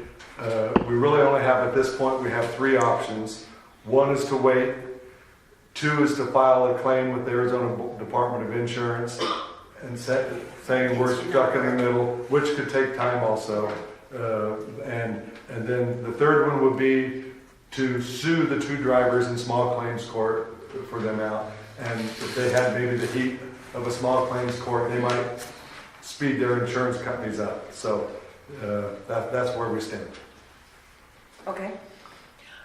We really only have, at this point, we have three options. One is to wait. Two is to file a claim with the Arizona Department of Insurance and saying we're stuck in the middle, which could take time also. And then the third one would be to sue the two drivers in small claims court for them out. And if they had maybe the heat of a small claims court, they might speed their insurance companies up. So that's where we stand. Okay.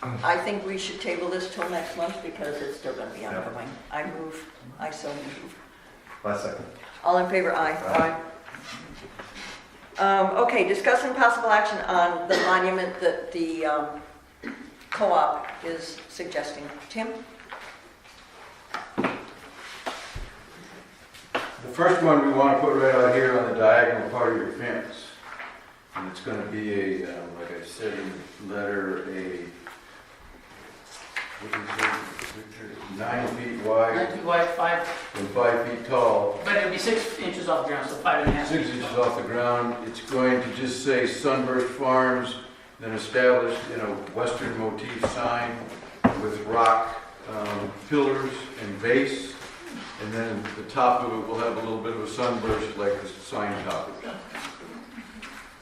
I think we should table this till next month because it's still going to be ongoing. I so move. Last second. All in favor, aye. Aye. Okay, discussing possible action on the monument that the co-op is suggesting. Tim? The first one we want to put right out here on the diagonal part of your fence. And it's going to be a, like I said in the letter, what is it, 9 feet wide 9 feet wide, 5, and 5 feet tall. but it'll be 6 inches off the ground, so 5.5. 6 inches off the ground. It's going to just say Sunburst Farms, then established in a Western motif sign with rock pillars and base. And then the top of it will have a little bit of a sunburst like the sign top.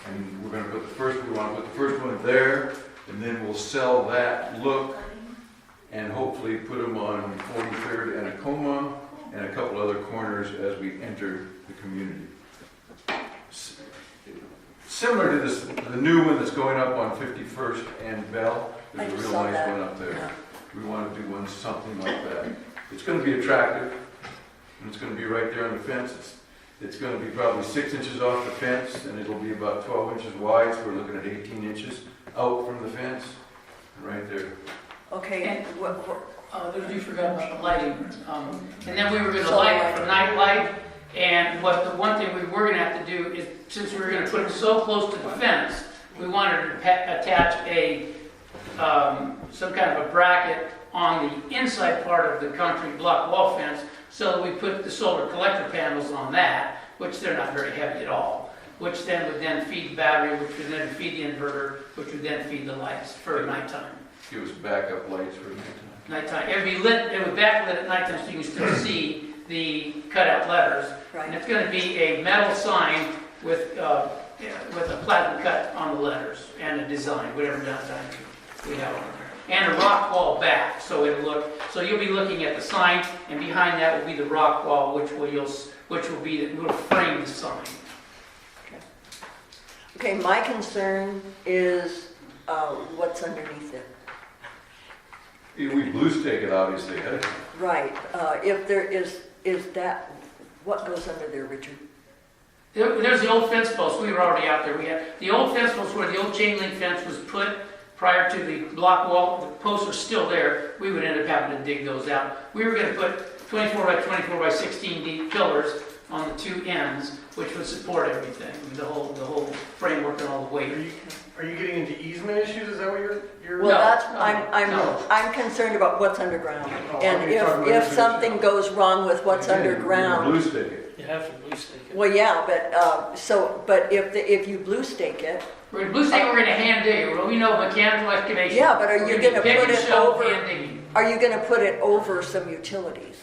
And we're going to put we want to put the first one there, and then we'll sell that look and hopefully put them on 43rd and Acoma and a couple other corners as we enter the community. Similar to this, the new one that's going up on 51st and Bell. There's a real nice one up there. Yeah. We want to do one something like that. It's going to be attractive, and it's going to be right there on the fence. It's going to be probably 6 inches off the fence, and it'll be about 12 inches wide, so we're looking at 18 inches out from the fence, right there. Okay. And you forgot about the lighting. And then we were going to light it for night light. And the one thing we were going to have to do is, since we were going to put it so close to the fence, we wanted to attach some kind of a bracket on the inside part of the concrete block wall fence, so that we put the solar collector panels on that, which they're not very heavy at all. which then would then feed the battery, which would then feed the inverter, which would then feed the lights for nighttime. Give us backup lights for nighttime. It would be lit, it would backlit at nighttime so you can still see the cutout letters. And it's going to be a metal sign with a platinum cut on the letters and a design, whatever design we have on there. And a rock wall back, so you'll be looking at the sign, and behind that will be the rock wall, which will frame the sign. Okay, my concern is what's underneath it. We blue stake it obviously ahead of time. Right, if there is that, what goes under there, Richard? There's the old fence posts. We were already out there. We had the old fence posts where the old chain link fence was put prior to the block wall. The posts are still there. We would end up having to dig those out. We were going to put 24 by 24 by 16 deep pillars on the two ends, which would support everything, the whole framework and all the weight. Are you getting into easement issues? Is that what you're? Well, No. I'm concerned about what's underground. Oh, And okay, talking about if easement something goes wrong with what's underground. Blue stake it. You have to blue stake it. Well, yeah, but if you blue stake it. We're going to blue stake, we're going to hand dig. Well, we know mechanical excavation. Yeah, but are you We're going to pick put and it shovel, over? hand digging. Are you going to put it over some utilities?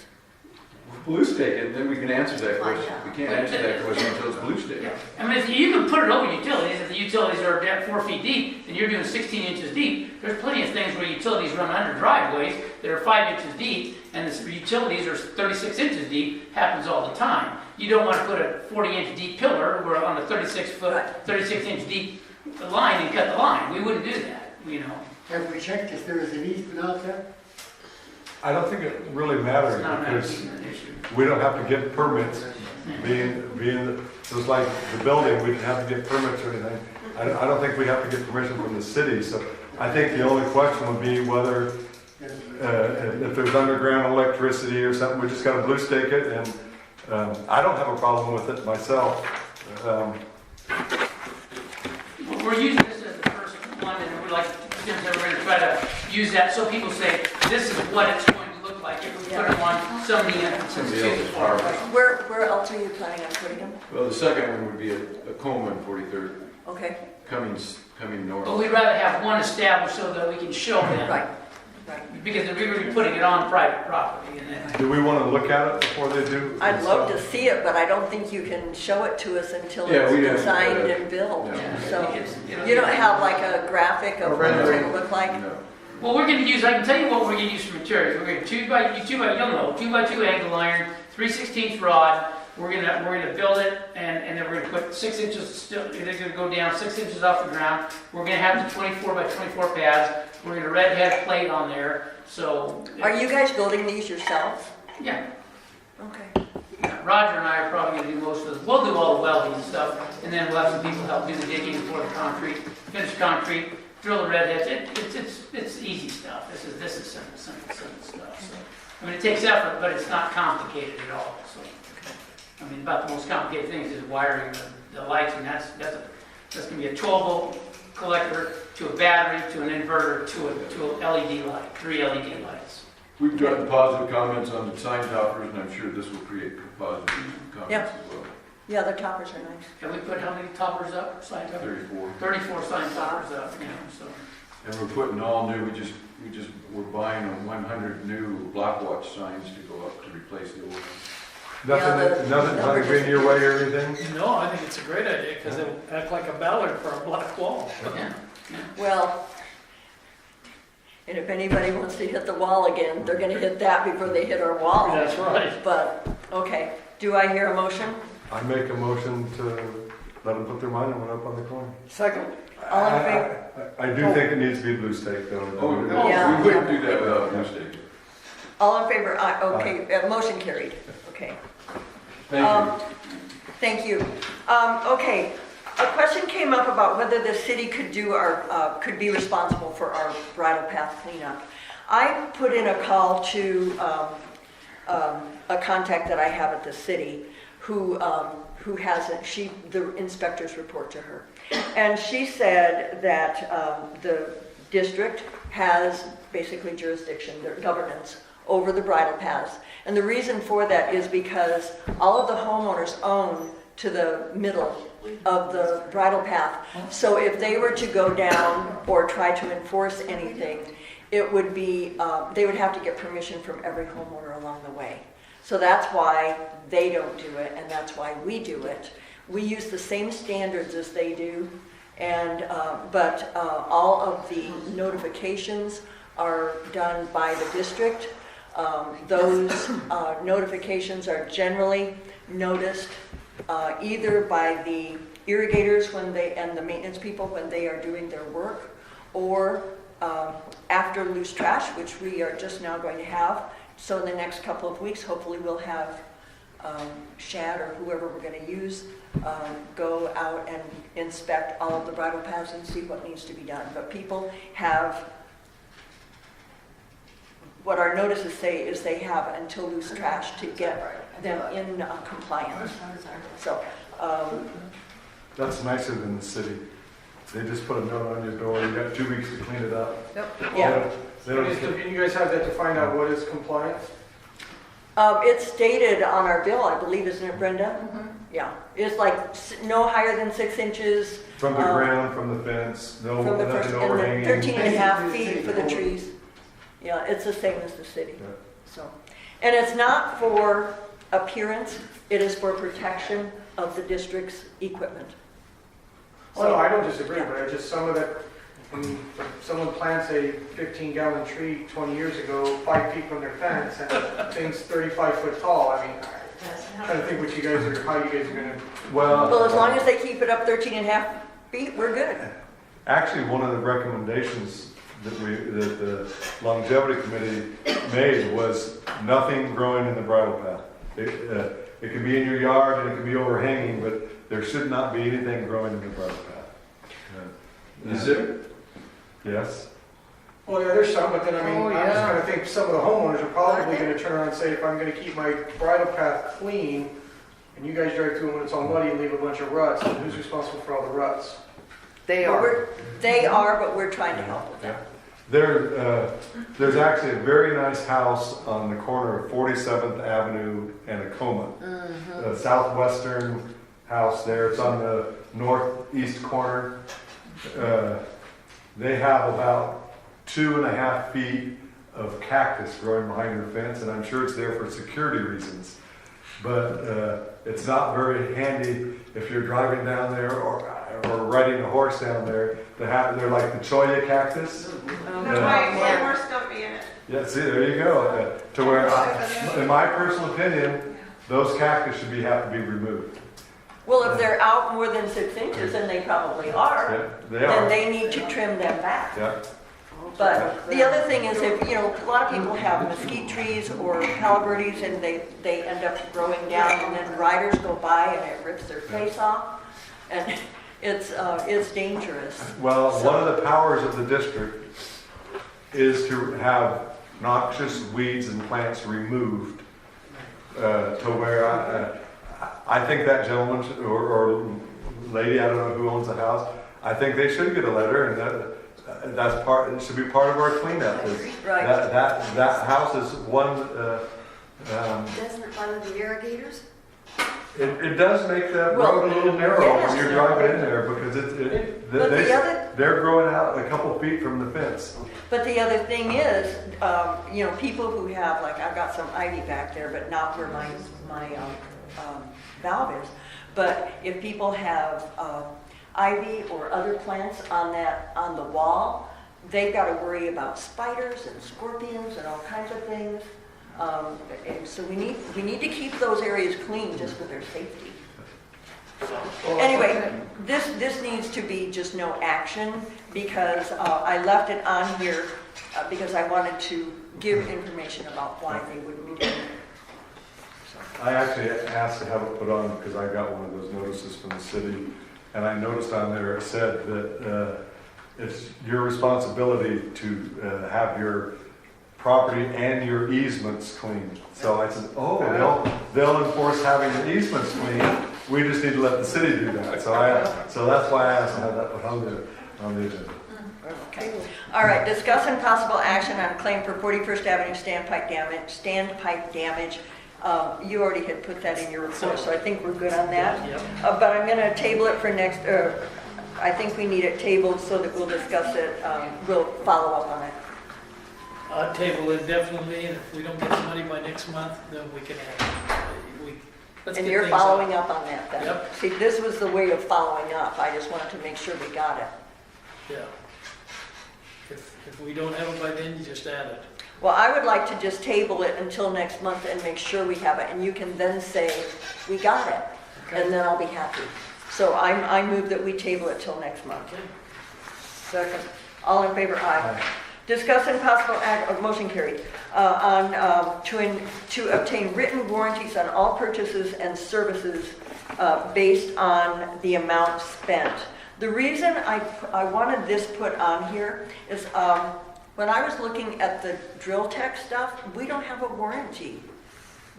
Blue stake it, then we can answer that question. We can't answer that question until it's blue stake. I mean, if you can put it over utilities. If the utilities are 4 feet deep, and you're doing 16 inches deep, there's plenty of things where utilities run under driveways that are 5 inches deep, and the utilities are 36 inches deep. Happens all the time. You don't want to put a 40-inch deep pillar where on a 36-inch deep line and cut the line. We wouldn't do that, you know. Have we checked if there is an easement out there? I don't think it really matters It's not because an issue. we don't have to get permits. Being just like the building, we didn't have to get permits or anything. I don't think we have to get permission from the city. So I think the only question would be whether if there's underground electricity or something, we just got to blue stake it. And I don't have a problem with it myself. We're using this as the first one, and we're going to try to use that so people say, this is what it's going to look like if we put it on so many entrances to the park. Where else are you planning on putting them? Well, the second one would be a Coleman 43rd, Okay, coming north. But we'd rather have one established so that we can show them. right. Because we're going to be putting it on private property. And then, Do we want to look at it before they do? I'd love to see it, but I don't think you can show it to us until Yeah, we it's have- designed and built. Yeah. So you know, you don't have like a graphic of what it's gonna look like? No. well, we're going to use, I can tell you what we're going to use for materials. We're going to 2 by 2 angle iron, 3/16 rod. We're gonna build it, and then we're gonna put 6 inches. Still, they're gonna go down 6 inches off the ground. We're gonna have the 24 by 24 pads. We're gonna red head plate on there. So. Are you guys building these yourselves? Yeah. Okay. Roger and I are probably gonna do most of this. We'll do all the welding and stuff, and then we'll have some people help do the digging for the concrete, finish concrete, drill the red heads. It's easy stuff. This is simple stuff. So, I mean, it takes effort, but it's not complicated at all. So. I mean, about the most complicated things is wiring the lights, and that's going to be a 12-volt collector to a battery to an inverter to an LED light, 3 LED lights. We've gotten positive comments on the sign toppers, and I'm sure this will create positive comments Yep. as well. Yeah, the toppers are nice. Have we put how many toppers up? Sign toppers? 34. 34 sign toppers up. You know, so. And we're putting all new, we're buying 100 new block watch signs to go up to replace the old ones. Nothing kind of green your way or anything? No, I think it's a great idea because it'll act like a ballard for a black wall. Yeah. Well, and if anybody wants to hit the wall again, they're gonna hit that before they hit our wall. That's right. But, okay, do I hear a motion? I make a motion to let them put their monument up on the corner. Second. All in favor? I do think it needs to be blue stake though. Yeah. We wouldn't do that without a mistake. All in favor? Aye. Okay, motion carried. Okay. Thank you. Thank you. Okay, a question came up about whether the city could do could be responsible for our bridle path cleanup. I put in a call to a contact that I have at the city who hasn't, the inspectors report to her. And she said that the district has basically jurisdiction, their governance over the bridle paths. And the reason for that is because all of the homeowners own to the middle of the bridle path. So if they were to go down or try to enforce anything, it would be, they would have to get permission from every homeowner along the way. So that's why they don't do it, and that's why we do it. We use the same standards as they do, and but all of the notifications are done by the district. Those notifications are generally noticed either by the irrigators when they and the maintenance people when they are doing their work, or after loose trash, which we are just now going to have. So in the next couple of weeks, hopefully we'll have Shad or whoever we're going to use go out and inspect all of the bridle paths and see what needs to be done. But people have, what our notices say is they have until loose trash to get them in compliance. So That's nicer than the city. They just put a note on your door, you got 2 weeks to clean it up. Yep. yeah. They don't, And you guys have that to find out what is compliance? It's stated on our bill, I believe, isn't it, Brenda? Yeah, it's like no higher than 6 inches. from the ground, from the fence, no, From the first, nothing and overhanging. then 13 and a half feet for the trees. Yeah, it's the same as the city. Yeah. So, and it's not for appearance, it is for protection of the district's equipment. Well, no, I don't disagree, but I just, some of that, when someone plants a 15-gallon tree 20 years ago, 5 feet from their fence, and thing's 35 foot tall, I mean, I'm trying to think what you guys are, how you guys are gonna. Well, as long as they keep it up 13 and a half feet, we're good. Actually, one of the recommendations that the longevity committee made was nothing growing in the bridle path. It can be in your yard and it can be overhanging, but there should not be anything growing in the bridle path. Is there? Yes. Well, yeah, there's some, but then, I mean, Oh, I'm just yeah. gonna think some of the homeowners are probably gonna turn around and say, if I'm gonna keep my bridle path clean, and you guys drive through when it's all muddy and leave a bunch of ruts, then who's responsible for all the ruts? They But are. they are, but we're trying to help with that. There's actually a very nice house on the corner of 47th Avenue and Acoma. A southwestern house there. It's on the northeast corner. They have about 2.5 feet of cactus growing behind their fence, and I'm sure it's there for security reasons. But it's not very handy if you're driving down there or riding a horse down there to have, they're like the cholla cactus. My horse don't be in it. Yeah, see, there you go. To where, in my personal opinion, those cactus should have to be removed. Well, if they're out more than 6 inches, and they probably are, Yeah, they then are. they need to trim them back. Yeah. But the other thing is, if, you know, a lot of people have mesquite trees or palo verdes, and they end up growing down, and then riders go by and it rips their face off, and it's dangerous. Well, one of the powers of the district is to have noxious weeds and plants removed to where I think that gentleman or lady, I don't know who owns the house, I think they should get a letter, and that's part. It should be part of our cleanup. Right. That house is one. Doesn't it bother the irrigators? It does make that Well, road a little narrow yes. when you're driving in there because But the other- they're growing out a couple feet from the fence. But the other thing is, you know, people who have, like, I've got some ivy back there, but not where my valve is. But if people have ivy or other plants on the wall, they've got to worry about spiders and scorpions and all kinds of things. And so we need to keep those areas clean just for their safety. Anyway, this needs to be just no action because I left it on here because I wanted to give information about why they wouldn't be doing it. I actually asked to have it put on because I got one of those notices from the city, and I noticed on there it said that it's your responsibility to have your property and your easements cleaned. So I said, oh, they'll enforce having the easements clean. We just need to let the city do that. So that's why I asked to have that put on the agenda. Okay. All right, discuss and possible action on claim for 41st Avenue standpipe damage. You already had put that in your report, so I think we're good on that. Yep. But I'm going to table it for next, I think we need it tabled so that we'll discuss it, we'll follow up on it. I'll table it definitely, and if we don't get the money by next month, then we can have, let's And get you're things following up. up on that then? Yep. See, this was the way of following up. I just wanted to make sure we got it. Yeah. If we don't have it by then, you just add it. Well, I would like to just table it until next month and make sure we have it, and you can then say, we got it, and then I'll be happy. So I move that we table it till next month. Second. All in favor, aye. Discuss and possible act, motion carried, to obtain written warranties on all purchases and services based on the amount spent. The reason I wanted this put on here is when I was looking at the Drill Tech stuff, we don't have a warranty.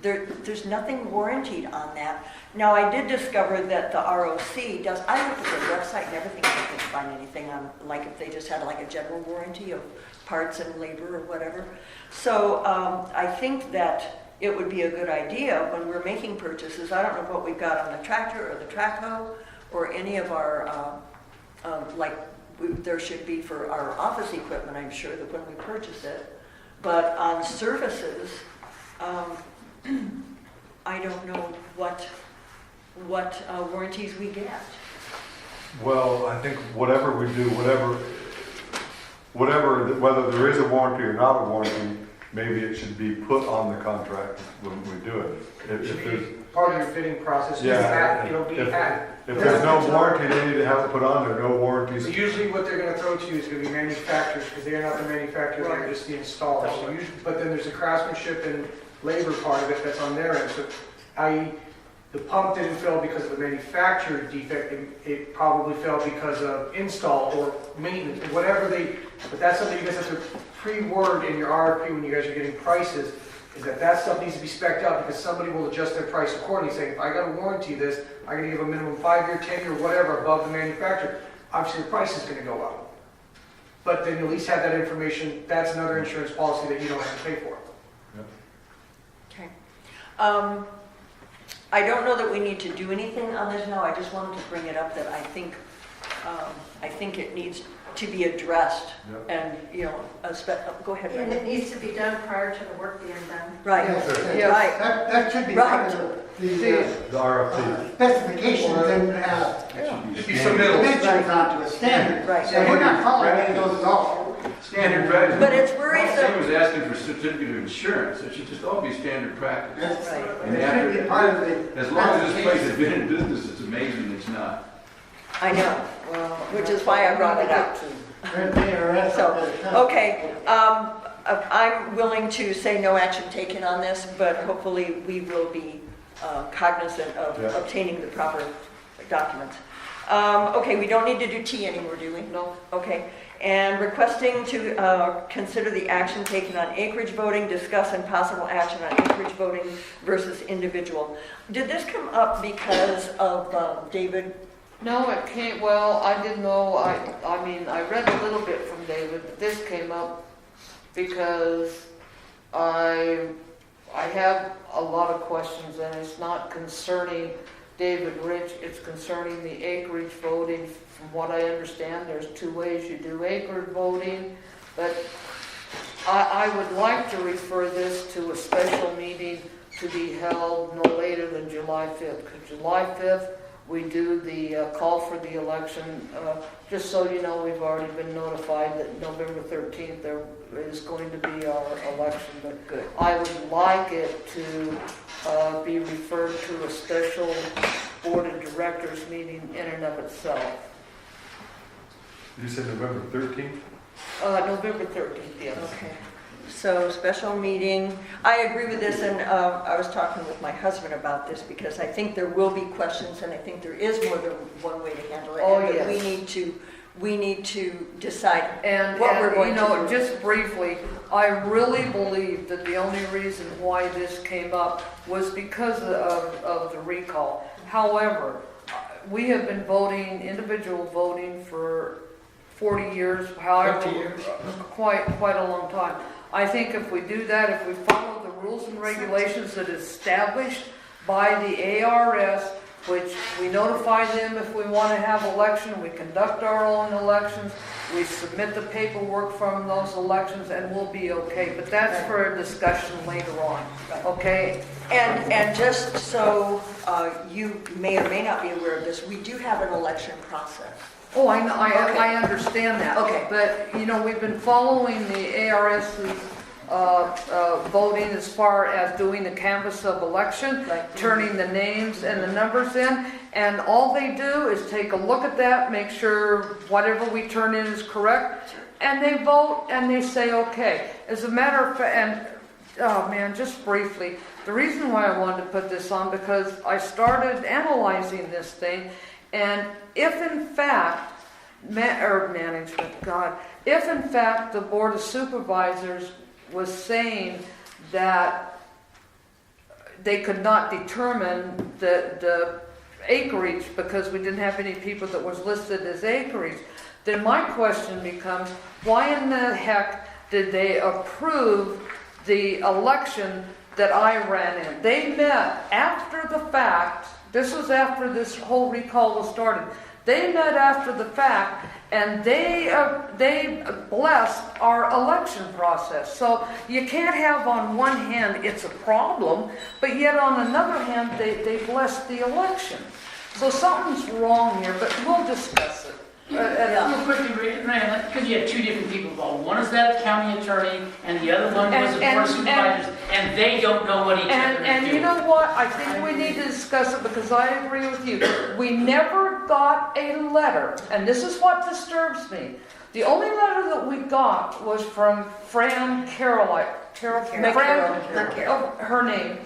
There's nothing warranted on that. Now, I did discover that the ROC does, I looked at their website and everything, I couldn't find anything on, like if they just had like a general warranty of parts and labor or whatever. So I think that it would be a good idea when we're making purchases. I don't know what we've got on the tractor or the track hoe or any of our, there should be for our office equipment, I'm sure, that when we purchase it. But on services, I don't know what warranties we get. Well, I think whatever we do, whether there is a warranty or not a warranty, maybe it should be put on the contract when we do it. It If should there's, be part of your bidding process. yeah, It'll be if added. there's no warranty, they need to have it put on there, no warranties. So usually what they're gonna throw to you is gonna be manufacturers, because they're not the manufacturer, they're just the installer. So usually, but then there's a craftsmanship and labor part of it that's on their end. So, i.e., the pump didn't fail because of a manufacturer defect, it probably failed because of install or maintenance, whatever but that's something you guys have to pre-word in your RFP when you guys are getting prices, is that stuff needs to be spec'd out, because somebody will adjust their price accordingly, saying, if I got to warranty this, I got to give a minimum 5-year, 10-year, whatever above the manufacturer. Obviously, the price is going to go up. But then you at least have that information, that's another insurance policy that you don't have to pay for. Okay. I don't know that we need to do anything on this now. I just wanted to bring it up that I think it needs to be addressed. Yep. And, go ahead. And Brenda. it needs to be done prior to the work being done. Right. Yes, Right. That should be part of the The RFP. specifications and Be submitted. dimensions onto a standard. Right. So we're not following any of those at all. Standard practice. But it's She worrisome. was asking for certificate of insurance, it should just all be standard practice. That's Right. And It should be part of the. As long as this place has been in business, it's amazing it's not. I know, which is why I brought it up. So, okay, I'm willing to say no action taken on this, but hopefully we will be cognizant of Yeah. obtaining the proper documents. Okay, we don't need to do T anymore, do we? No. Okay, and requesting to consider the action taken on acreage voting, discuss and possible action on acreage voting versus individual. Did this come up because of David? No, it can't, well, I didn't know, I mean, I read a little bit from David, but this came up because I have a lot of questions, and it's not concerning David Rich, it's concerning the acreage voting. From what I understand, there's 2 ways you do acreage voting, but I would like to refer this to a special meeting to be held no later than July 5th, because July 5th, we do the call for the election. Just so you know, we've already been notified that November 13th there is going to be our election. But Good. I would like it to be referred to a special board of directors meeting in and of itself. You said November 13th? November 13th, yes. Okay. So special meeting, I agree with this, and I was talking with my husband about this because I think there will be questions, and I think there is more than one way to handle it. Oh, and that yes. we need to decide And what we're going you know, to do. just briefly, I really believe that the only reason why this came up was because of the recall. However, we have been voting, individual voting for 40 years, however, 50 years. quite a long time. I think if we do that, if we follow the rules and regulations that is established by the ARS, which we notify them if we want to have election, we conduct our own elections, we submit the paperwork from those elections, and we'll be okay. But that's for a discussion later on, okay? And just so you may or may not be aware of this, we do have an election process. Oh, I know, Okay. I understand that. Okay. But, you know, we've been following the ARS's voting as far as doing the canvass of election, turning the names and the numbers in, and all they do is take a look at that, make sure whatever we turn in is correct, and they vote and they say, okay. As a matter of fact, and, oh man, just briefly, the reason why I wanted to put this on, because I started analyzing this thing, and if in fact, if in fact the Board of Supervisors was saying that they could not determine the acreage because we didn't have any people that was listed as acreage, then my question becomes, why in the heck did they approve the election that I ran in? They met after the fact. This was after this whole recall was started. They met after the fact, and they blessed our election process. So you can't have on one hand it's a problem, but yet on another hand they blessed the election. So something's wrong here, but we'll discuss it. Real quickly, because you had two different people involved. One is that county attorney, and the other one was the board of supervisors, and they don't know what each other is And doing. you know what? I think we need to discuss it because I agree with you. We never got a letter, and this is what disturbs me. The only letter that we got was from Fran Carolite. Her name.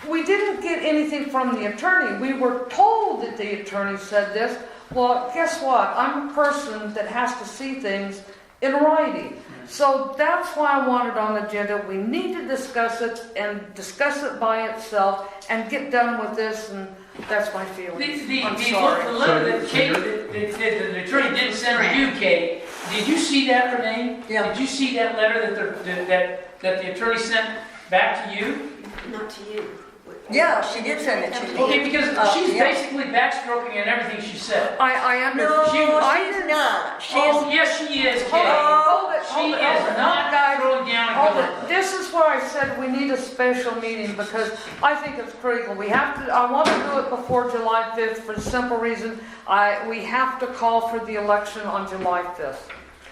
We didn't get anything from the attorney. We were told that the attorney said this. Well, guess what? I'm a person that has to see things in writing. So that's why I want it on the agenda. We need to discuss it and discuss it by itself and get done with this, and that's my feeling. I'm sorry. The letter that Kate, that the attorney didn't send to you, Kate, did you see that, Renee? Yeah. Did you see that letter that the attorney sent back to you? Not to you. Yeah, she did send it to me. Okay, because she's yeah. basically backstroking at everything she said. I understand. No, She- she's not. She's Oh, yes, she is, Kate. Hold it, She hold it, is hold it. not Guys, throwing down hold a gun. it. This is why I said we need a special meeting because I think it's critical. We have to. I want to do it before July 5th for the simple reason we have to call for the election on July 5th.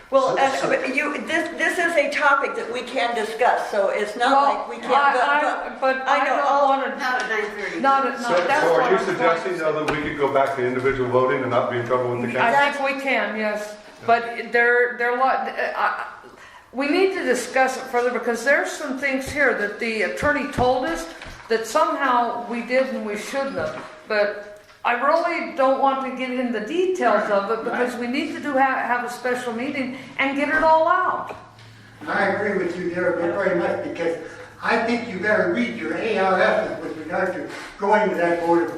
well, this is a topic that we can discuss, so it's not like we can't. But I know, don't want to. Not at 9:30. Not at So that's so what are you I'm suggesting though that we could go back to individual voting and not be in trouble with the county? I think we can, yes. But there are a lot. We need to discuss it further because there's some things here that the attorney told us that somehow we did and we shouldn't have. But I really don't want to get into the details of it because we need to have a special meeting and get it all out. I agree with you there very much, because I think you better read your ARS with regard to going to that board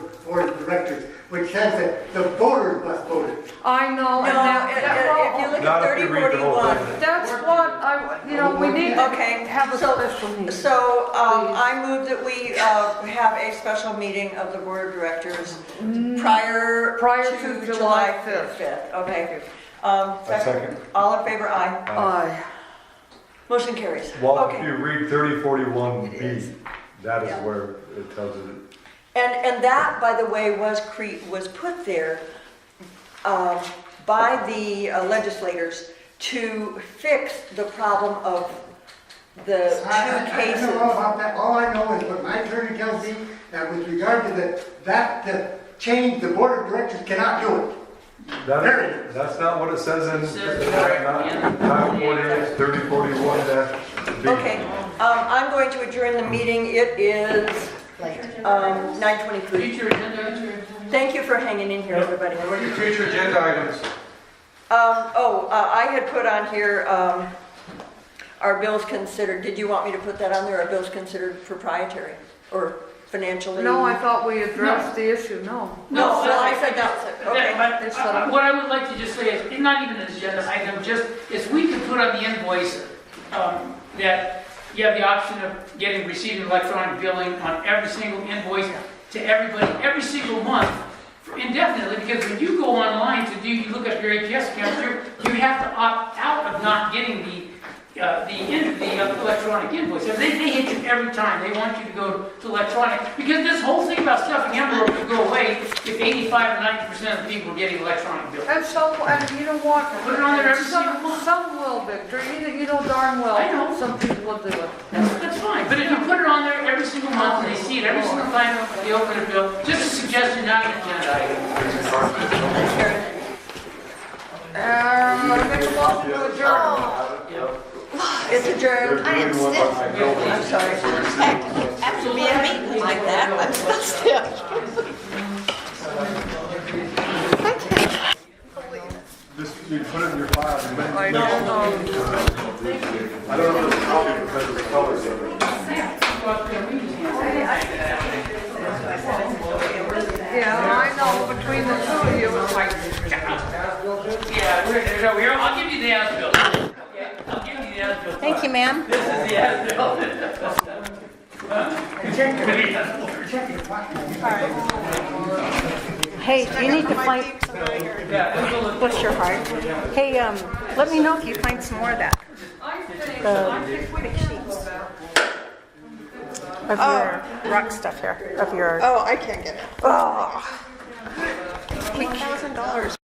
of directors, which says that the voters must vote it. I know. and if you look Not at if you read the whole 3041. thing. that's what we need to have a special meeting. So I move that we have a special meeting of the board of directors prior to July 5th. Okay. Second. All in favor, aye. Aye. Motion carries. Well, if Okay. you read 3041B, that is where it tells you. And that, by the way, was put there by the legislators to fix the problem of the two I cases. don't know about that. All I know is what my attorney tells me, that with regard to the change, the board of directors cannot do it. That's not what it says in 948, 3041-B. Okay, I'm going to adjourn the meeting. It is 9:23. Future agenda. Thank you for hanging in here, everybody. What are your future agenda items? I had put on here, are bills considered, did you want me to put that on there, are bills considered proprietary or financially? No, I thought we addressed the issue. No. No, I said no. Okay. What I would like to just say is, it's not even an agenda item, just, is we could put on the invoice that you have the option of receiving electronic billing on every single invoice to everybody, every single month, indefinitely, because when you go online to you look up your APS account, you have to opt out of not getting the electronic invoice. So they hit you every time. They want you to go to electronic, because this whole thing about stuffing envelopes would go away if 85 or 90% of the people were getting electronic bills. And so, and you know what? Put it on there every single month. Some will, Victor, you know darn well. I know. Some people will do it. That's fine, but if you put it on there every single month and they see it every single time they open a bill, just a suggestion, not an agenda item. I'm gonna make a motion to adjourn. It's adjourned. I am stiff. I'm sorry. After being meeting like that, I'm still stiff. Just, you put it in your file. and then- I don't know. I don't know if it's a copy because of the colors of it. Yeah, I know, between the two of you, it's like, Yeah, there's over here. I'll give you the as-built. I'll give you the as-built. Thank you, ma'am. This is the as-built. Hey, you need to find, bless your heart. Hey, let me know if you find some more of that. The big sheets of your rock stuff here, of your, Oh, I can't get it. oh. $8,000.